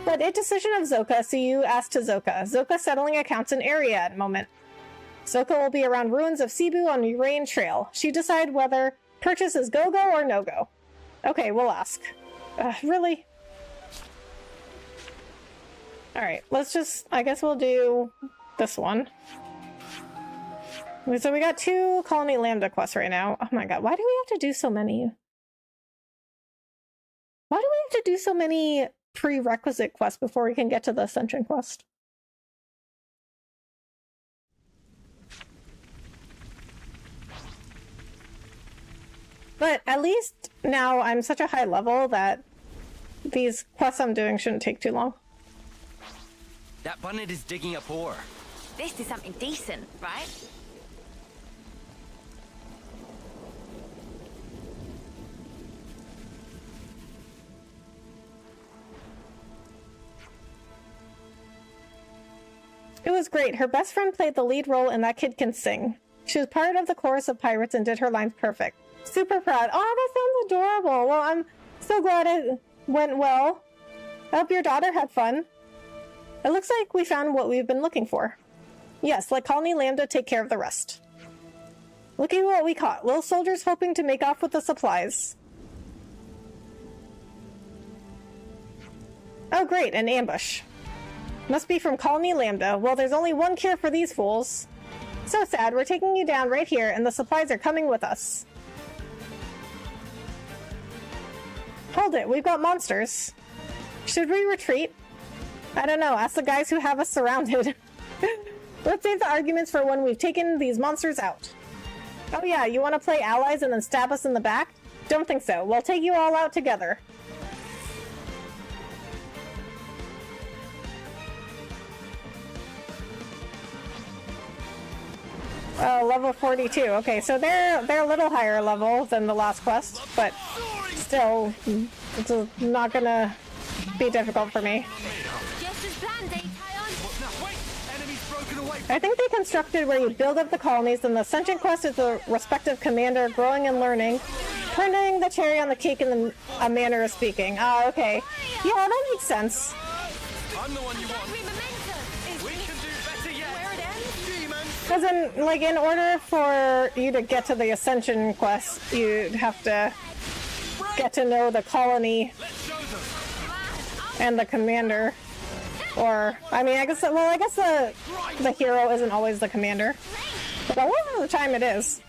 But a decision of Zoka, so you asked to Zoka. Zoka settling accounts in area at the moment. Zoka will be around ruins of Cebu on Urain Trail. She decide whether purchase is go-go or no-go. Okay, we'll ask. Really? Alright, let's just... I guess we'll do this one. So we got 2 Colony Lambda quests right now. Oh my god, why do we have to do so many? Why do we have to do so many prerequisite quests before we can get to the Ascension quest? But at least now I'm such a high level that these quests I'm doing shouldn't take too long. That bunnet is digging up ore. This is something decent, right? It was great. Her best friend played the lead role and that kid can sing. She was part of the chorus of Pirates and did her lines perfect. Super proud. Oh, that sounds adorable. Well, I'm so glad it went well. I hope your daughter had fun. It looks like we found what we've been looking for. Yes, let Colony Lambda take care of the rest. Look at what we caught. Little soldiers hoping to make off with the supplies. Oh great, an ambush. Must be from Colony Lambda. Well, there's only one cure for these fools. So sad, we're taking you down right here and the supplies are coming with us. Hold it, we've got monsters. Should we retreat? I don't know, ask the guys who have us surrounded. Let's save the arguments for when we've taken these monsters out. Oh yeah, you want to play allies and then stab us in the back? Don't think so, we'll take you all out together. Oh, level 42. Okay, so they're a little higher level than the last quest, but still, it's not gonna be difficult for me. Just as planned, Aionios. Wait! Enemies I think they constructed where you build up the colonies, and the Ascension quest is the respective commander growing and learning, turning the cherry on the cake in a manner of speaking. Ah, okay. Yeah, that makes sense. I'm the one you want. We can do better yet. Where it ends? Demons. Because in order for you to get to the Ascension quest, you'd have to get to know the colony and the commander. Or, I mean, I guess the hero isn't always the commander. But a lot of the time it is.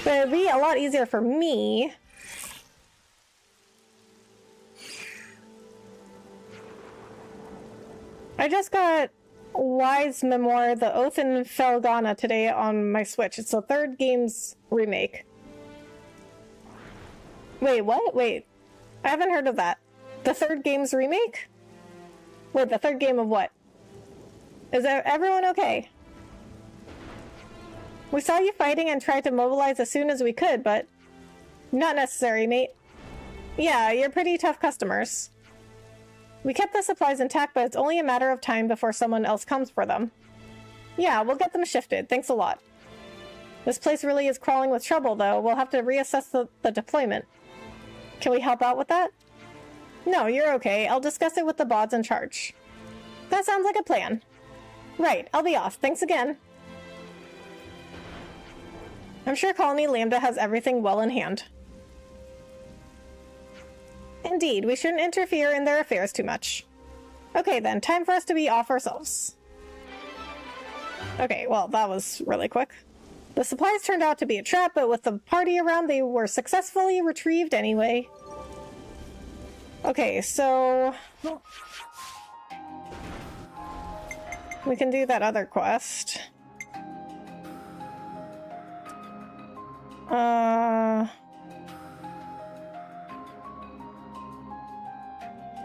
But it'd be a lot easier for me. I just got Wise Memoir, The Oath in Felghana today on my Switch. It's the third game's remake. Wait, what? Wait. I haven't heard of that. The third game's remake? Wait, the third game of what? Is everyone okay? We saw you fighting and tried to mobilize as soon as we could, but... Not necessary, mate. Yeah, you're pretty tough customers. We kept the supplies intact, but it's only a matter of time before someone else comes for them. Yeah, we'll get them shifted. Thanks a lot. This place really is crawling with trouble, though. We'll have to reassess the deployment. Can we help out with that? No, you're okay. I'll discuss it with the bods in charge. That sounds like a plan. Right, I'll be off. Thanks again. I'm sure Colony Lambda has everything well in hand. Indeed, we shouldn't interfere in their affairs too much. Okay then, time for us to be off ourselves. Okay, well, that was really quick. The supplies turned out to be a trap, but with the party around, they were successfully retrieved anyway. Okay, so... we can do that other quest. I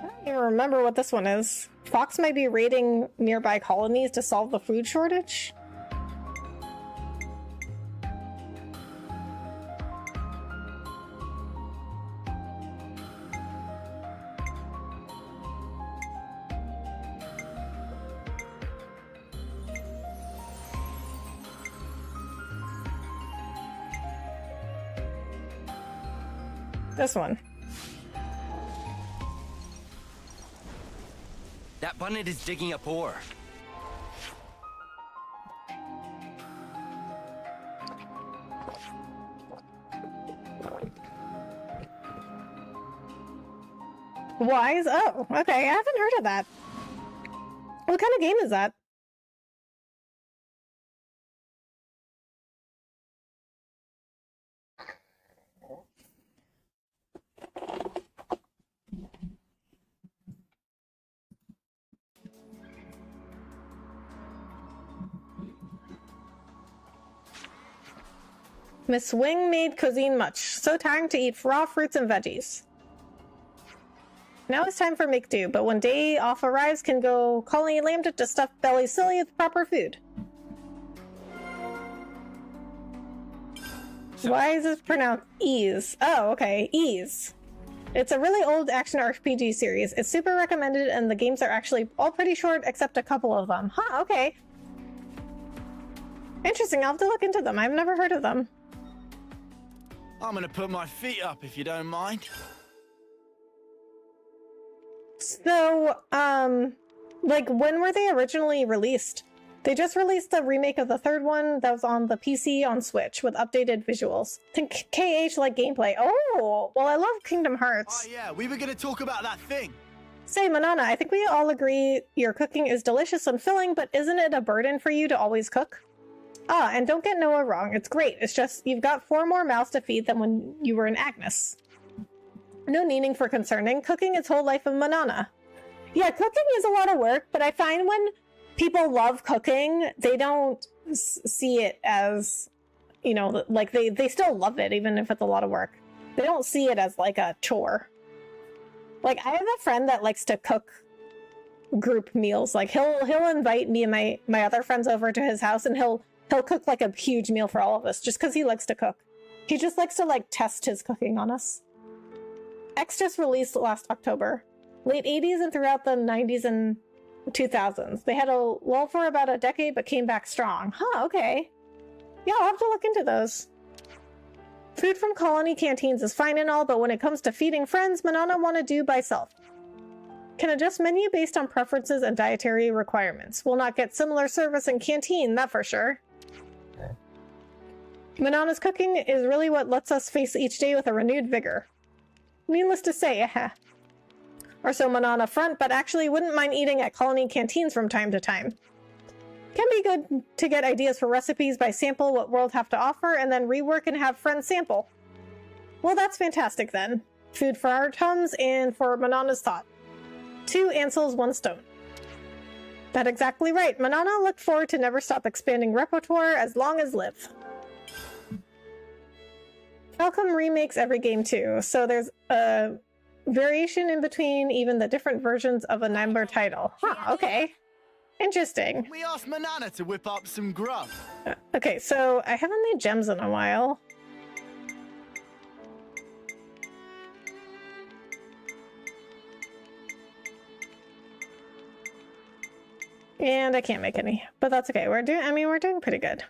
don't even remember what this one is. Fox might be raiding nearby colonies to solve the food shortage? This one. That bunnet is digging up ore. Wise? Oh, okay. I haven't heard of that. What kind of game is that? Miss Wing made cuisine much. So tiring to eat raw fruits and veggies. Now it's time for make do, but when day off arrives, can go Colony Lambda to stuff belly silly with proper food. Why is this pronounced ease? Oh, okay, ease. It's a really old action RPG series. It's super recommended, and the games are actually all pretty short, except a couple of them. Huh, okay. Interesting, I'll have to look into them. I've never heard of them. I'm gonna put my feet up if you don't mind. So, like, when were they originally released? They just released the remake of the third one that was on the PC on Switch with updated visuals. Think KH-like gameplay. Oh, well, I love Kingdom Hearts. Oh yeah, we were gonna talk about that thing. Say, Manana, I think we all agree your cooking is delicious and filling, but isn't it a burden for you to always cook? Ah, and don't get Noah wrong, it's great. It's just you've got 4 more mouths to feed than when you were in Agnes. No needing for concerning. Cooking is whole life of Manana. Yeah, cooking is a lot of work, but I find when people love cooking, they don't see it as, you know, like they still love it, even if it's a lot of work. They don't see it as like a chore. Like, I have a friend that likes to cook group meals. Like, he'll invite me and my other friends over to his house, and he'll cook like a huge meal for all of us just because he likes to cook. He just likes to like test his cooking on us. X just released last October. Late 80s and throughout the 90s and 2000s. They had a lull for about a decade, but came back strong. Huh, okay. Yeah, I'll have to look into those. Food from colony canteens is fine and all, but when it comes to feeding friends, Manana want to do by self. Can adjust menu based on preferences and dietary requirements. Will not get similar service in canteen, that for sure. Manana's cooking is really what lets us face each day with a renewed vigor. Needless to say, or so Manana front, but actually wouldn't mind eating at colony canteens from time to time. Can be good to get ideas for recipes by sample what world have to offer and then rework and have friends sample. Well, that's fantastic then. Food for our tums and for Manana's thought. 2 Ansels, 1 stone. That exactly right. Manana looked forward to never stop expanding repertoire as long as live. Falcom remakes every game too, so there's a variation in between even the different versions of a number title. Huh, okay. Interesting. We asked Manana to whip up some grub. Okay, so I haven't made gems in a while. And I can't make any, but that's okay. We're doing pretty good.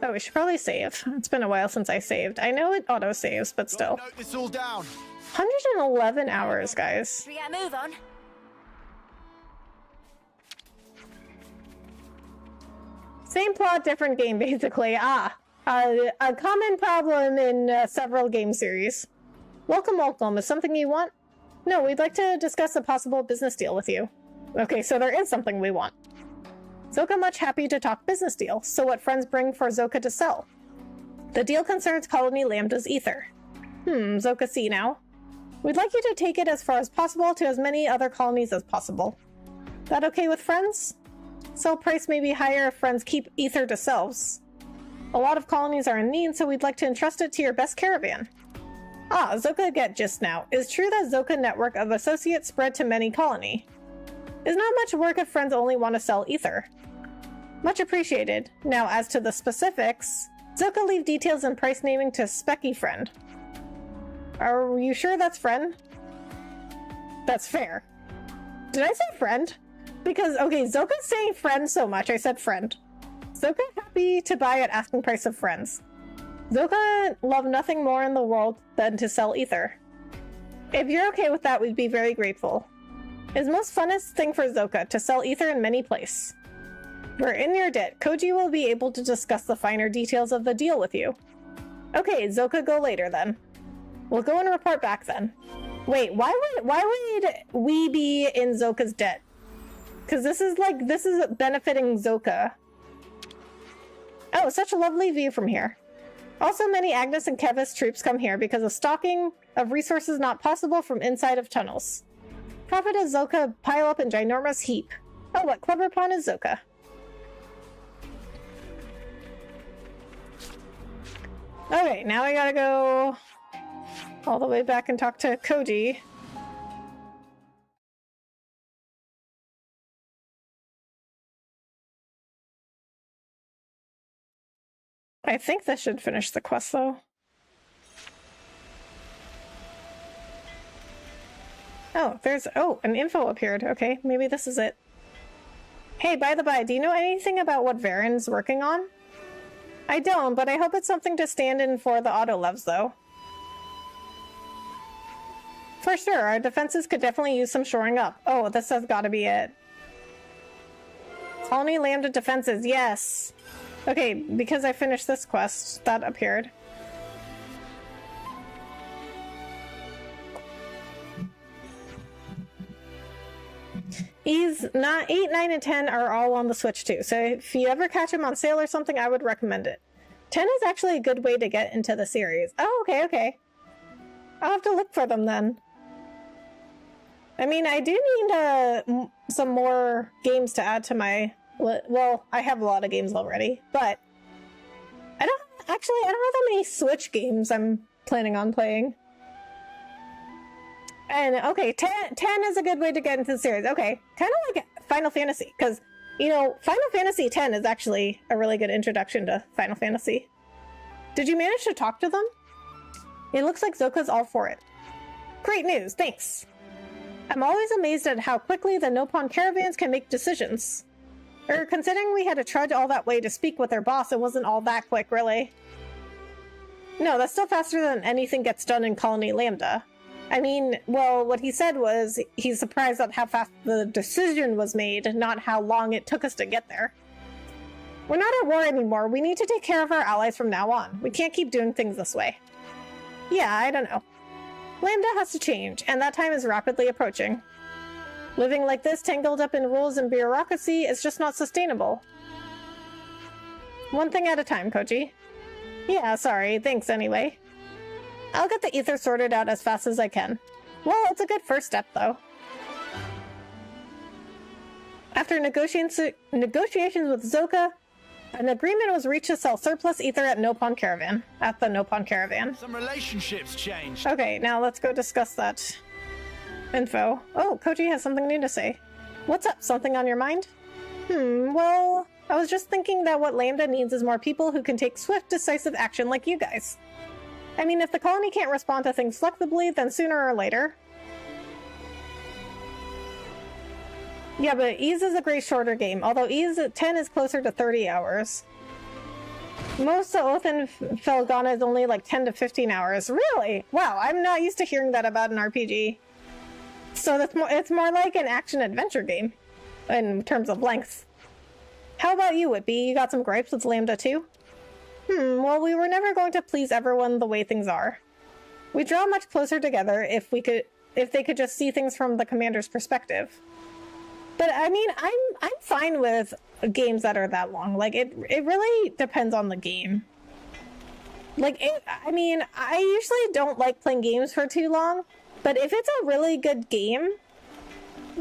Oh, we should probably save. It's been a while since I saved. I know it auto saves, but still. Note this all down. 111 hours, guys. Should we get a move on? Same plot, different game, basically. A common problem in several game series. Welcome, welcome. Is something you want? No, we'd like to discuss a possible business deal with you. Okay, so there is something we want. Zoka much happy to talk business deal. So what friends bring for Zoka to sell? The deal concerns Colony Lambda's ether. Zoka see now. We'd like you to take it as far as possible to as many other colonies as possible. That okay with friends? Sell price may be higher if friends keep ether to selves. A lot of colonies are in need, so we'd like to entrust it to your best caravan. Ah, Zoka get gist now. Is true that Zoka network of associates spread to many colony. Is not much work if friends only want to sell ether. Much appreciated. Now, as to the specifics, Zoka leave details and price naming to Specky friend. Are you sure that's friend? That's fair. Did I say friend? Because, okay, Zoka's saying friend so much, I said friend. Zoka happy to buy at asking price of friends. Zoka love nothing more in the world than to sell ether. If you're okay with that, we'd be very grateful. It's most funnest thing for Zoka to sell ether in many place. We're in your debt. Koji will be able to discuss the finer details of the deal with you. Okay, Zoka go later then. We'll go and report back then. Wait, why would we be in Zoka's debt? Because this is benefiting Zoka. Oh, such a lovely view from here. Also, many Agnes and Kevis troops come here because of stocking of resources not possible from inside of tunnels. Profit as Zoka pile up in ginormous heap. Oh, what clever pawn is Zoka? Okay, now I gotta go all the way back and talk to Koji. I think this should finish the quest, though. Oh, an info appeared. Okay, maybe this is it. Hey, by the by, do you know anything about what Varen's working on? I don't, but I hope it's something to stand in for the auto-levs, though. For sure, our defenses could definitely use some shoring up. Oh, this has got to be it. Colony Lambda defenses, yes! Okay, because I finished this quest, that appeared. E's 8, 9, and 10 are all on the Switch too, so if you ever catch them on sale or something, I would recommend it. 10 is actually a good way to get into the series. Oh, okay. I'll have to look for them then. I mean, I do need some more games to add to my... Well, I have a lot of games already, but I don't have that many Switch games I'm planning on playing. And okay, 10 is a good way to get into the series. Okay, kind of like Final Fantasy, because, you know, Final Fantasy X is actually a really good introduction to Final Fantasy. Did you manage to talk to them? It looks like Zoka's all for it. Great news, thanks. I'm always amazed at how quickly the Nopon caravans can make decisions. Considering we had to trudge all that way to speak with their boss, it wasn't all that quick, really. No, that's still faster than anything gets done in Colony Lambda. I mean, well, what he said was he's surprised at how fast the decision was made, not how long it took us to get there. We're not at war anymore. We need to take care of our allies from now on. We can't keep doing things this way. Yeah, I don't know. Lambda has to change, and that time is rapidly approaching. Living like this, tangled up in rules and bureaucracy, is just not sustainable. One thing at a time, Koji. Yeah, sorry. Thanks anyway. I'll get the ether sorted out as fast as I can. Well, it's a good first step, though. After negotiations with Zoka, an agreement was reached to sell surplus ether at the Nopon Caravan. Some relationships changed. Okay, now let's go discuss that info. Oh, Koji has something new to say. What's up? Something on your mind? Well, I was just thinking that what Lambda needs is more people who can take swift, decisive action like you guys. I mean, if the colony can't respond to things flexibly, then sooner or later. Yeah, but Ease is a great shorter game, although Ease at 10 is closer to 30 hours. Most of Oath and Felghana is only like 10 to 15 hours. Really? Wow, I'm not used to hearing that about an RPG. So it's more like an action-adventure game, in terms of length. How about you, Whitby? You got some gripes with Lambda too? Well, we were never going to please everyone the way things are. We draw much closer together if they could just see things from the commander's perspective. But I mean, I'm fine with games that are that long. Like, it really depends on the game. Like, I mean, I usually don't like playing games for too long, but if it's a really good game,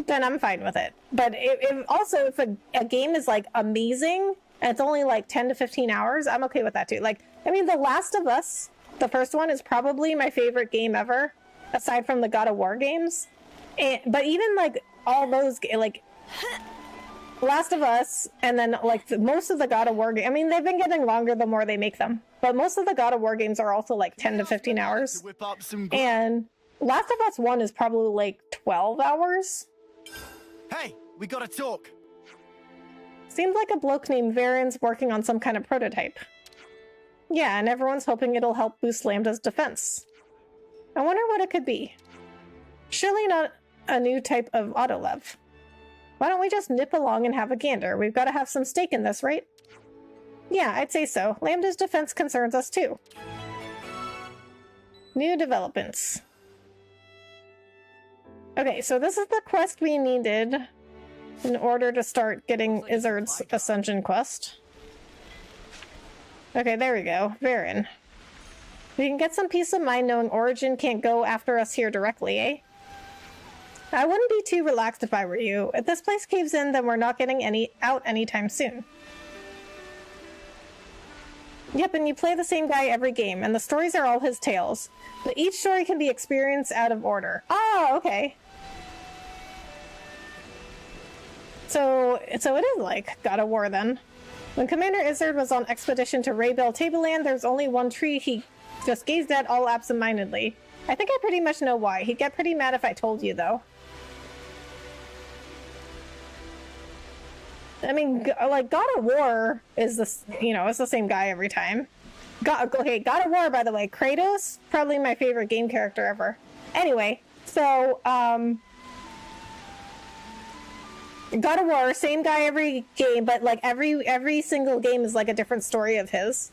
then I'm fine with it. But if a game is like amazing and it's only like 10 to 15 hours, I'm okay with that too. Like, I mean, The Last of Us, the first one, is probably my favorite game ever, aside from the God of War games. But even like all those, like Last of Us, and then like most of the God of War games, I mean, they've been getting longer the more they make them, but most of the God of War games are also like 10 to 15 hours. And Last of Us 1 is probably like 12 hours. Hey, we gotta talk. Seems like a bloke named Varen's working on some kind of prototype. Yeah, and everyone's hoping it'll help boost Lambda's defense. I wonder what it could be. Surely not a new type of autolev. Why don't we just nip along and have a gander? We've got to have some stake in this, right? Yeah, I'd say so. Lambda's defense concerns us too. New developments. Okay, so this is the quest we needed in order to start getting Isurd's Ascension quest. Okay, there we go. Varen. We can get some peace of mind knowing Origin can't go after us here directly, eh? I wouldn't be too relaxed if I were you. If this place caves in, then we're not getting out anytime soon. Yep, and you play the same guy every game, and the stories are all his tales. But each story can be experienced out of order. Oh, okay. So it is like God of War then. When Commander Isurd was on expedition to Raybell Tableland, there's only one tree he just gazed at all absent-mindedly. I think I pretty much know why. He'd get pretty mad if I told you, though. I mean, like, God of War is this, it's the same guy every time. God of War, by the way, Kratos, probably my favorite game character ever. Anyway, so, God of War, same guy every game, but like every single game is like a different story of his.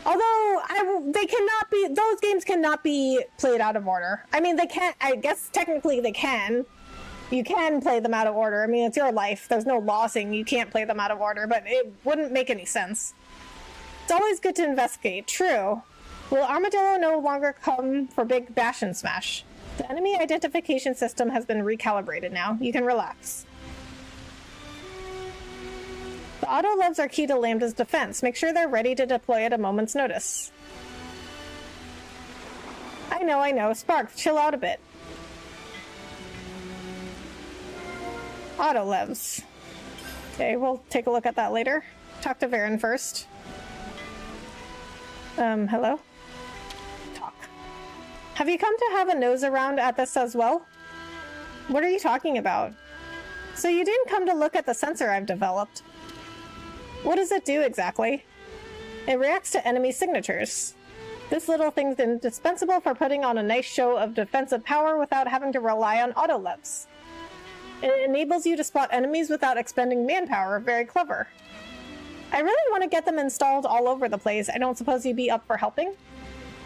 Although those games cannot be played out of order. I mean, they can't. I guess technically they can. You can play them out of order. I mean, it's your life. There's no law saying you can't play them out of order, but it wouldn't make any sense. It's always good to investigate. True. Will Armadillo no longer come for Big Bash and Smash? The enemy identification system has been recalibrated now. You can relax. The autolevs are key to Lambda's defense. Make sure they're ready to deploy at a moment's notice. I know. Spark, chill out a bit. Autolevs. Okay, we'll take a look at that later. Talk to Varen first. Hello? Talk. Have you come to have a nose around at this as well? What are you talking about? So you didn't come to look at the sensor I've developed. What does it do exactly? It reacts to enemy signatures. This little thing's indispensable for putting on a nice show of defensive power without having to rely on auto-levs. It enables you to spot enemies without expending manpower. Very clever. I really want to get them installed all over the place. I don't suppose you'd be up for helping?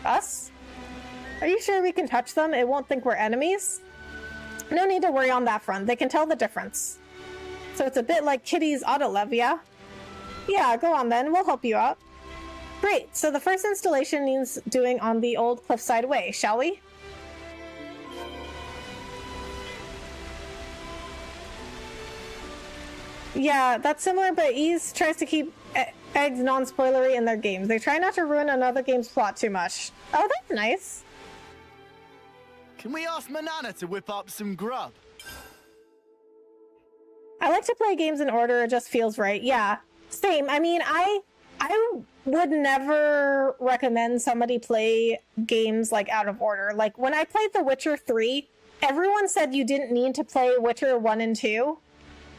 Us? Are you sure we can touch them? It won't think we're enemies? No need to worry on that front. They can tell the difference. So it's a bit like Kitty's autolev, yeah? Yeah, go on then. We'll help you out. Great. So the first installation needs doing on the old cliffside way, shall we? Yeah, that's similar, but Ys tries to keep eggs non-spoilery in their games. They try not to ruin another game's plot too much. Oh, that's nice. Can we ask Manana to whip up some grub? I like to play games in order. It just feels right. Yeah, same. I mean, I would never recommend somebody play games like out of order. Like when I played The Witcher 3, everyone said you didn't need to play Witcher 1 and 2.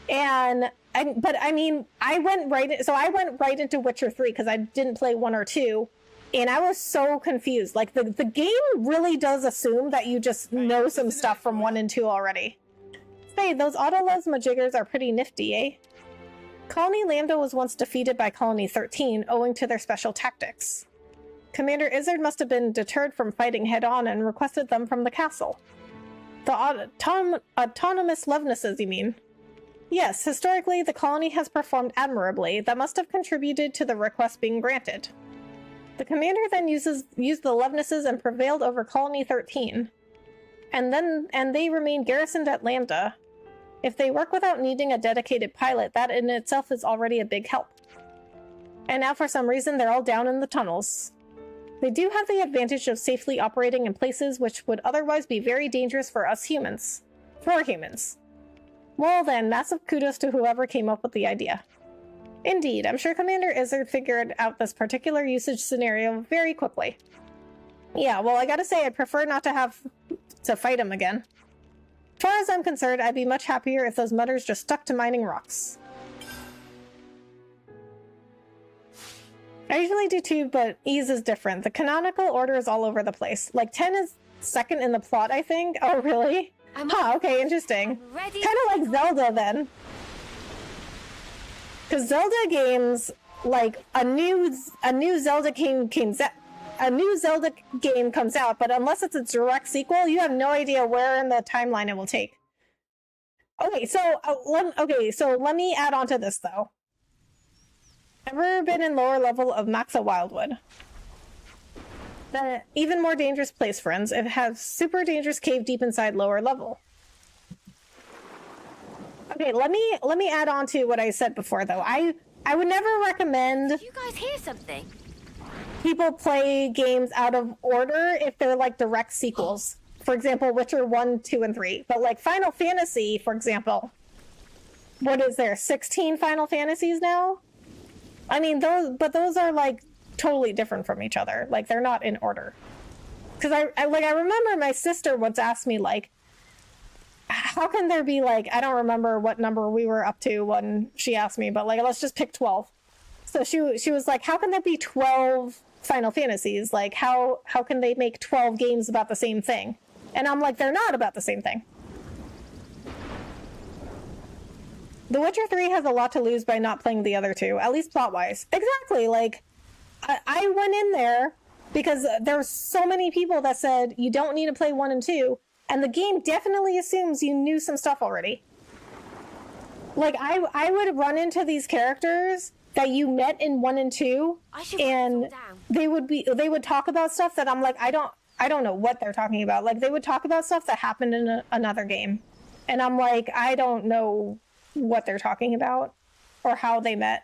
But I mean, I went right into Witcher 3 because I didn't play 1 or 2. And I was so confused. Like, the game really does assume that you just know some stuff from 1 and 2 already. Say, those autolevs majiggers are pretty nifty, eh? Colony Lambda was once defeated by Colony 13, owing to their special tactics. Commander Isurd must have been deterred from fighting head-on and requested them from the castle. The autonomous Levnesses, you mean? Yes, historically, the colony has performed admirably. That must have contributed to the request being granted. The commander then used the Levnesses and prevailed over Colony 13. And they remain garrisoned at Lambda. If they work without needing a dedicated pilot, that in itself is already a big help. And now for some reason they're all down in the tunnels. They do have the advantage of safely operating in places which would otherwise be very dangerous for us humans. For humans. Well then, massive kudos to whoever came up with the idea. Indeed, I'm sure Commander Isurd figured out this particular usage scenario very quickly. Yeah, well, I gotta say, I'd prefer not to have to fight him again. As far as I'm concerned, I'd be much happier if those mutters just stuck to mining rocks. I usually do too, but Ys is different. The canonical order is all over the place. Like, 10 is second in the plot, I think. Oh, really? Okay, interesting. Kind of like Zelda, then. Because Zelda games, like, a new Zelda game comes out, but unless it's a direct sequel, you have no idea where in the timeline it will take. Okay, so let me add on to this, though. Ever been in lower level of Maxa Wildwood? The even more dangerous place, friends. It has super dangerous cave deep inside lower level. Okay, let me add on to what I said before, though. I would never recommend. Did you guys hear something? People play games out of order if they're like direct sequels. For example, Witcher 1, 2, and 3. But like Final Fantasy, for example, what is there? 16 Final Fantasies now? I mean, those are like totally different from each other. Like they're not in order. Because I remember my sister once asked me like, how can there be like, I don't remember what number we were up to when she asked me, but like, let's just pick 12. So she was like, how can there be 12 Final Fantasies? Like, how can they make 12 games about the same thing? And I'm like, they're not about the same thing. The Witcher 3 has a lot to lose by not playing the other two, at least plot-wise. Exactly, like, I went in there because there were so many people that said you don't need to play 1 and 2, and the game definitely assumes you knew some stuff already. Like, I would run into these characters that you met in 1 and 2, and they would talk about stuff that I'm like, I don't know what they're talking about. Like, they would talk about stuff that happened in another game. And I'm like, I don't know what they're talking about or how they met.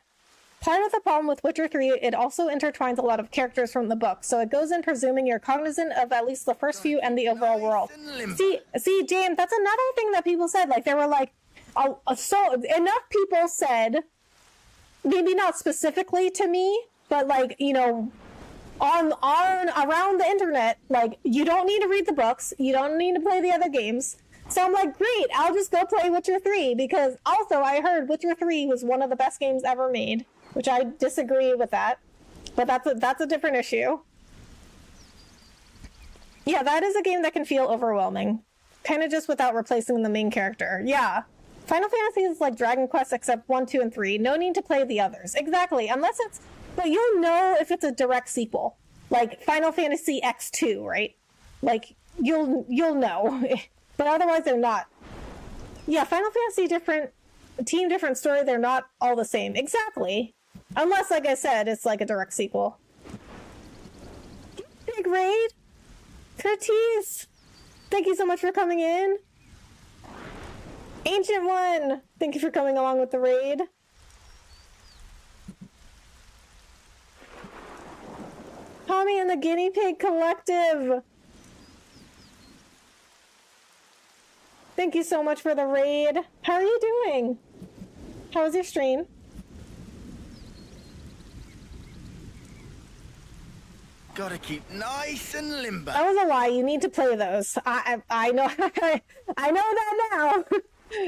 Part of the problem with Witcher 3, it also intertwines a lot of characters from the book, so it goes in presuming you're cognizant of at least the first few and the overall world. See, James, that's another thing that people said. Like, they were like, so enough people said, maybe not specifically to me, but like, you know, on around the internet, like, you don't need to read the books, you don't need to play the other games. So I'm like, great, I'll just go play Witcher 3, because also I heard Witcher 3 was one of the best games ever made, which I disagree with that, but that's a different issue. Yeah, that is a game that can feel overwhelming, kind of just without replacing the main character. Yeah, Final Fantasy is like Dragon Quest except 1, 2, and 3. No need to play the others. Exactly, unless it's, but you'll know if it's a direct sequel, like Final Fantasy X2, right? Like you'll know. But otherwise, they're not. Yeah, Final Fantasy different team, different story. They're not all the same. Exactly. Unless, like I said, it's like a direct sequel. Big raid. Curtis, thank you so much for coming in. Ancient One, thank you for coming along with the raid. Tommy and the Guinea Pig Collective. Thank you so much for the raid. How are you doing? How was your stream? Gotta keep nice and limber. That was a lie. You need to play those. I know I know that now.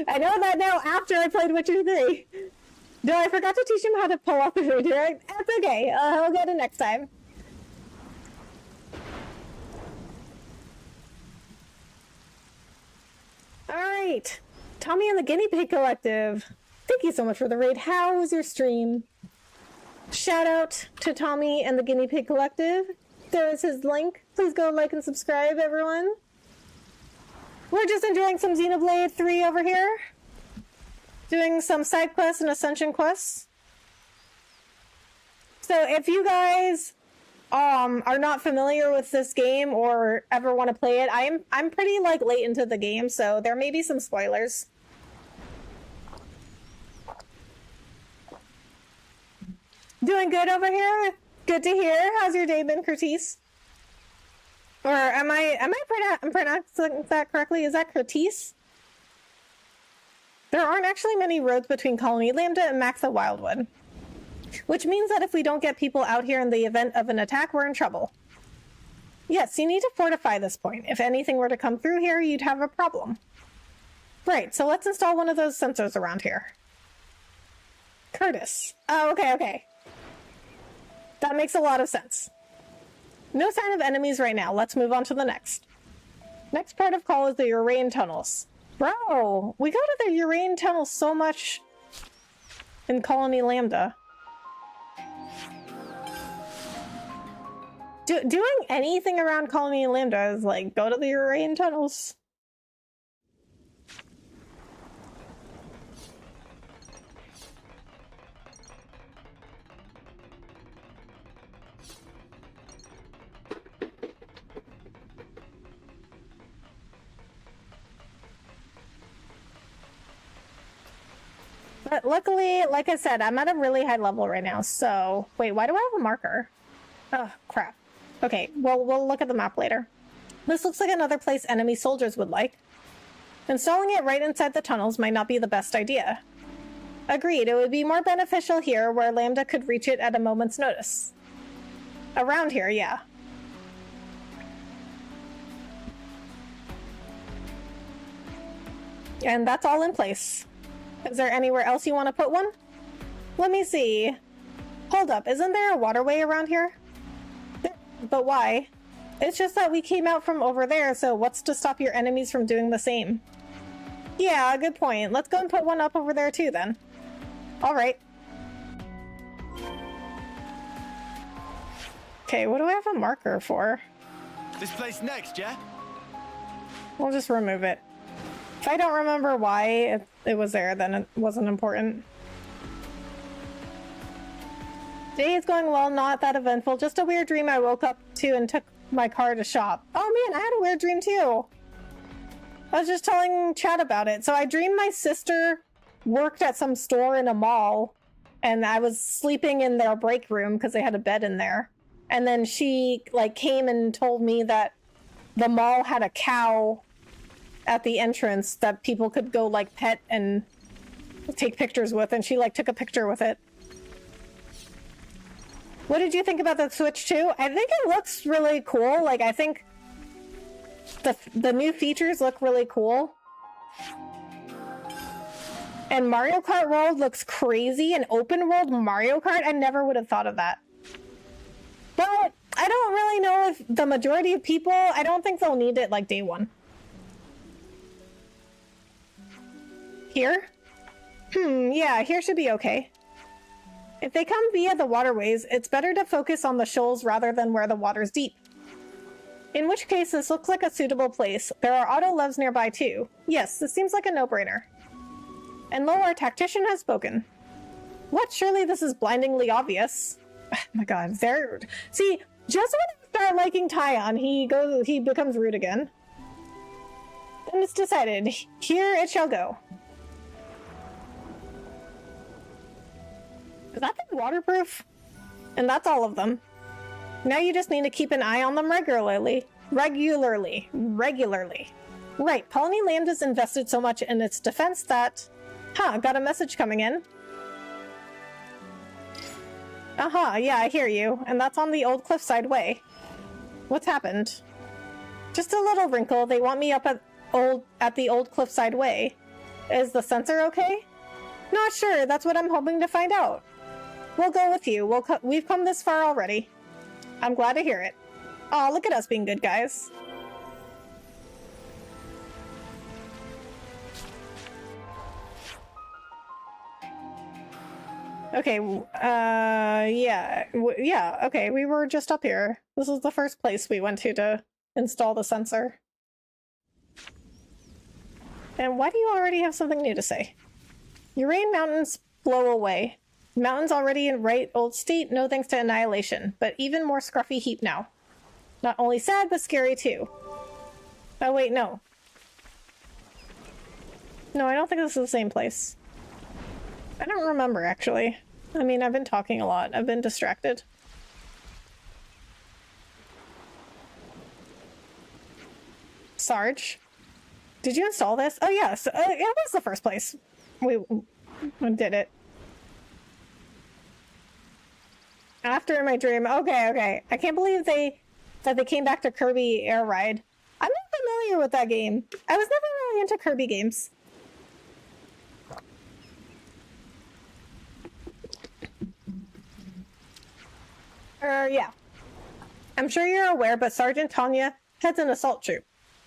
I know that now after I played Witcher 3. No, I forgot to teach him how to pull off the video. That's okay. I'll get it next time. Alright, Tommy and the Guinea Pig Collective. Thank you so much for the raid. How was your stream? Shout out to Tommy and the Guinea Pig Collective. There is his link. Please go like and subscribe, everyone. We're just enjoying some Xenoblade 3 over here. Doing some side quests and Ascension quests. So if you guys are not familiar with this game or ever want to play it, I'm pretty like late into the game, so there may be some spoilers. Doing good over here. Good to hear. How's your day been, Curtis? Or am I pronouncing that correctly? Is that Curtis? There aren't actually many roads between Colony Lambda and Maxa Wildwood. Which means that if we don't get people out here in the event of an attack, we're in trouble. Yes, you need to fortify this point. If anything were to come through here, you'd have a problem. Right, so let's install one of those sensors around here. Curtis. Oh, okay. That makes a lot of sense. No sign of enemies right now. Let's move on to the next. Next part of call is the Urain tunnels. Bro, we go to the Urain tunnels so much in Colony Lambda. Doing anything around Colony Lambda is like, go to the Urain tunnels. But luckily, like I said, I'm at a really high level right now, so... Wait, why do I have a marker? Oh, crap. Okay, well, we'll look at the map later. This looks like another place enemy soldiers would like. Installing it right inside the tunnels might not be the best idea. Agreed, it would be more beneficial here where Lambda could reach it at a moment's notice. Around here, yeah. And that's all in place. Is there anywhere else you want to put one? Let me see. Hold up, isn't there a waterway around here? But why? It's just that we came out from over there, so what's to stop your enemies from doing the same? Yeah, good point. Let's go and put one up over there too, then. Alright. Okay, what do I have a marker for? This place next, yeah? We'll just remove it. If I don't remember why it was there, then it wasn't important. Day is going well, not that eventful. Just a weird dream I woke up to and took my car to shop. Oh man, I had a weird dream too. I was just telling Chad about it. So I dreamed my sister worked at some store in a mall and I was sleeping in their break room because they had a bed in there. And then she like came and told me that the mall had a cow at the entrance that people could go like pet and take pictures with, and she like took a picture with it. What did you think about the Switch 2? I think it looks really cool. Like, I think the new features look really cool. And Mario Kart World looks crazy. An open world Mario Kart? I never would have thought of that. But I don't really know if the majority of people, I don't think they'll need it like day one. Here? Yeah, here should be okay. If they come via the waterways, it's better to focus on the shoals rather than where the water's deep. In which case, this looks like a suitable place. There are auto levs nearby too. Yes, this seems like a no-brainer. And lo, our tactician has spoken. What? Surely this is blindingly obvious. Oh my god, there. See, just when I start liking Tyon, he becomes rude again. Then it's decided. Here it shall go. Is that thing waterproof? And that's all of them. Now you just need to keep an eye on them regularly. Regularly. Right, Colony Land has invested so much in its defense that... got a message coming in. Yeah, I hear you. And that's on the old Cliffside Way. What's happened? Just a little wrinkle. They want me up at the old Cliffside Way. Is the sensor okay? Not sure. That's what I'm hoping to find out. We'll go with you. We've come this far already. I'm glad to hear it. Aw, look at us being good guys. Okay, yeah, okay, we were just up here. This is the first place we went to install the sensor. And why do you already have something new to say? Urain mountains blow away. Mountains already in right old state, no thanks to annihilation, but even more scruffy heap now. Not only sad, but scary too. Oh wait, no. No, I don't think this is the same place. I don't remember, actually. I mean, I've been talking a lot. I've been distracted. Sarge? Did you install this? Oh, yes. It was the first place. We did it. After my dream. Okay. I can't believe that they came back to Kirby Air Ride. I'm not familiar with that game. I was never really into Kirby games. Yeah. I'm sure you're aware, but Sergeant Tanya heads an assault troop.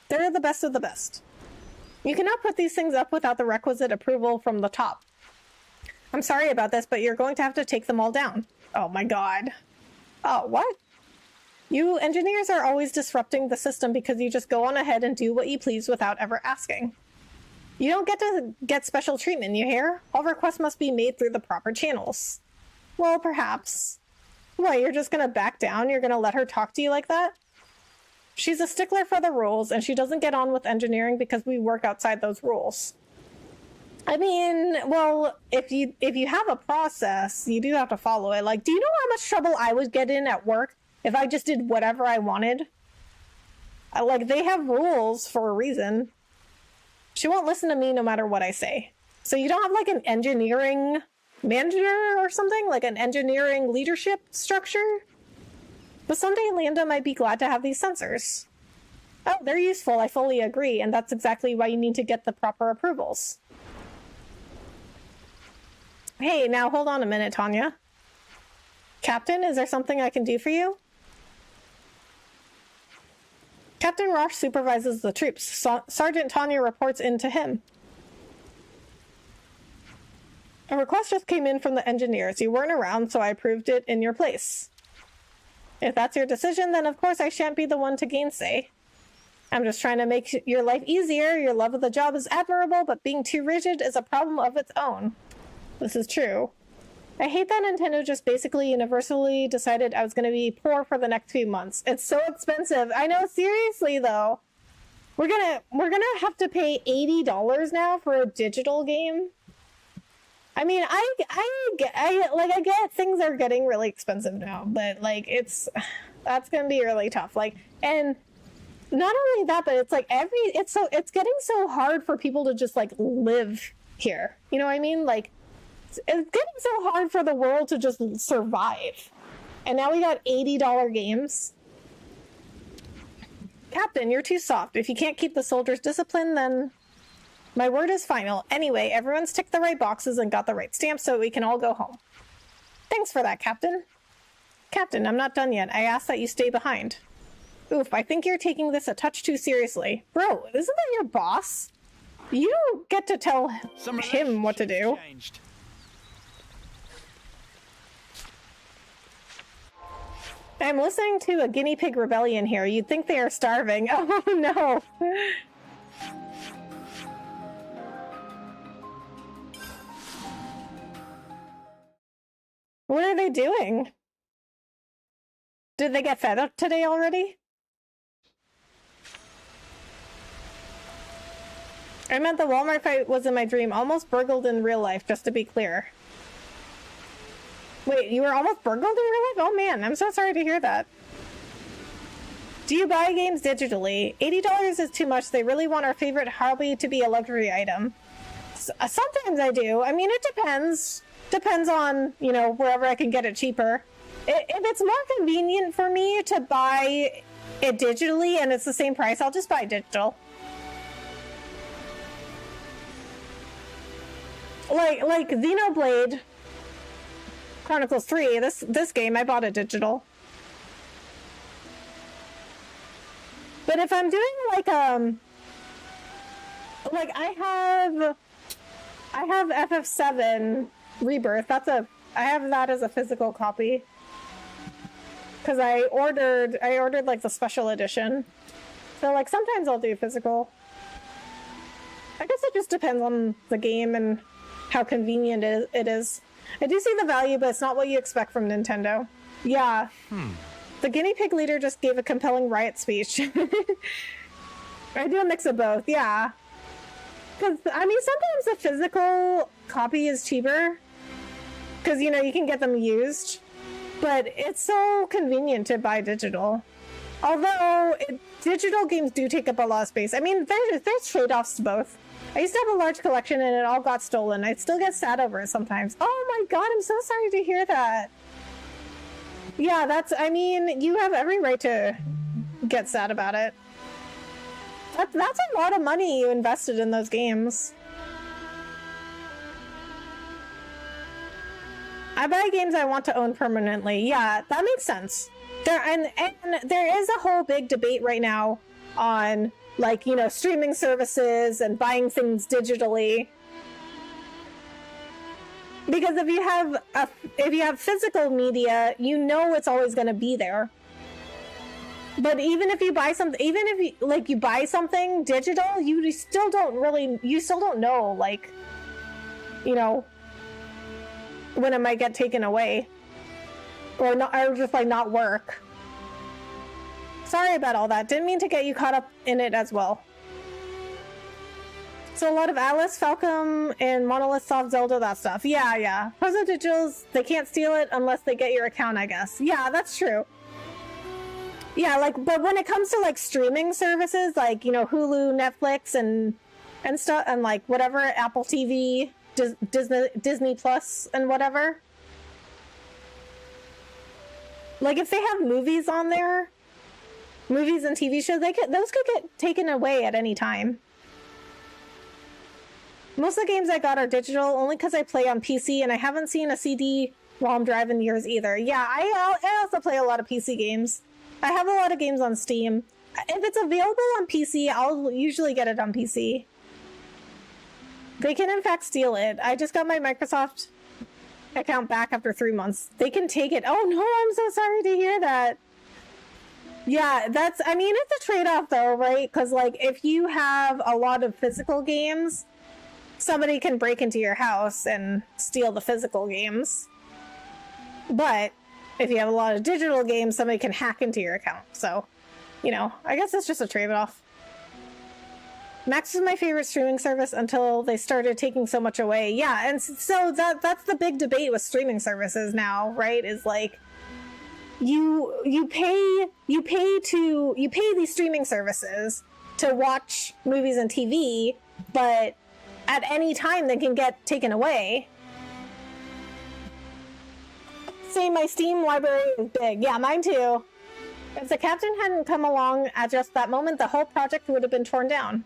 They're the best of the best. You cannot put these things up without the requisite approval from the top. I'm sorry about this, but you're going to have to take them all down. Oh my god. Oh, what? You engineers are always disrupting the system because you just go on ahead and do what you please without ever asking. You don't get to get special treatment, you hear? All requests must be made through the proper channels. Well, perhaps. What, you're just gonna back down? You're gonna let her talk to you like that? She's a stickler for the rules, and she doesn't get on with engineering because we work outside those rules. I mean, well, if you have a process, you do have to follow it. Like, do you know how much trouble I would get in at work if I just did whatever I wanted? Like, they have rules for a reason. She won't listen to me no matter what I say. So you don't have, like, an engineering manager or something? Like an engineering leadership structure? But someday Lambda might be glad to have these sensors. Oh, they're useful, I fully agree, and that's exactly why you need to get the proper approvals. Hey, now hold on a minute, Tanya. Captain, is there something I can do for you? Captain Rosh supervises the troops. Sergeant Tanya reports in to him. A request just came in from the engineers. You weren't around, so I approved it in your place. If that's your decision, then of course I shan't be the one to gainsay. I'm just trying to make your life easier. Your love of the job is admirable, but being too rigid is a problem of its own. This is true. I hate that Nintendo just basically universally decided I was going to be poor for the next few months. It's so expensive. I know, seriously though. We're gonna have to pay $80 now for a digital game. I mean, I get things are getting really expensive now, but like that's gonna be really tough. Like, and not only that, but it's like it's getting so hard for people to just like live here. You know what I mean? Like, it's getting so hard for the world to just survive. And now we got $80 games. Captain, you're too soft. If you can't keep the soldiers disciplined, then my word is final. Anyway, everyone's ticked the right boxes and got the right stamps so we can all go home. Thanks for that, Captain. Captain, I'm not done yet. I asked that you stay behind. Oof, I think you're taking this a touch too seriously. Bro, isn't that your boss? You don't get to tell him what to do. I'm listening to a guinea pig rebellion here. You'd think they are starving. Oh no. What are they doing? Did they get fed up today already? I meant the Walmart fight was in my dream. Almost burgled in real life, just to be clear. Wait, you were almost burgled in real life? Oh man, I'm so sorry to hear that. Do you buy games digitally? $80 is too much. They really want our favorite hobby to be a luxury item. Sometimes I do. I mean, it depends. Depends on, you know, wherever I can get it cheaper. If it's more convenient for me to buy it digitally and it's the same price, I'll just buy digital. Like Xenoblade Chronicles 3, this game, I bought it digital. But if I'm doing like I have FF7 Rebirth. I have that as a physical copy. Cuz I ordered like the special edition. So like sometimes I'll do physical. I guess it just depends on the game and how convenient it is. I do see the value, but it's not what you expect from Nintendo. Yeah. The guinea pig leader just gave a compelling riot speech. I do a mix of both, yeah. Because, I mean, sometimes a physical copy is cheaper. Because, you know, you can get them used. But it's so convenient to buy digital. Although, digital games do take up a lot of space. I mean, there's trade-offs to both. I used to have a large collection and it all got stolen. I still get sad over it sometimes. Oh my god, I'm so sorry to hear that. Yeah, I mean, you have every right to get sad about it. That's a lot of money you invested in those games. I buy games I want to own permanently. Yeah, that makes sense. And there is a whole big debate right now on, like, you know, streaming services and buying things digitally. Because if you have physical media, you know it's always going to be there. But even if you buy something, even if you buy something digital, you still don't know, like, you know, when it might get taken away, or just like not work. Sorry about all that. Didn't mean to get you caught up in it as well. So a lot of Alice, Falcom, and Monolith Soft Zelda, that stuff. Yeah. Puzzle Digitals, they can't steal it unless they get your account, I guess. Yeah, that's true. Yeah, like, but when it comes to like streaming services, like, you know, Hulu, Netflix, and stuff, and like whatever, Apple TV, Disney Plus, and whatever. Like, if they have movies on there, movies and TV shows, those could get taken away at any time. Most of the games I got are digital, only because I play on PC, and I haven't seen a CD while I'm driving years either. Yeah, I also play a lot of PC games. I have a lot of games on Steam. If it's available on PC, I'll usually get it on PC. They can in fact steal it. I just got my Microsoft account back after 3 months. They can take it. Oh no, I'm so sorry to hear that. Yeah, I mean, it's a trade-off though, right? Because like, if you have a lot of physical games, somebody can break into your house and steal the physical games. But if you have a lot of digital games, somebody can hack into your account. So, you know, I guess it's just a trade-off. Max is my favorite streaming service until they started taking so much away. Yeah, and so that's the big debate with streaming services now, right? Is like, you pay these streaming services to watch movies and TV, but at any time they can get taken away. See, my Steam library is big. Yeah, mine too. If the captain hadn't come along at just that moment, the whole project would have been torn down.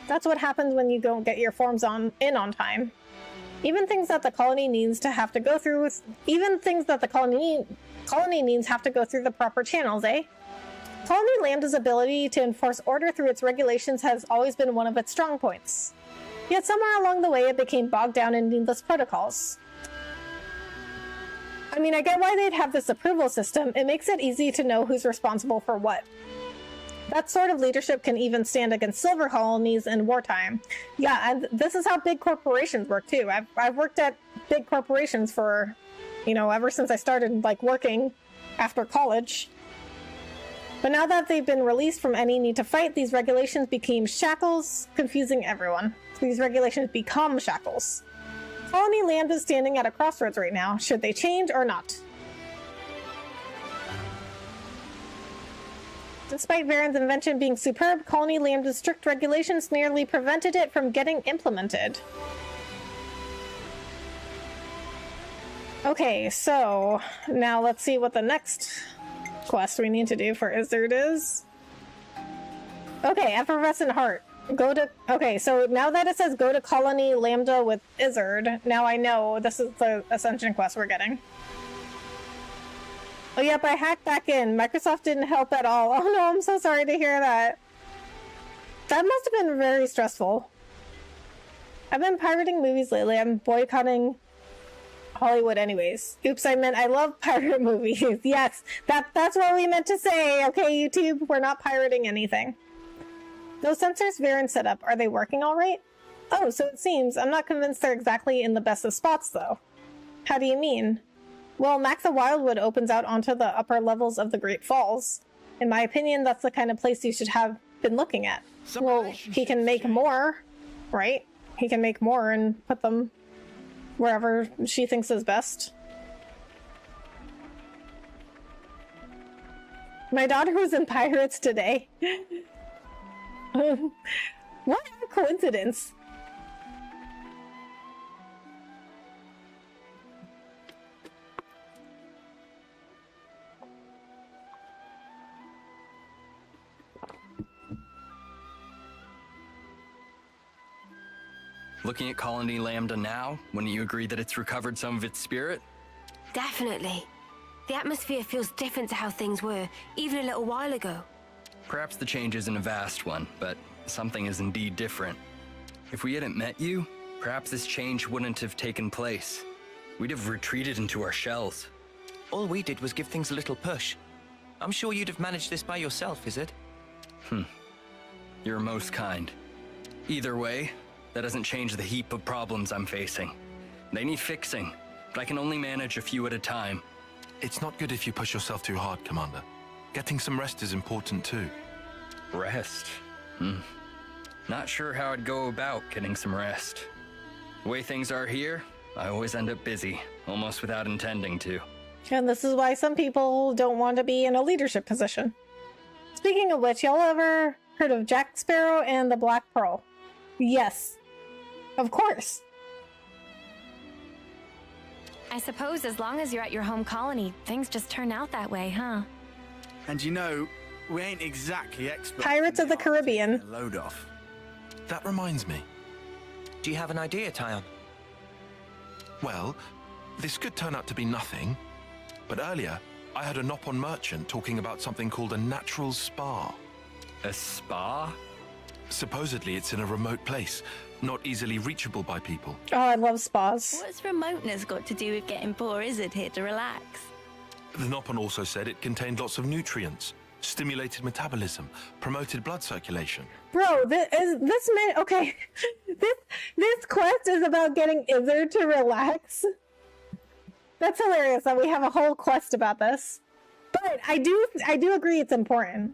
That's what happens when you don't get your forms in on time. Even things that the colony needs to have to go through the proper channels, eh? Colony Lambda's ability to enforce order through its regulations has always been one of its strong points. Yet somewhere along the way it became bogged down in needless protocols. I mean, I get why they'd have this approval system. It makes it easy to know who's responsible for what. That sort of leadership can even stand against silver colonies in wartime. Yeah, and this is how big corporations work too. I've worked at big corporations for, ever since I started working after college. But now that they've been released from any need to fight, these regulations became shackles, confusing everyone. These regulations become shackles. Colony Lambda is standing at a crossroads right now. Should they change or not? Despite Varen's invention being superb, Colony Lambda's strict regulations nearly prevented it from getting implemented. Okay, so now let's see what the next quest we need to do for Isurd is. Okay, Effervescent Heart. Okay, so now that it says go to Colony Lambda with Isurd, now I know this is the Ascension quest we're getting. Oh yep, I hacked back in. Microsoft didn't help at all. Oh no, I'm so sorry to hear that. That must have been very stressful. I've been pirating movies lately. I'm boycotting Hollywood anyways. Oops, I meant I love pirate movies. Yes, that's what we meant to say. Okay, YouTube, we're not pirating anything. Those sensors Varen set up, are they working all right? Oh, so it seems. I'm not convinced they're exactly in the best of spots, though. How do you mean? Well, Maxa Wildwood opens out onto the upper levels of the Great Falls. In my opinion, that's the kind of place you should have been looking at. Well, he can make more, right? He can make more and put them wherever she thinks is best. My daughter was in Pirates today. What a coincidence. Looking at Colony Lambda now, wouldn't you agree that it's recovered some of its spirit? Definitely. The atmosphere feels different to how things were, even a little while ago. Perhaps the change isn't a vast one, but something is indeed different. If we hadn't met you, perhaps this change wouldn't have taken place. We'd have retreated into our shells. All we did was give things a little push. I'm sure you'd have managed this by yourself, Isurd? You're most kind. Either way, that doesn't change the heap of problems I'm facing. They need fixing, but I can only manage a few at a time. It's not good if you push yourself too hard, Commander. Getting some rest is important too. Rest? Not sure how I'd go about getting some rest. The way things are here, I always end up busy, almost without intending to. And this is why some people don't want to be in a leadership position. Speaking of which, y'all ever heard of Jack Sparrow and the Black Pearl? Yes. Of course. I suppose as long as you're at your home colony, things just turn out that way, huh? And we ain't exactly experts. Pirates of the Caribbean. Load off. That reminds me. Do you have an idea, Tyon? Well, this could turn out to be nothing, but earlier I heard a Nopon merchant talking about something called a natural spa. A spa? Supposedly it's in a remote place, not easily reachable by people. Oh, I love spas. What's remoteness got to do with getting poor Isurd here to relax? The Nopon also said it contained lots of nutrients, stimulated metabolism, promoted blood circulation. Bro, this quest is about getting Isurd to relax. That's hilarious that we have a whole quest about this. But I do agree it's important.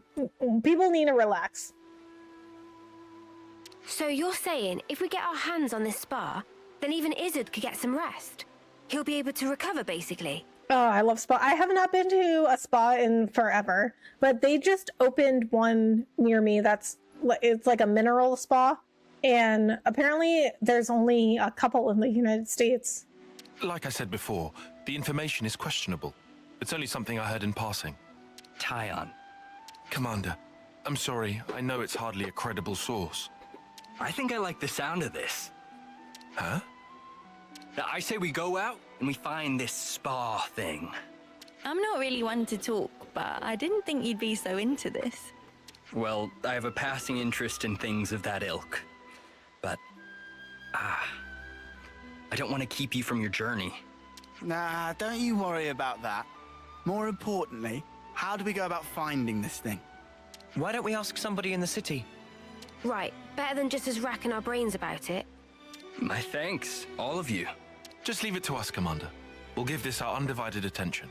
People need to relax. So you're saying if we get our hands on this spa, then even Isurd could get some rest? He'll be able to recover, basically? Oh, I love spa. I have not been to a spa in forever, but they just opened one near me it's like a mineral spa, and apparently there's only a couple in the United States. Like I said before, the information is questionable. It's only something I heard in passing. Tyon. Commander, I'm sorry. I know it's hardly a credible source. I think I like the sound of this. Huh? I say we go out and we find this spa thing. I'm not really one to talk, but I didn't think you'd be so into this. Well, I have a passing interest in things of that ilk. But, I don't want to keep you from your journey. Nah, don't you worry about that. More importantly, how do we go about finding this thing? Why don't we ask somebody in the city? Right, better than just us racking our brains about it. My thanks, all of you. Just leave it to us, Commander. We'll give this our undivided attention.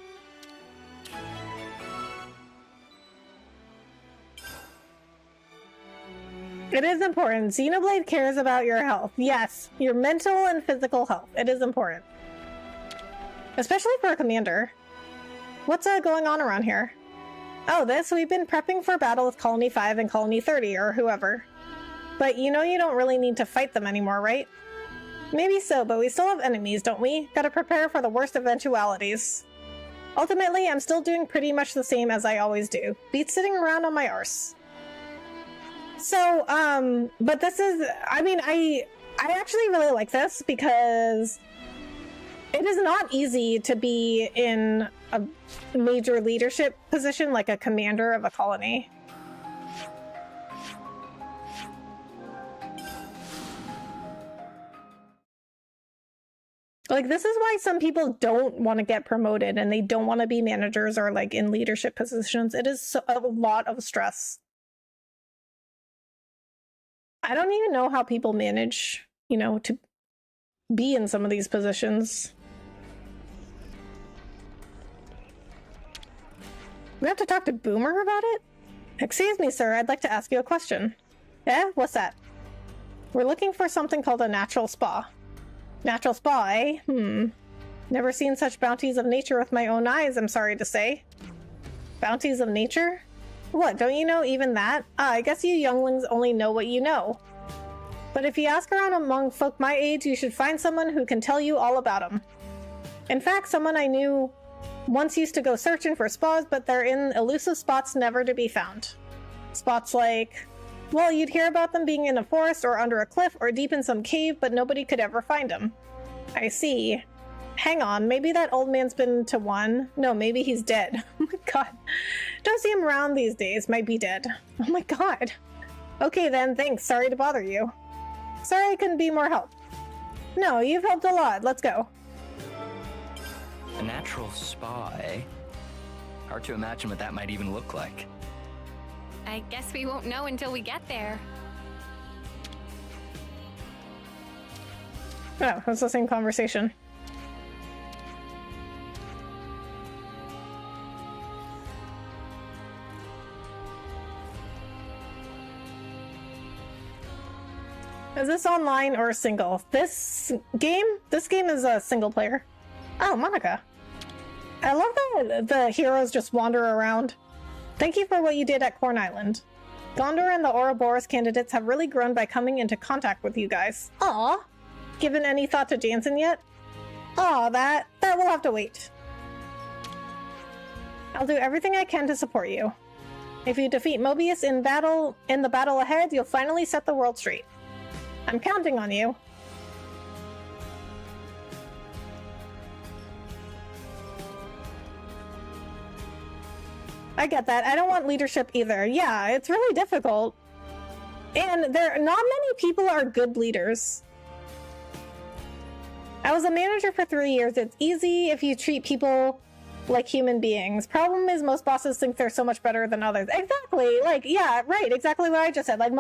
It is important. Xenoblade cares about your health. Yes, your mental and physical health. It is important. Especially for a commander. What's going on around here? Oh, we've been prepping for battle with Colony 5 and Colony 30, or whoever. But you know you don't really need to fight them anymore, right? Maybe so, but we still have enemies, don't we? Gotta prepare for the worst eventualities. Ultimately, I'm still doing pretty much the same as I always do. Beats sitting around on my arse. So, but this is, I mean, I actually really like this because it is not easy to be in a major leadership position like a commander of a colony. Like, this is why some people don't want to get promoted and they don't want to be managers or like in leadership positions. It is a lot of stress. I don't even know how people manage, you know, to be in some of these positions. We have to talk to Boomer about it? Excuse me, sir, I'd like to ask you a question. Eh? What's that? We're looking for something called a natural spa. Natural spa, eh? Never seen such bounties of nature with my own eyes, I'm sorry to say. Bounties of nature? What, don't you know even that? I guess you younglings only know what you know. But if you ask around among folk my age, you should find someone who can tell you all about them. In fact, someone I knew once used to go searching for spas, but they're in elusive spots never to be found. Spots like, well, you'd hear about them being in a forest or under a cliff or deep in some cave, but nobody could ever find them. I see. Hang on, maybe that old man's been to one. No, maybe he's dead. Oh my god. Don't see him around these days. Might be dead. Oh my god. Okay then, thanks. Sorry to bother you. Sorry I couldn't be more help. No, you've helped a lot. Let's go. A natural spa, eh? Hard to imagine what that might even look like. I guess we won't know until we get there. Oh, that's the same conversation. Is this online or single? This game is a single player. Oh, Monica. I love that the heroes just wander around. Thank you for what you did at Corn Island. Ghondor and the Ouroboros candidates have really grown by coming into contact with you guys. Aw. Given any thought to Jansen yet? Aw, that will have to wait. I'll do everything I can to support you. If you defeat Mobius in the battle ahead, you'll finally set the world straight. I'm counting on you. I get that. I don't want leadership either. Yeah, it's really difficult. And not many people are good leaders. I was a manager for 3 years. It's easy if you treat people like human beings. Problem is most bosses think they're so much better than others. Exactly. Like, yeah, right. Exactly what I just said. Like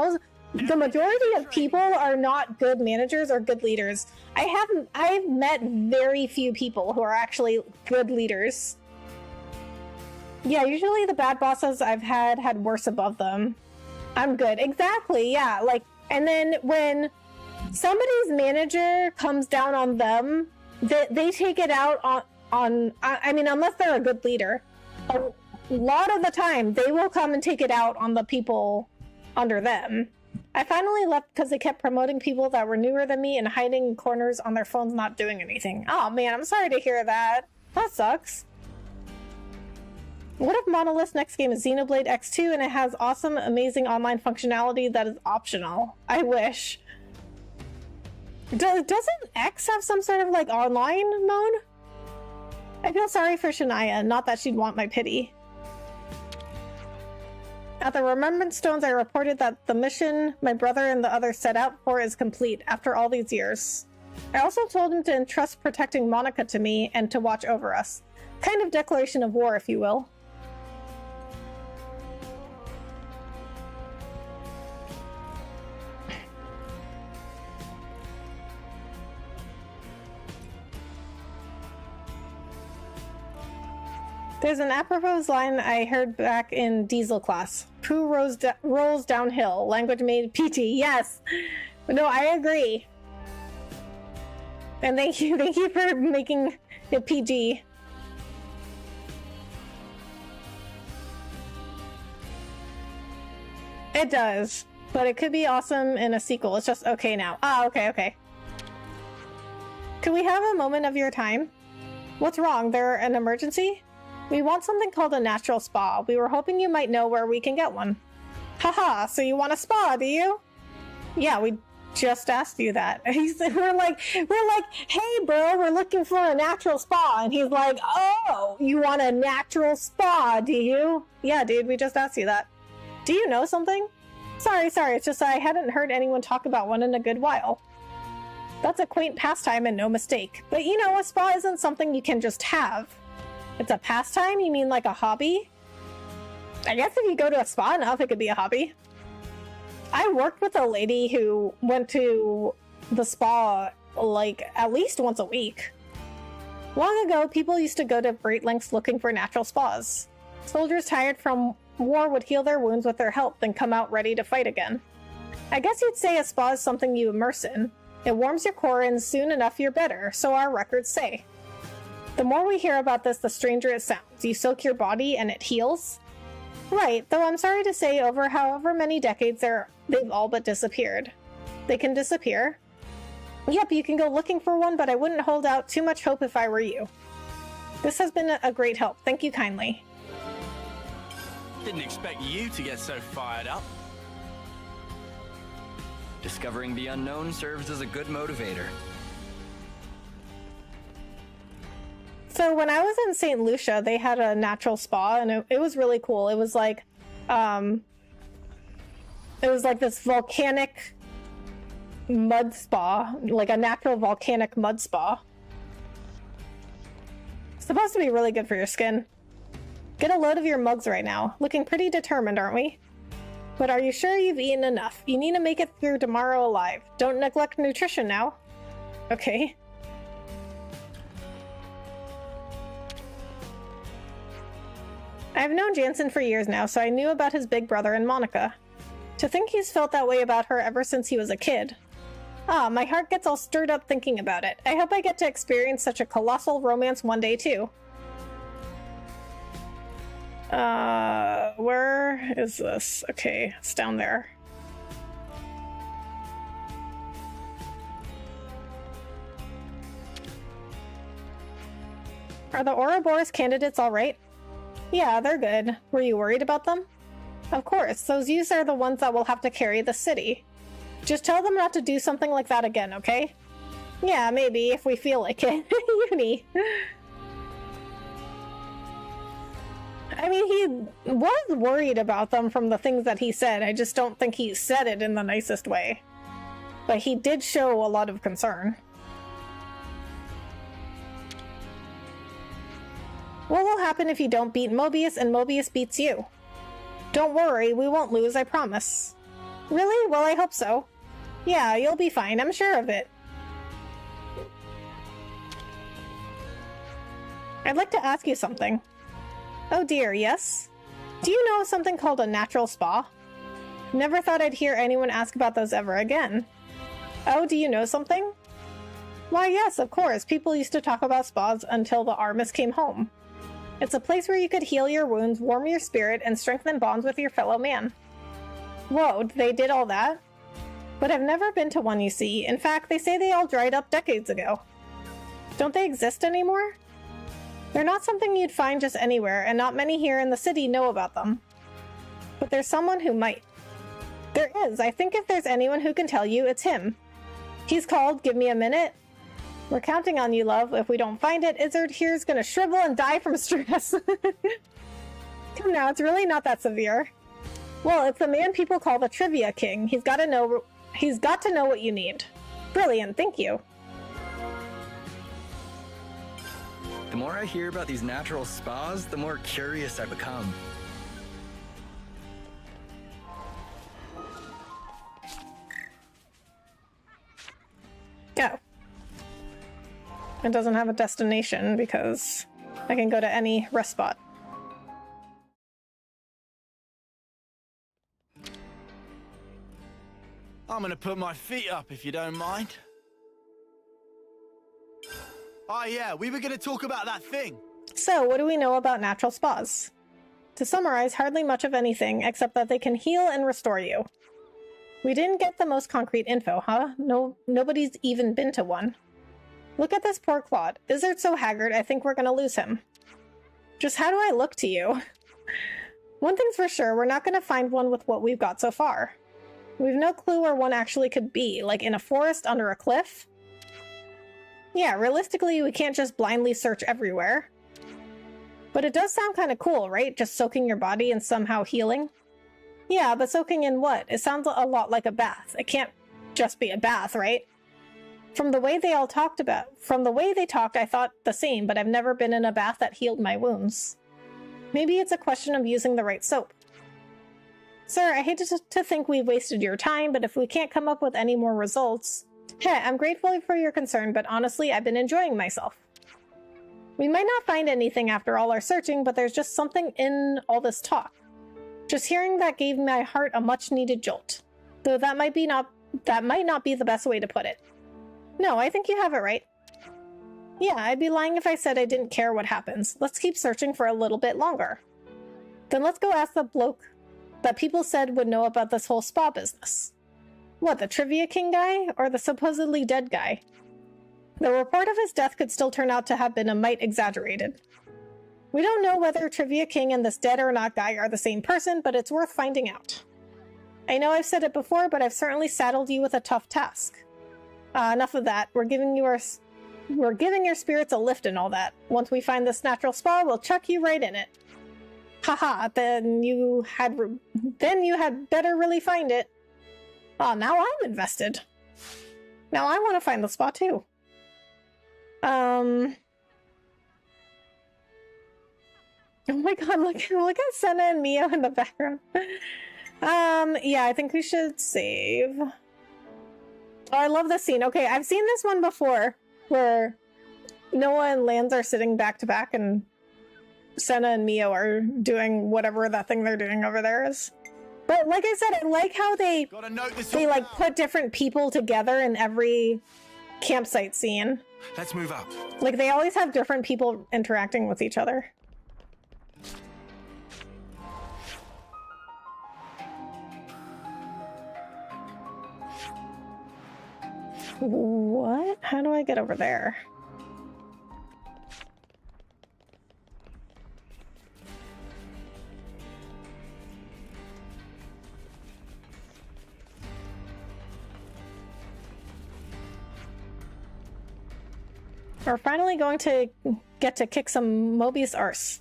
the majority of people are not good managers or good leaders. I've met very few people who are actually good leaders. Yeah, usually the bad bosses I've had worse above them. I'm good. Exactly, yeah. Like, and then when somebody's manager comes down on them, they take it out on I mean, unless they're a good leader, a lot of the time they will come and take it out on the people under them. I finally left because they kept promoting people that were newer than me and hiding in corners on their phones not doing anything. Oh man, I'm sorry to hear that. That sucks. What if Monolith's next game is Xenoblade X2 and it has awesome, amazing online functionality that is optional? I wish. Doesn't X have some sort of like online mode? I feel sorry for Shania, not that she'd want my pity. At the Remembrance Stones, I reported that the mission my brother and the others set out for is complete after all these years. I also told him to entrust protecting Monica to me and to watch over us. Kind of declaration of war, if you will. There's an apropos line I heard back in Diesel class. Pooh rolls downhill. Language made PT. Yes! No, I agree. And thank you for making it PG. It does. But it could be awesome in a sequel. It's just okay now. Ah, okay. Could we have a moment of your time? What's wrong? There an emergency? We want something called a natural spa. We were hoping you might know where we can get one. Haha, so you want a spa, do you? Yeah, we just asked you that. We're like, hey bro, we're looking for a natural spa. And he's like, oh, you want a natural spa, do you? Yeah, dude, we just asked you that. Do you know something? Sorry, it's just I hadn't heard anyone talk about one in a good while. That's a quaint pastime and no mistake. But you know, a spa isn't something you can just have. It's a pastime? You mean like a hobby? I guess if you go to a spa enough, it could be a hobby. I worked with a lady who went to the spa like at least once a week. Long ago, people used to go to great lengths looking for natural spas. Soldiers tired from war would heal their wounds with their help, then come out ready to fight again. I guess you'd say a spa is something you immerse in. It warms your core and soon enough you're better, so our records say. The more we hear about this, the stranger it sounds. You soak your body and it heals? Right, though I'm sorry to say over however many decades they've all but disappeared. They can disappear? Yep, you can go looking for one, but I wouldn't hold out too much hope if I were you. This has been a great help. Thank you kindly. Didn't expect you to get so fired up. Discovering the unknown serves as a good motivator. So when I was in St. Lucia, they had a natural spa, and it was really cool. It was like this volcanic mud spa, like a natural volcanic mud spa. It's supposed to be really good for your skin. Get a load of your mugs right now. Looking pretty determined, aren't we? But are you sure you've eaten enough? You need to make it through tomorrow alive. Don't neglect nutrition now. Okay. I've known Jansen for years now, so I knew about his big brother and Monica. To think he's felt that way about her ever since he was a kid. Ah, my heart gets all stirred up thinking about it. I hope I get to experience such a colossal romance one day too. Where is this? Okay, it's down there. Are the Ouroboros candidates alright? Yeah, they're good. Were you worried about them? Of course, those youths are the ones that will have to carry the city. Just tell them not to do something like that again, okay? Yeah, maybe, if we feel like it. Uni. I mean, he was worried about them from the things that he said. I just don't think he said it in the nicest way. But he did show a lot of concern. What will happen if you don't beat Mobius and Mobius beats you? Don't worry, we won't lose, I promise. Really? Well, I hope so. Yeah, you'll be fine, I'm sure of it. I'd like to ask you something. Oh dear, yes? Do you know of something called a natural spa? Never thought I'd hear anyone ask about those ever again. Oh, do you know something? Why, yes, of course. People used to talk about spas until the Armus came home. It's a place where you could heal your wounds, warm your spirit, and strengthen bonds with your fellow man. Whoa, they did all that? But I've never been to one, you see. In fact, they say they all dried up decades ago. Don't they exist anymore? They're not something you'd find just anywhere, and not many here in the city know about them. But there's someone who might. There is. I think if there's anyone who can tell you, it's him. He's called Give Me a Minute. We're counting on you, love. If we don't find it, Isurd here's gonna shrivel and die from stress. Come now, it's really not that severe. Well, it's the man people call the Trivia King. He's got to know what you need. Brilliant, thank you. The more I hear about these natural spas, the more curious I become. Go. It doesn't have a destination because I can go to any rest spot. I'm gonna put my feet up if you don't mind. Oh yeah, we were gonna talk about that thing. So, what do we know about natural spas? To summarize, hardly much of anything, except that they can heal and restore you. We didn't get the most concrete info, huh? Nobody's even been to one. Look at this poor Claude. Isurd so haggard, I think we're gonna lose him. Just how do I look to you? One thing's for sure, we're not gonna find one with what we've got so far. We've no clue where one actually could be, like in a forest under a cliff. Yeah, realistically, we can't just blindly search everywhere. But it does sound kind of cool, right? Just soaking your body and somehow healing. Yeah, but soaking in what? It sounds a lot like a bath. It can't just be a bath, right? From the way they talked, I thought the same, but I've never been in a bath that healed my wounds. Maybe it's a question of using the right soap. Sir, I hate to think we've wasted your time, but if we can't come up with any more results... Hey, I'm grateful for your concern, but honestly, I've been enjoying myself. We might not find anything after all our searching, but there's just something in all this talk. Just hearing that gave my heart a much-needed jolt. Though that might not be the best way to put it. No, I think you have it right. Yeah, I'd be lying if I said I didn't care what happens. Let's keep searching for a little bit longer. Then let's go ask the bloke that people said would know about this whole spa business. What, the Trivia King guy? Or the supposedly dead guy? The report of his death could still turn out to have been a mite exaggerated. We don't know whether Trivia King and this dead or not guy are the same person, but it's worth finding out. I know I've said it before, but I've certainly saddled you with a tough task. Enough of that. We're giving your spirits a lift and all that. Once we find this natural spa, we'll chuck you right in it. Haha, then you had better really find it. Oh, now I'm invested. Now I want to find the spa too. Oh my god, look at Senna and Mio in the background. Yeah, I think we should save. Oh, I love this scene. Okay, I've seen this one before, where Noah and Lance are sitting back to back and Senna and Mio are doing whatever that thing they're doing over there is. But like I said, I like how they like put different people together in every campsite scene. Let's move out. Like they always have different people interacting with each other. What? How do I get over there? We're finally going to get to kick some Mobius arse.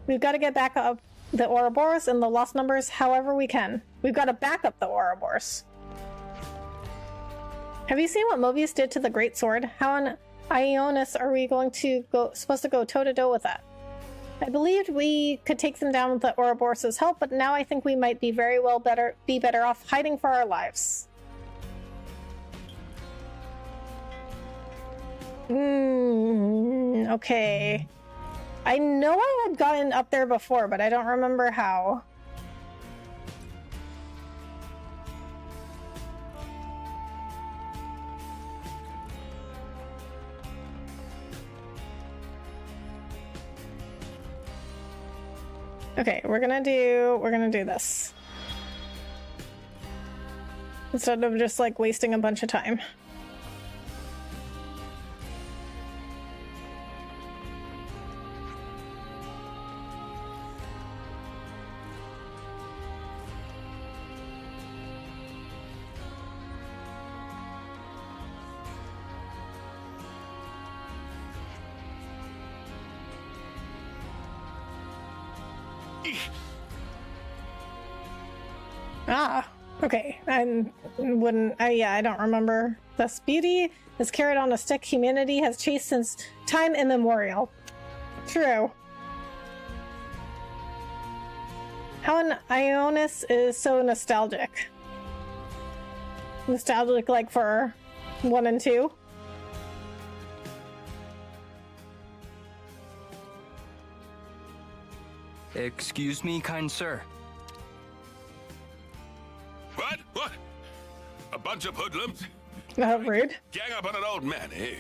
We've got to get back up the Ouroboros and the lost numbers however we can. We've got to back up the Ouroboros. Have you seen what Mobius did to the Great Sword? How on Aionios are we supposed to go toe-to-toe with that? I believed we could take them down with the Ouroboros' help, but now I think we might be better off hiding for our lives. Okay. I know I had gotten up there before, but I don't remember how. Okay, we're gonna do this. instead of just like wasting a bunch of time. Ah, okay. I wouldn't. Yeah, I don't remember. Thus, beauty is carried on a stick humanity has chased since time immemorial. True. How an Aionios is so nostalgic. Nostalgic, like for 1 and 2. Excuse me, kind sir. What? What? A bunch of hoodlums? Rude. Gang up on an old man, eh?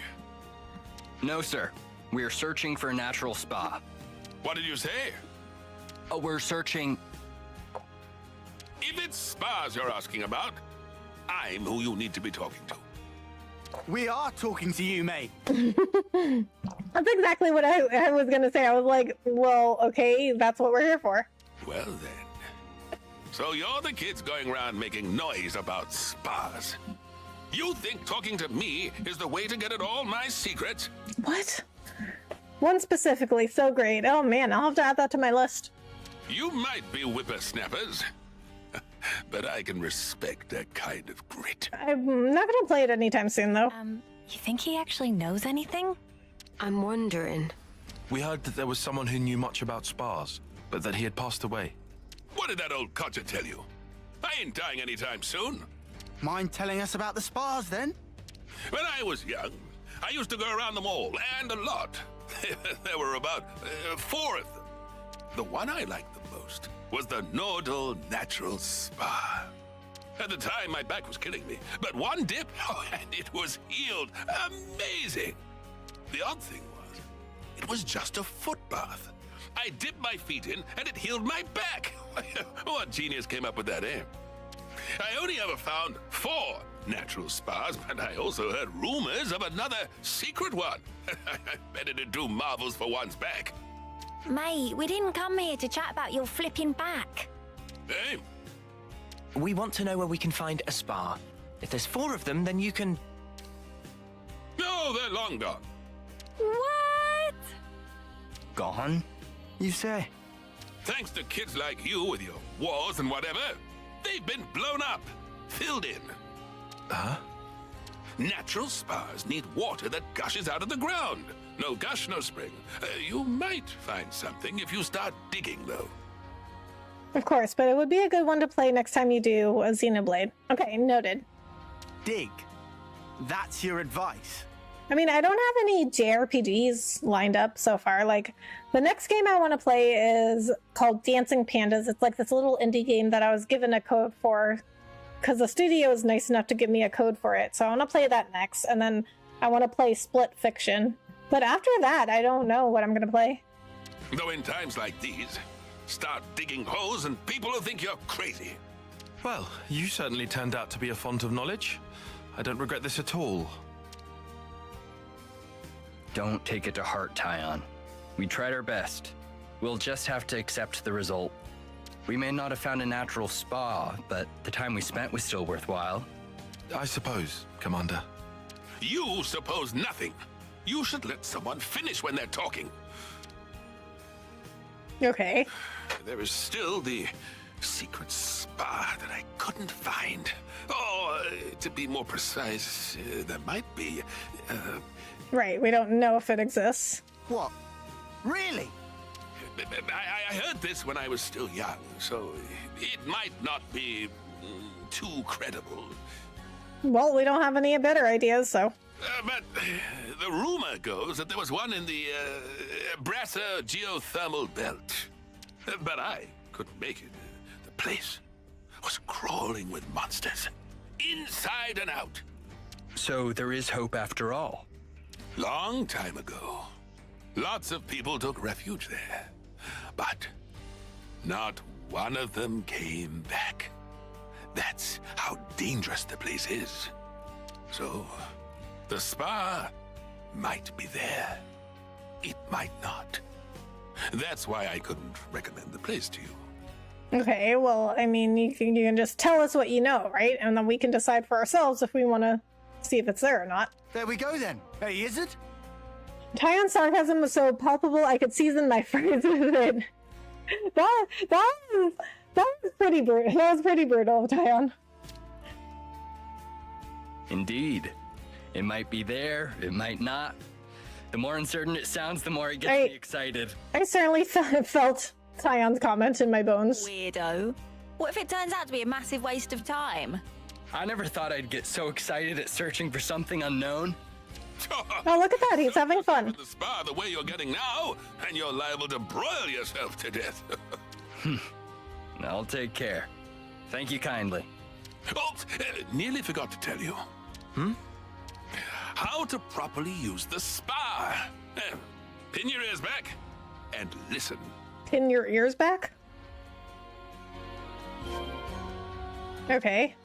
No, sir. We're searching for a natural spa. What did you say? We're searching... If it's spas you're asking about, I'm who you need to be talking to. We are talking to you, mate. That's exactly what I was gonna say. I was like, well, okay, that's what we're here for. Well then. So you're the kids going around making noise about spas. You think talking to me is the way to get at all my secrets? What? One specifically, so great. Oh man, I'll have to add that to my list. You might be whippersnappers, but I can respect that kind of grit. I'm not gonna play it anytime soon, though. You think he actually knows anything? I'm wondering. We heard that there was someone who knew much about spas, but that he had passed away. What did that old codger tell you? I ain't dying anytime soon. Mind telling us about the spas, then? When I was young, I used to go around them all, and a lot. There were about 4 of them. The one I liked the most was the Nordal Natural Spa. At the time, my back was killing me, but one dip, and it was healed. Amazing! The odd thing was, it was just a foot bath. I dipped my feet in, and it healed my back. What genius came up with that, eh? I only ever found 4 natural spas, but I also heard rumors of another secret one. Better to do marvels for one's back. Mate, we didn't come here to chat about your flipping back. Hey? We want to know where we can find a spa. If there's 4 of them, then you can... No, they're long gone. What? Gone, you say? Thanks to kids like you with your wars and whatever, they've been blown up, filled in. Huh? Natural spas need water that gushes out of the ground. No gush, no spring. You might find something if you start digging, though. Of course, but it would be a good one to play next time you do a Xenoblade. Okay, noted. Dig. That's your advice. I mean, I don't have any JRPGs lined up so far. Like, the next game I want to play is called Dancing Pandas. It's like this little indie game that I was given a code for because the studio is nice enough to give me a code for it. So I want to play that next, and then I want to play Split Fiction. But after that, I don't know what I'm going to play. Though in times like these, start digging holes and people will think you're crazy. Well, you certainly turned out to be a font of knowledge. I don't regret this at all. Don't take it to heart, Tyon. We tried our best. We'll just have to accept the result. We may not have found a natural spa, but the time we spent was still worthwhile. I suppose, Commander. You suppose nothing. You should let someone finish when they're talking. Okay. There is still the secret spa that I couldn't find. Or, to be more precise, there might be... Right, we don't know if it exists. What? Really? I heard this when I was still young, so it might not be too credible. Well, we don't have any better ideas, so... But the rumor goes that there was one in the Brasser geothermal belt. But I couldn't make it. The place was crawling with monsters, inside and out. So there is hope after all. Long time ago, lots of people took refuge there. But not one of them came back. That's how dangerous the place is. So, the spa might be there. It might not. That's why I couldn't recommend the place to you. Okay, well, I mean, you can just tell us what you know, right? And then we can decide for ourselves if we want to see if it's there or not. There we go then. Hey, is it? Tyon's sarcasm was so palpable I could season my phrase with it. That was pretty brutal. That was pretty brutal, Tyon. Indeed. It might be there, it might not. The more uncertain it sounds, the more it gets me excited. I certainly felt Tyon's comment in my bones. Weirdo. What if it turns out to be a massive waste of time? I never thought I'd get so excited at searching for something unknown. Oh, look at that. He's having fun. The spa the way you're getting now, and you're liable to broil yourself to death. I'll take care. Thank you kindly. Oh, nearly forgot to tell you. How to properly use the spa. Pin your ears back and listen. Pin your ears back? Okay.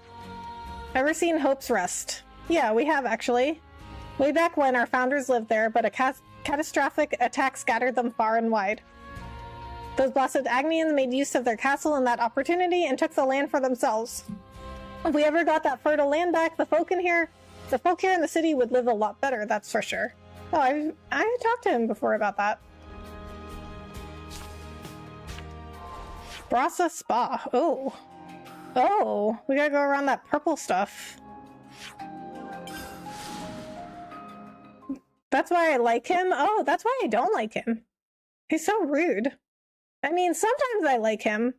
Ever seen Hope's Rest? Yeah, we have actually. Way back when our founders lived there, but a catastrophic attack scattered them far and wide. Those blasted Agnians made use of their castle and that opportunity and took the land for themselves. If we ever got that fertile land back, the folk here in the city would live a lot better, that's for sure. Oh, I talked to him before about that. Brasa Spa. Oh, we gotta go around that purple stuff. That's why I like him? Oh, that's why I don't like him. He's so rude. I mean, sometimes I like him.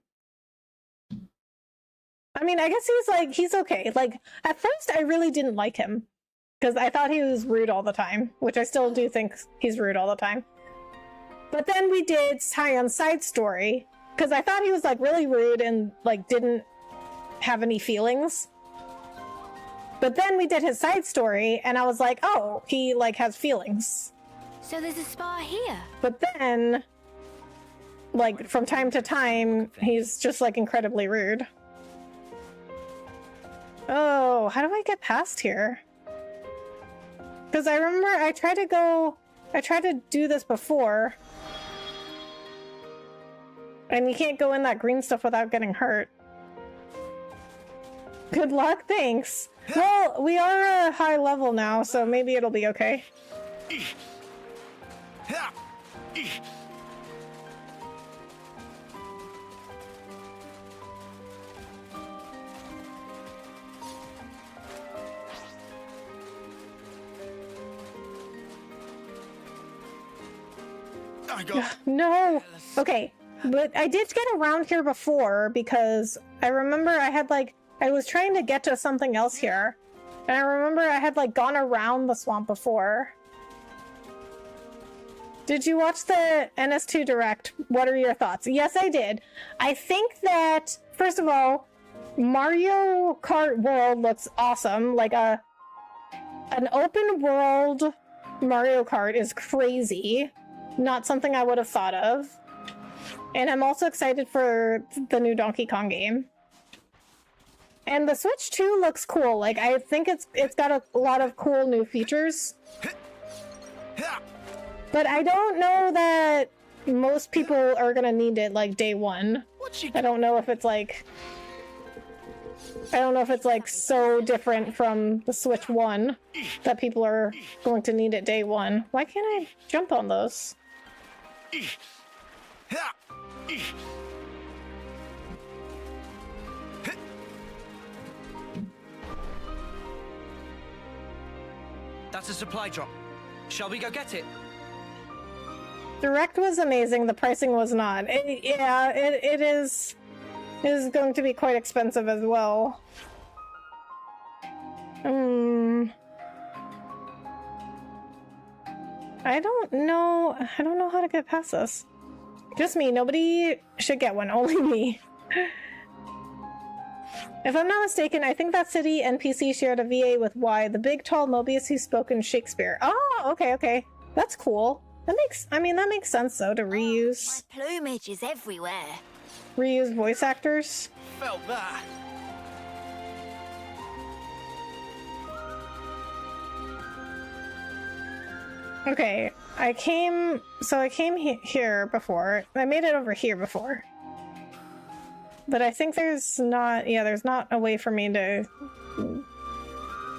I mean, I guess he's okay. Like, at first I really didn't like him. Because I thought he was rude all the time. Which I still do think he's rude all the time. But then we did Tyon's side story. Because I thought he was, like, really rude and, like, didn't have any feelings. But then we did his side story, and I was like, oh, he, like, has feelings. So there's a spa here? But then, like, from time to time, he's just, like, incredibly rude. Oh, how do I get past here? Because I remember I tried to do this before. And you can't go in that green stuff without getting hurt. Good luck, thanks. Well, we are a high level now, so maybe it'll be okay. No! Okay, but I did get around here before because I remember I was trying to get to something else here. And I remember I had gone around the swamp before. Did you watch the NS2 Direct? What are your thoughts? Yes, I did. I think that, first of all, Mario Kart World looks awesome. Like an open world Mario Kart is crazy. Not something I would have thought of. And I'm also excited for the new Donkey Kong game. And the Switch 2 looks cool. Like, I think it's got a lot of cool new features. But I don't know that most people are gonna need it, day one. I don't know if it's so different from the Switch 1 that people are going to need it day one. Why can't I jump on those? That's a supply drop. Shall we go get it? Direct was amazing. The pricing was not. It is going to be quite expensive as well. I don't know how to get past this. Just me. Nobody should get one. Only me. If I'm not mistaken, I think that city NPC shared a VA with Y, the big tall Mobius who spoke in Shakespeare. Oh, okay. That's cool. That makes sense though, to reuse. My plumage is everywhere. Reuse voice actors. Felt that. Okay, I came here before. I made it over here before. But I think there's not a way for me to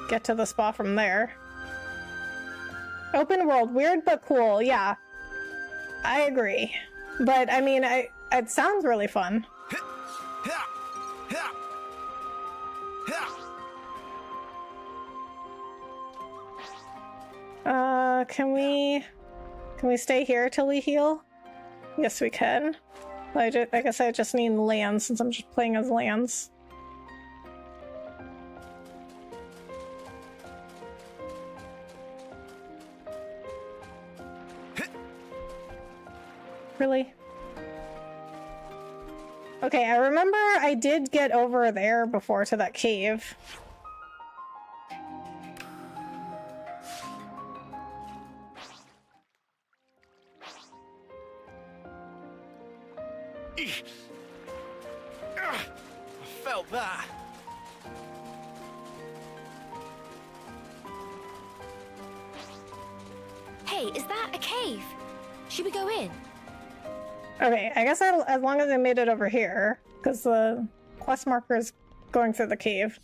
get to the spa from there. Open world, weird but cool, yeah. I agree. But I mean, it sounds really fun. Can we stay here till we heal? Yes, we can. I guess I just need Lance since I'm just playing as Lance. Really? Okay, I remember I did get over there before to that cave. I felt that. Hey, is that a cave? Should we go in? Okay, I guess as long as I made it over here, because the quest marker is going through the cave.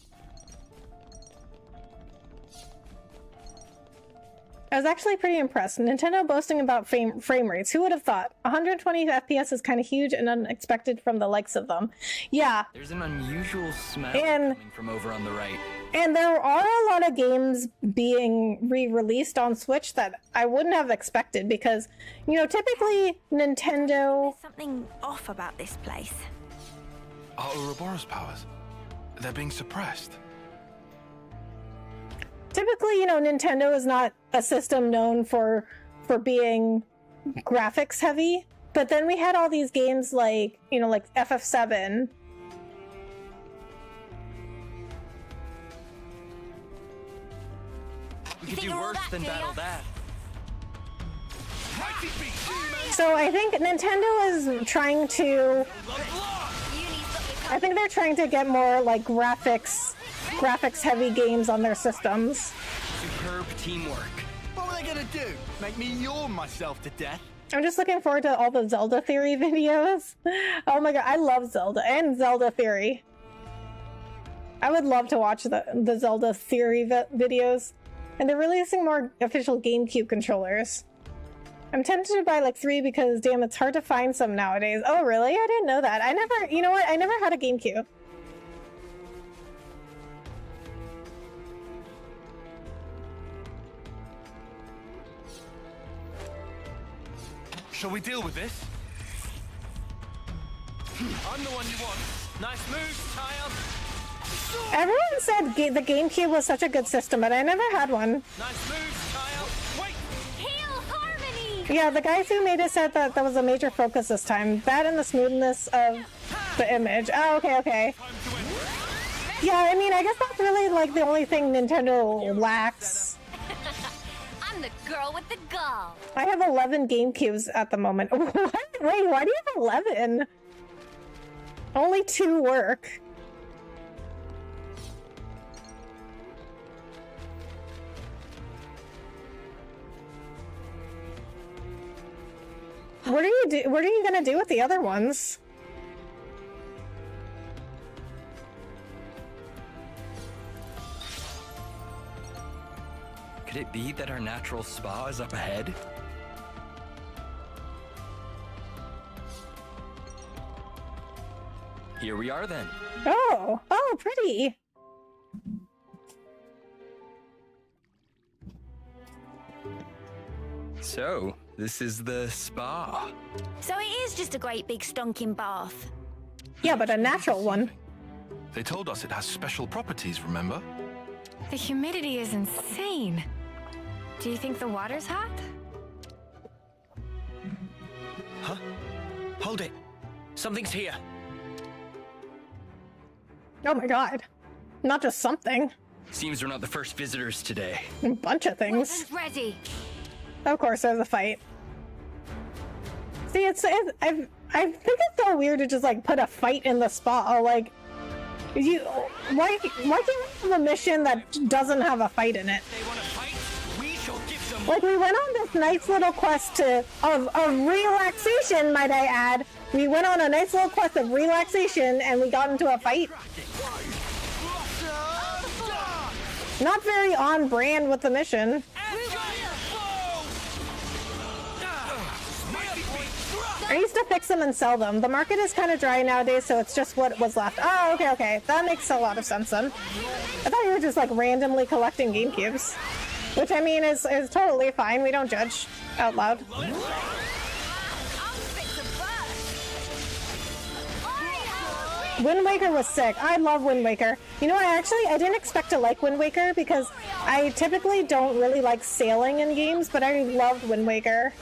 I was actually pretty impressed. Nintendo boasting about frame rates. Who would have thought? 120 FPS is kind of huge and unexpected from the likes of them. Yeah. There's an unusual smell coming from over on the right. And there are a lot of games being re-released on Switch that I wouldn't have expected because, you know, typically Nintendo... There's something off about this place. Our Ouroboros powers, they're being suppressed. Typically, you know, Nintendo is not a system known for being graphics heavy, but then we had all these games like, you know, like FF7. We could do worse than battle that. So I think Nintendo is trying to... I think they're trying to get more like graphics heavy games on their systems. Superb teamwork. What were they gonna do? Make me yawn myself to death? I'm just looking forward to all the Zelda Theory videos. Oh my god, I love Zelda and Zelda Theory. I would love to watch the Zelda Theory videos. And they're releasing more official GameCube controllers. I'm tempted to buy like 3 because damn, it's hard to find some nowadays. Oh really? I didn't know that. You know what? I never had a GameCube. Shall we deal with this? I'm the one you want. Nice move, child. Everyone said the GameCube was such a good system, but I never had one. Nice move, child. Wait. Heal Harmony. Yeah, the guys who made it said that was a major focus this time. That and the smoothness of the image. Oh, okay. Yeah, I mean, I guess that's really like the only thing Nintendo lacks. I'm the girl with the gall. I have 11 GameCubes at the moment. What? Wait, why do you have 11? Only 2 work. What are you gonna do with the other ones? Could it be that our natural spa is up ahead? Here we are then. Oh, pretty. So, this is the spa. So it is just a great big stonking bath. Yeah, but a natural one. They told us it has special properties, remember? The humidity is insane. Do you think the water's hot? Huh? Hold it. Something's here. Oh my god. Not just something. Seems we're not the first visitors today. A bunch of things. Weapons ready. Of course, there's a fight. See, I think it's so weird to just like put a fight in the spa. Like, why can't we have a mission that doesn't have a fight in it? They want to fight? We shall give them Like, we went on this nice little quest of relaxation, might I add. We went on a nice little quest of relaxation, and we got into a fight. Not very on brand with the mission. I used to fix them and sell them. The market is kind of dry nowadays, so it's just what was left. Oh, okay. That makes a lot of sense then. I thought you were just like randomly collecting GameCubes. Which, I mean, is totally fine. We don't judge out loud. Wind Waker was sick. I love Wind Waker. You know, I didn't expect to like Wind Waker because I typically don't really like sailing in games, but I loved Wind Waker.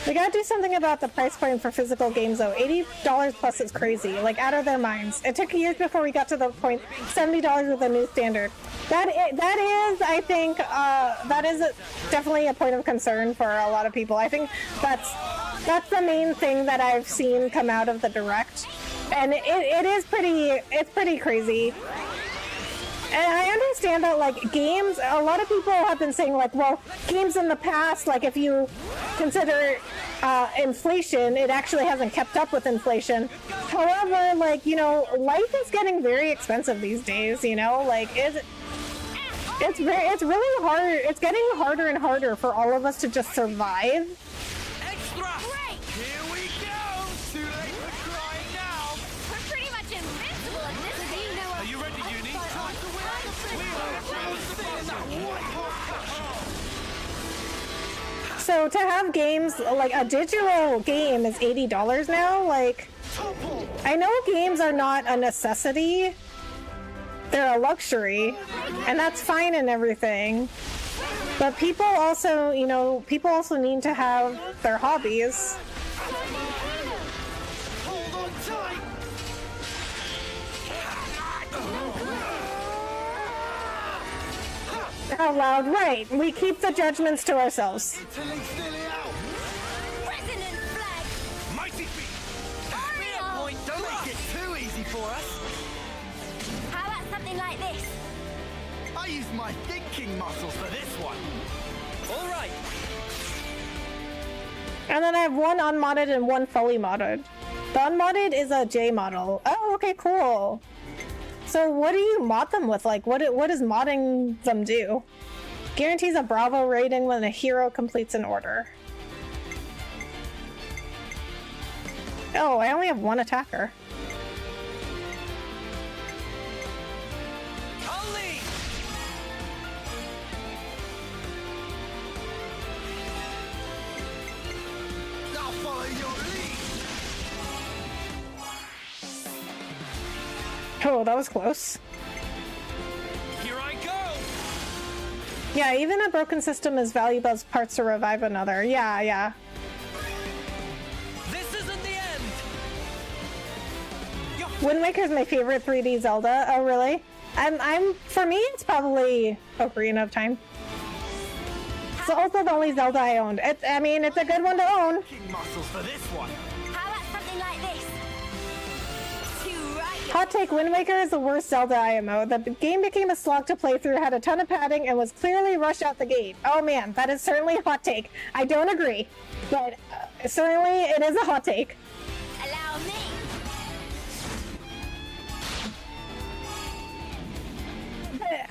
We gotta do something about the price point for physical games though. $80 plus is crazy, like out of their minds. It took years before we got to the point $70 with the new standard. That is, I think, that is definitely a point of concern for a lot of people. I think that's the main thing that I've seen come out of the Direct, and it's pretty crazy. And I understand that, like, games, a lot of people have been saying, like, well, games in the past, like, if you consider inflation, it actually hasn't kept up with inflation. However, like, you know, life is getting very expensive these days, you know? Like, it's really hard. It's getting harder and harder for all of us to just survive. Extra! Here we go! Too late for crying now! We're pretty much invincible at this game. Are you ready, Uni? So to have games, like a digital game is $80 now, like, I know games are not a necessity, they're a luxury, and that's fine and everything, but people also, you know, people also need to have their hobbies. Out loud, right. We keep the judgments to ourselves. Don't make it too easy for us. How about something like this? I used my thinking muscles for this one. All right. And then I have one unmodded and one fully modded. The unmodded is a J model. Oh, okay, cool. So what do you mod them with? Like, what does modding them do? Guarantees a Bravo rating when a hero completes an order. Oh, I only have one attacker. I'll follow your lead. Oh, that was close. Here I go. Yeah, even a broken system is valuable as parts to revive another. Yeah. This isn't the end. Wind Waker's my favorite 3D Zelda. Oh, really? For me, it's probably Ocarina of Time. It's also the only Zelda I owned. I mean, it's a good one to own. Muscles for this one. How about something like this? Hot take, Wind Waker is the worst Zelda IMO. The game became a slog to play through, had a ton of padding, and was clearly rushed out the gate. Oh man, that is certainly a hot take. I don't agree, but certainly it is a hot take. Allow me.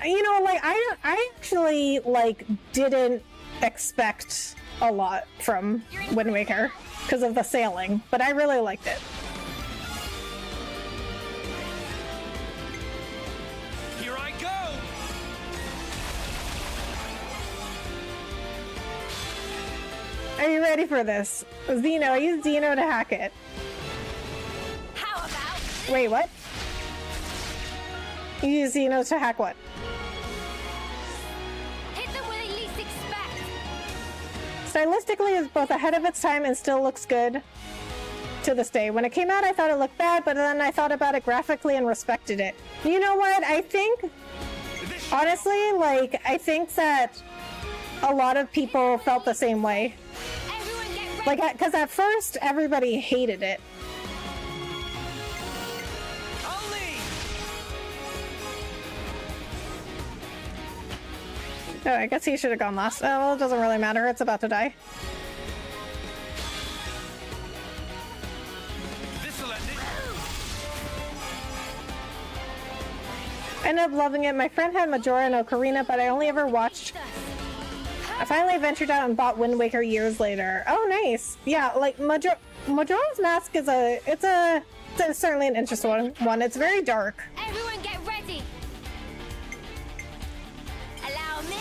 You know, like, I actually, like, didn't expect a lot from Wind Waker because of the sailing, but I really liked it. Here I go. Are you ready for this? Xeno, I used Xeno to hack it. How about? Wait, what? You use Xeno to hack what? Hit them where they least expect. Stylistically, it's both ahead of its time and still looks good to this day. When it came out, I thought it looked bad, but then I thought about it graphically and respected it. You know what? I think, honestly, like, I think that a lot of people felt the same way. Like, because at first, everybody hated it. Oh, I guess he should have gone last. Oh, well, it doesn't really matter. It's about to die. I ended up loving it. My friend had Majora and Ocarina, but I only ever watched. I finally ventured out and bought Wind Waker years later. Oh, nice. Yeah, like Majora's Mask is it's certainly an interesting one. It's very dark. Everyone get ready. Allow me.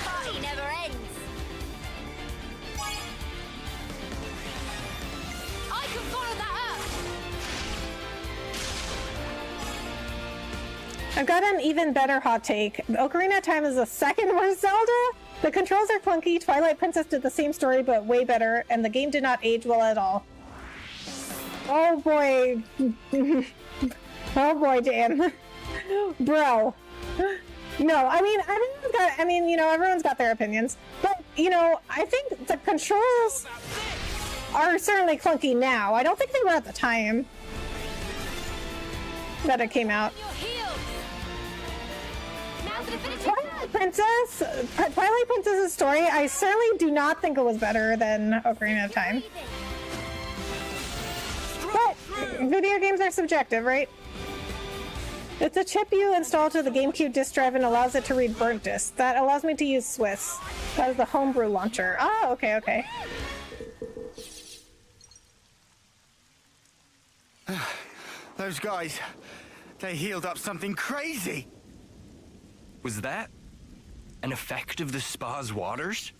Party never ends. I can follow that up. I've got an even better hot take. Ocarina of Time is the second worst Zelda. The controls are clunky. Twilight Princess did the same story, but way better, and the game did not age well at all. Oh boy. Oh boy, Dan. Bro. No, I mean, you know, everyone's got their opinions. But, you know, I think the controls are certainly clunky now. I don't think they were at the time that it came out. Twilight Princess's story, I certainly do not think it was better than Ocarina of Time. But video games are subjective, right? It's a chip you install to the GameCube disk drive and allows it to read burnt discs. That allows me to use Swiss. That is the homebrew launcher. Oh, okay, okay. Those guys, they healed up something crazy. Was that an effect of the spa's waters?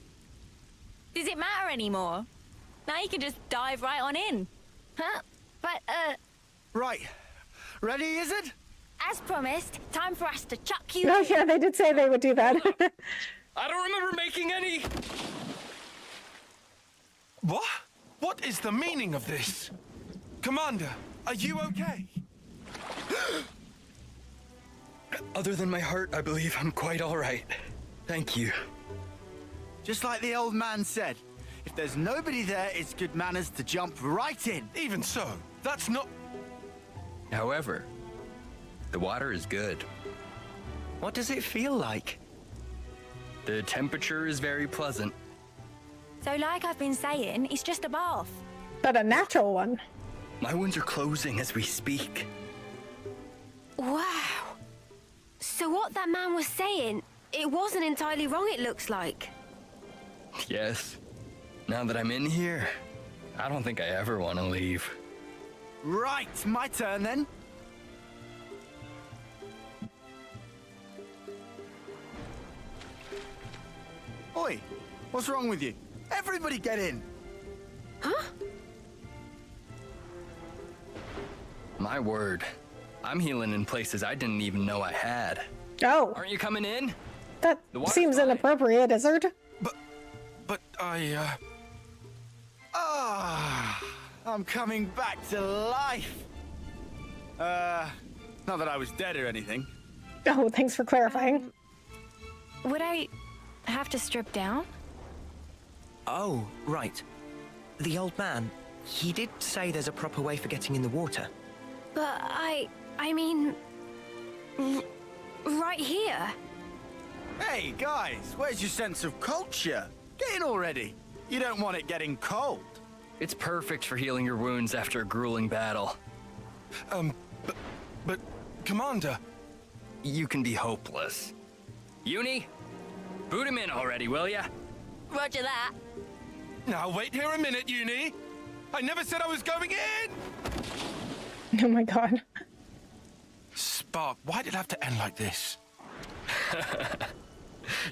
Does it matter anymore? Now you can just dive right on in. Huh? But, Right. Ready, Isurd? as promised, time for us to chuck you. Oh yeah, they did say they would do that. I don't remember making any. What? What is the meaning of this? Commander, are you okay? Other than my heart, I believe I'm quite all right. Thank you. Just like the old man said, if there's nobody there, it's good manners to jump right in. Even so, that's not... However, the water is good. What does it feel like? The temperature is very pleasant. So like I've been saying, it's just a bath. But a natural one. My wounds are closing as we speak. Wow. So what that man was saying, it wasn't entirely wrong, it looks like. Yes. Now that I'm in here, I don't think I ever want to leave. Right, my turn then. Oi, what's wrong with you? Everybody get in. Huh? My word. I'm healing in places I didn't even know I had. Oh. Aren't you coming in? That seems inappropriate, Isurd. But I, I'm coming back to life. Not that I was dead or anything. Oh, thanks for clarifying. Would I have to strip down? Oh, right. The old man, he did say there's a proper way for getting in the water. But I mean, right here. Hey, guys, where's your sense of culture? Get in already. You don't want it getting cold. It's perfect for healing your wounds after a grueling battle. But, Commander... You can be hopeless. Uni, boot him in already, will ya? Roger that. Now, wait here a minute, Uni. I never said I was going in! Oh my god. Spark, why did it have to end like this?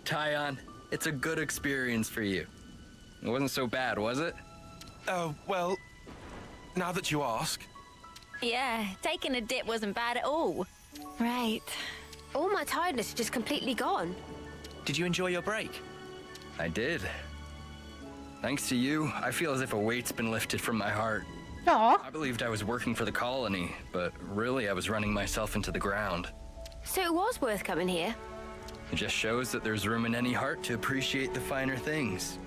Tyon, it's a good experience for you. It wasn't so bad, was it? Oh, well, now that you ask. Yeah, taking a dip wasn't bad at all. Right. All my tiredness is just completely gone. Did you enjoy your break? I did. Thanks to you, I feel as if a weight's been lifted from my heart. Aww. I believed I was working for the colony, but really I was running myself into the ground. So it was worth coming here. It just shows that there's room in any heart to appreciate the finer things.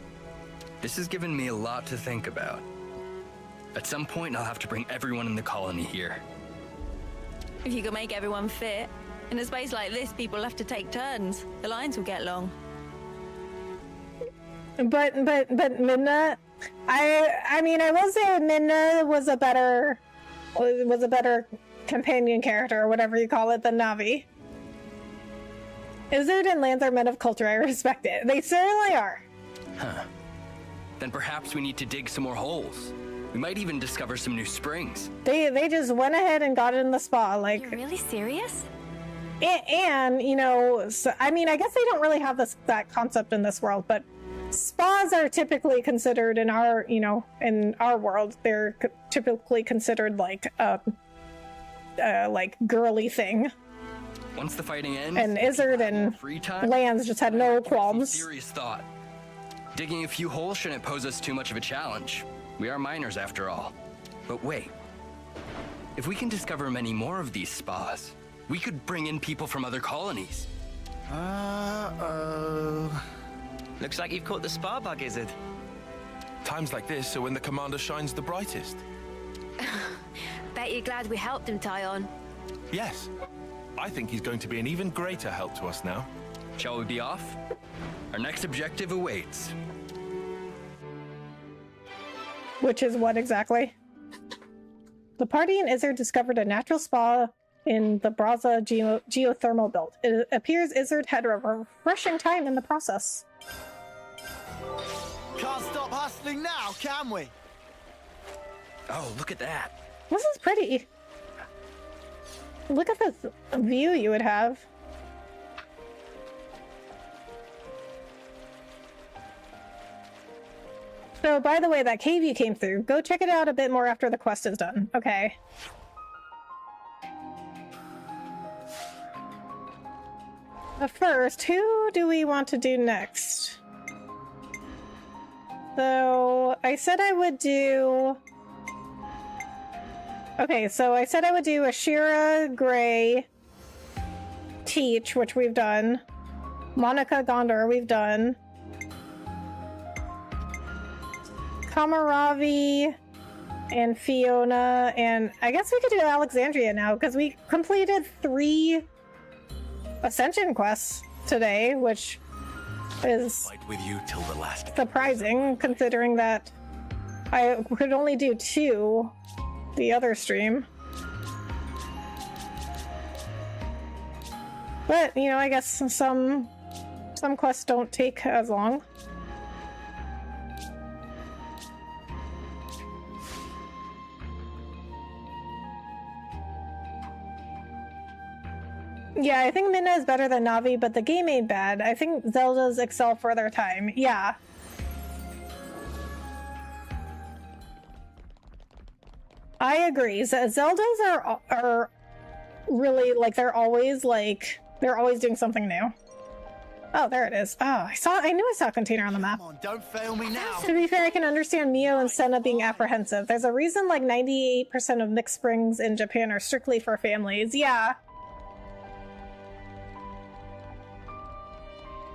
This has given me a lot to think about. At some point, I'll have to bring everyone in the colony here. If you could make everyone fit, In a space like this, people have to take turns. The lines will get long. But Midna, I mean, I will say Midna was a better companion character, or whatever you call it, than Navi. Isurd and Lance are men of culture. I respect it. They certainly are. Huh. Then perhaps we need to dig some more holes. We might even discover some new springs. They just went ahead and got it in the spa. Like, you're really serious? And you know, so, I mean, I guess they don't really have that concept in this world, but spas are typically considered in our, in our world, they're typically considered like girly thing. Once the fighting ends, and Isurd and Lance just had no qualms. Serious thought. Digging a few holes shouldn't pose us too much of a challenge. We are miners after all. But wait. If we can discover many more of these spas, we could bring in people from other colonies. Looks like you've caught the spa bug, Isurd. Times like this are when the commander shines the brightest. Bet you're glad we helped him, Tyon. Yes. I think he's going to be an even greater help to us now. Shall we be off? Our next objective awaits. Which is what exactly? The party and Isurd discovered a natural spa in the Braza geothermal belt. It appears Isurd had a refreshing time in the process. Can't stop hustling now, can we? Oh, look at that. This is pretty. Look at this view you would have. So, by the way, that cave you came through, go check it out a bit more after the quest is done. Okay. But first, who do we want to do next? So, I said I would do... Okay, so I said I would do Ashira, Gray, Teach, which we've done. Monica, Ghondor, we've done. Kamaravi and Fiona, and I guess we could do Alexandria now, because we completed 3 Ascension quests today, which is with you till the last. Surprising, considering that I could only do 2 the other stream. But, I guess some quests don't take as long. Yeah, I think Minna is better than Navi, but the game ain't bad. I think Zelda's excel for their time. Yeah. I agree. Zeldas are really, they're always doing something new. Oh, there it is. Oh, I knew I saw a container on the map. Come on, don't fail me now. To be fair, I can understand Mio and Senna being apprehensive. There's a reason 98% of mixed springs in Japan are strictly for families. Yeah.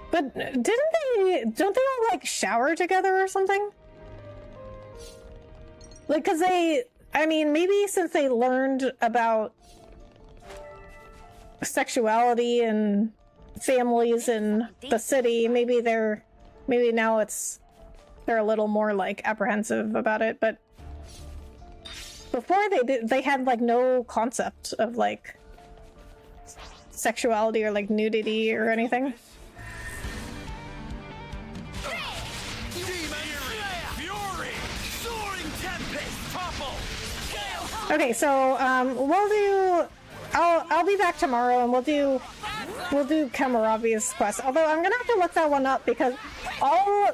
But don't they all shower together or something? Cause maybe since they learned about sexuality and families in the city, maybe now they're a little more apprehensive about it, but before they had no concept of sexuality or nudity or anything. Okay, so I'll be back tomorrow and we'll do Kamaravi's quest. Although I'm gonna have to look that one up because all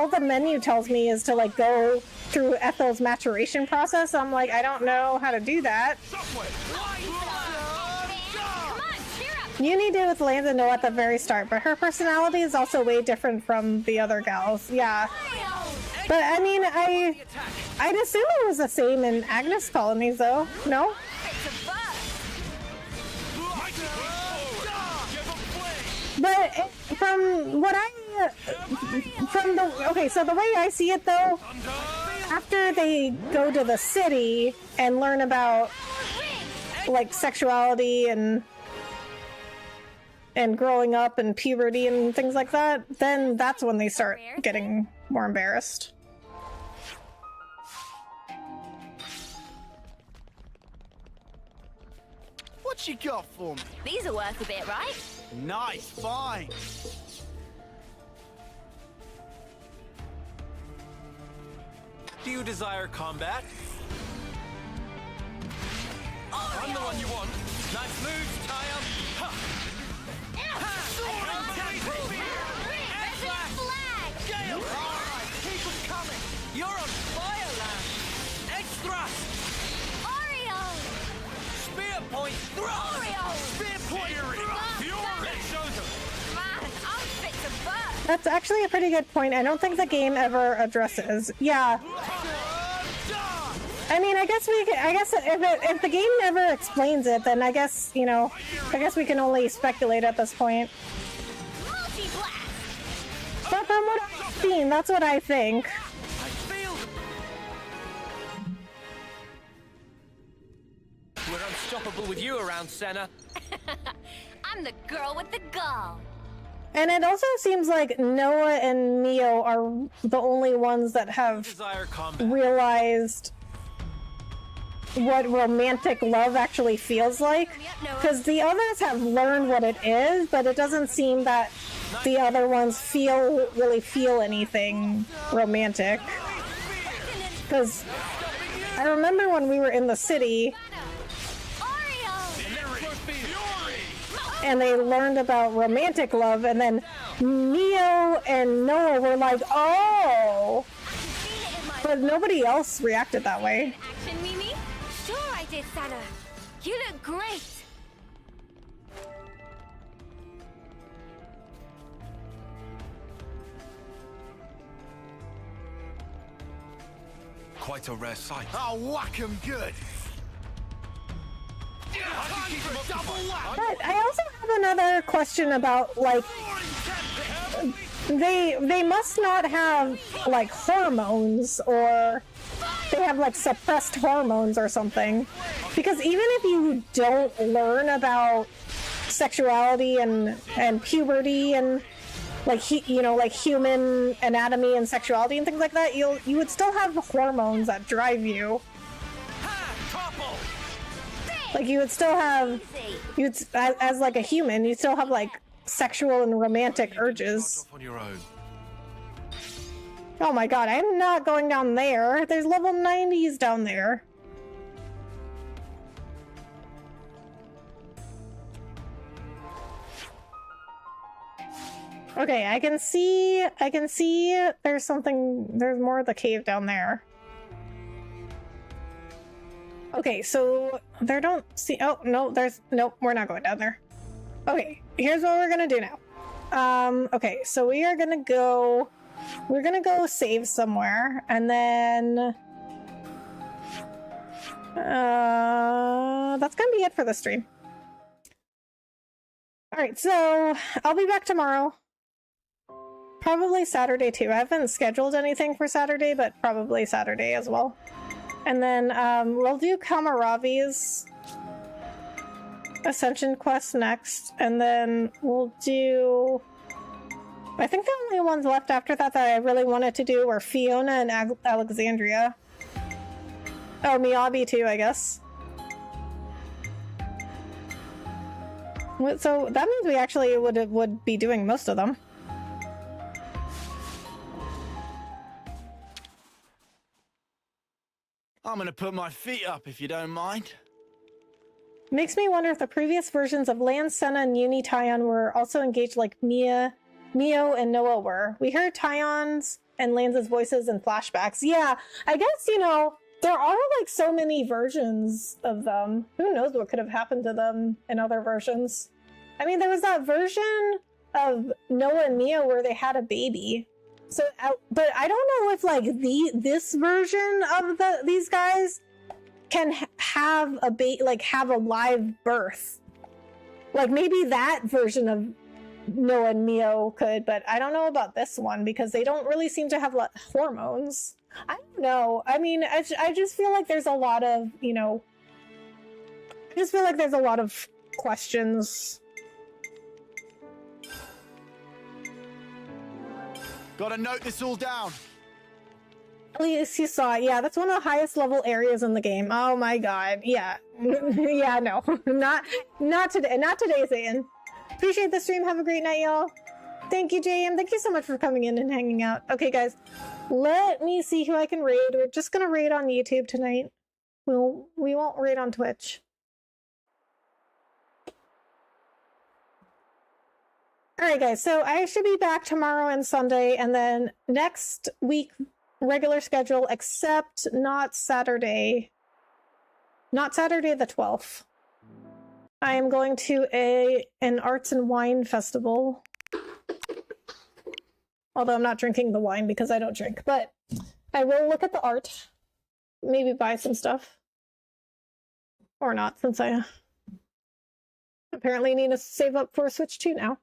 the menu tells me is to go through Ethel's maturation process. I'm I don't know how to do that. You need to with Landa know at the very start, but her personality is also way different from the other gals. Yeah. But I'd assume it was the same in Agnes colonies, though. No? But from what so the way I see it, though, after they go to the city and learn about sexuality and and growing up and puberty and things like that, then that's when they start getting more embarrassed. What you got for me? These are worth a bit, right? Nice, fine. Do you desire combat? I'm the one you want. Nice moves, Tyon. Ha! Gale! Alright, keep them coming. You're on fire, lad. Edge thrust. Oreo! Spear point thrust. Oreo! Spear point thrust. Fury! Show them. Man, I'm fit to burn. That's actually a pretty good point. I don't think the game ever addresses. Yeah. I mean, I guess if the game never explains it, then I guess, you know, I guess we can only speculate at this point. But from what I've seen, that's what I think. We're unstoppable with you around, Senna. I'm the girl with the gall. And it also seems like Noah and Mio are the only ones that have realized what romantic love actually feels like. Because the others have learned what it is, but it doesn't seem that the other ones really feel anything romantic. Because I remember when we were in the city and they learned about romantic love, and then Mio and Noah were like, oh! But nobody else reacted that way. Action, Mimi? Sure I did, Sana. You look great. Quite a rare sight. I'll whack 'em good. But I also have another question about, like, they must not have, like, hormones, or they have, like, suppressed hormones or something. Because even if you don't learn about sexuality and puberty and, like, like human anatomy and sexuality and things like that, you would still have hormones that drive you. Like, you would still have, as like a human, you still have, like, sexual and romantic urges. On your own. Oh my god, I'm not going down there. There's level 90s down there. Okay, I can see there's more of the cave down there. Okay, so there don't see, oh, no, nope, we're not going down there. Okay, here's what we're gonna do now. Okay, so we're gonna go save somewhere, and then, that's gonna be it for the stream. Alright, so I'll be back tomorrow. Probably Saturday too. I haven't scheduled anything for Saturday, but probably Saturday as well. And then we'll do Kamaravi's Ascension quest next, and then we'll do... I think the only ones left after that I really wanted to do were Fiona and Alexandria. Oh, Miyabi too, I guess. So that means we actually would be doing most of them. I'm gonna put my feet up if you don't mind. Makes me wonder if the previous versions of Lance, Senna, and Uni Tyon were also engaged like Mio and Noah were. We heard Tyon's and Lance's voices in flashbacks. Yeah, I guess, you know, there are like so many versions of them. Who knows what could have happened to them in other versions? I mean, there was that version of Noah and Mio where they had a baby. So, but I don't know if like this version of these guys can have a live birth. Like maybe that version of Noah and Mio could, but I don't know about this one because they don't really seem to have hormones. I don't know. I mean, I just feel like there's a lot of, you know, I just feel like there's a lot of questions Gotta note this all down. At least you saw it. Yeah, that's one of the highest level areas in the game. Oh my god. Yeah. Yeah, no. Not today. Not today, Zayton. Appreciate the stream. Have a great night, y'all. Thank you, JM. Thank you so much for coming in and hanging out. Okay, guys. Let me see who I can raid. We're just gonna raid on YouTube tonight. We won't raid on Twitch. Alright, guys. So I should be back tomorrow and Sunday, and then next week regular schedule, except not Saturday. Not Saturday the 12th. I am going to an arts and wine festival. Although I'm not drinking the wine because I don't drink, but I will look at the art. Maybe buy some stuff. Or not, since I apparently need to save up for a Switch 2 now.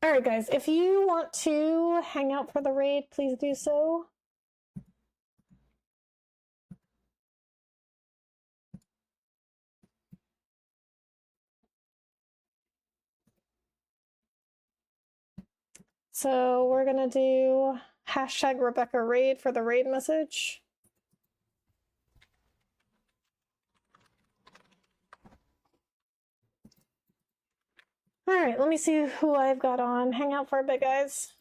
Alright guys, if you want to hang out for the raid, please do so. So we're gonna do hashtag Rebecca raid for the raid message. Alright, let me see who I've got on. Hang out for a bit, guys.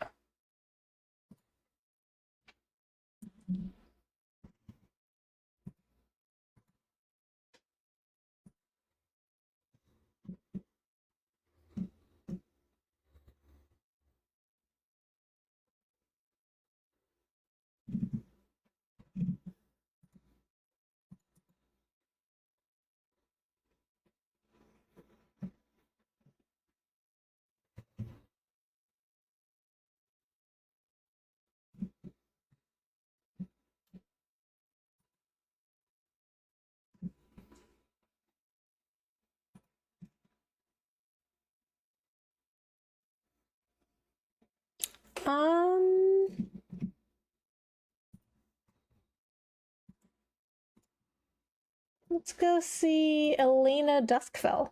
Let's go see Elena Duskfell.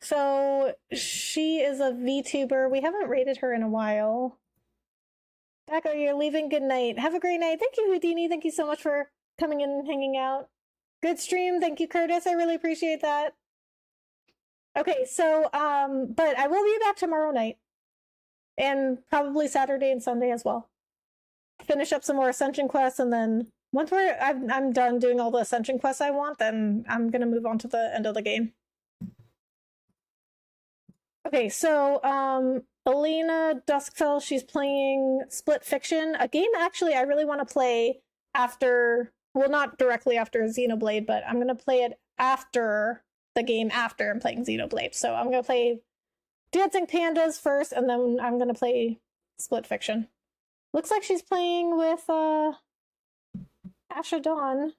So she is a VTuber. We haven't rated her in a while. Becca, you're leaving. Good night. Have a great night. Thank you, Houdini. Thank you so much for coming in and hanging out. Good stream. Thank you, Curtis. I really appreciate that. Okay, so, but I will be back tomorrow night. And probably Saturday and Sunday as well. Finish up some more Ascension quests, and then once I'm done doing all the Ascension quests I want, then I'm gonna move on to the end of the game. Okay, so, Elena Duskfell, she's playing Split Fiction, a game actually I really want to play after, well, not directly after Xenoblade, but I'm gonna play it after the game after I'm playing Xenoblade. So I'm gonna play Dancing Pandas first, and then I'm gonna play Split Fiction. Looks like she's playing with Asha Dawn.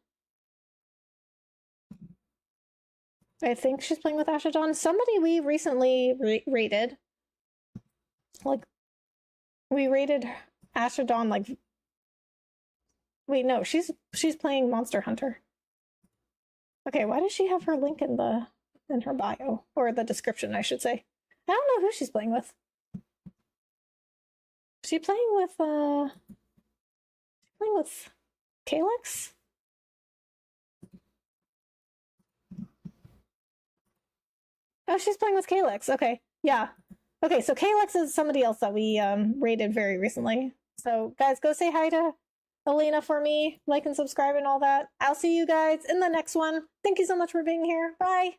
I think she's playing with Asha Dawn. Somebody we recently rated. Like, we rated Asha Dawn like... Wait, no, she's playing Monster Hunter. Okay, why does she have her link in her bio? Or the description, I should say. I don't know who she's playing with. Is she playing with Calyx? Oh, she's playing with Calyx. Okay, yeah. Okay, so Calyx is somebody else that we rated very recently. So guys, go say hi to Elena for me. Like and subscribe and all that. I'll see you guys in the next one. Thank you so much for being here. Bye.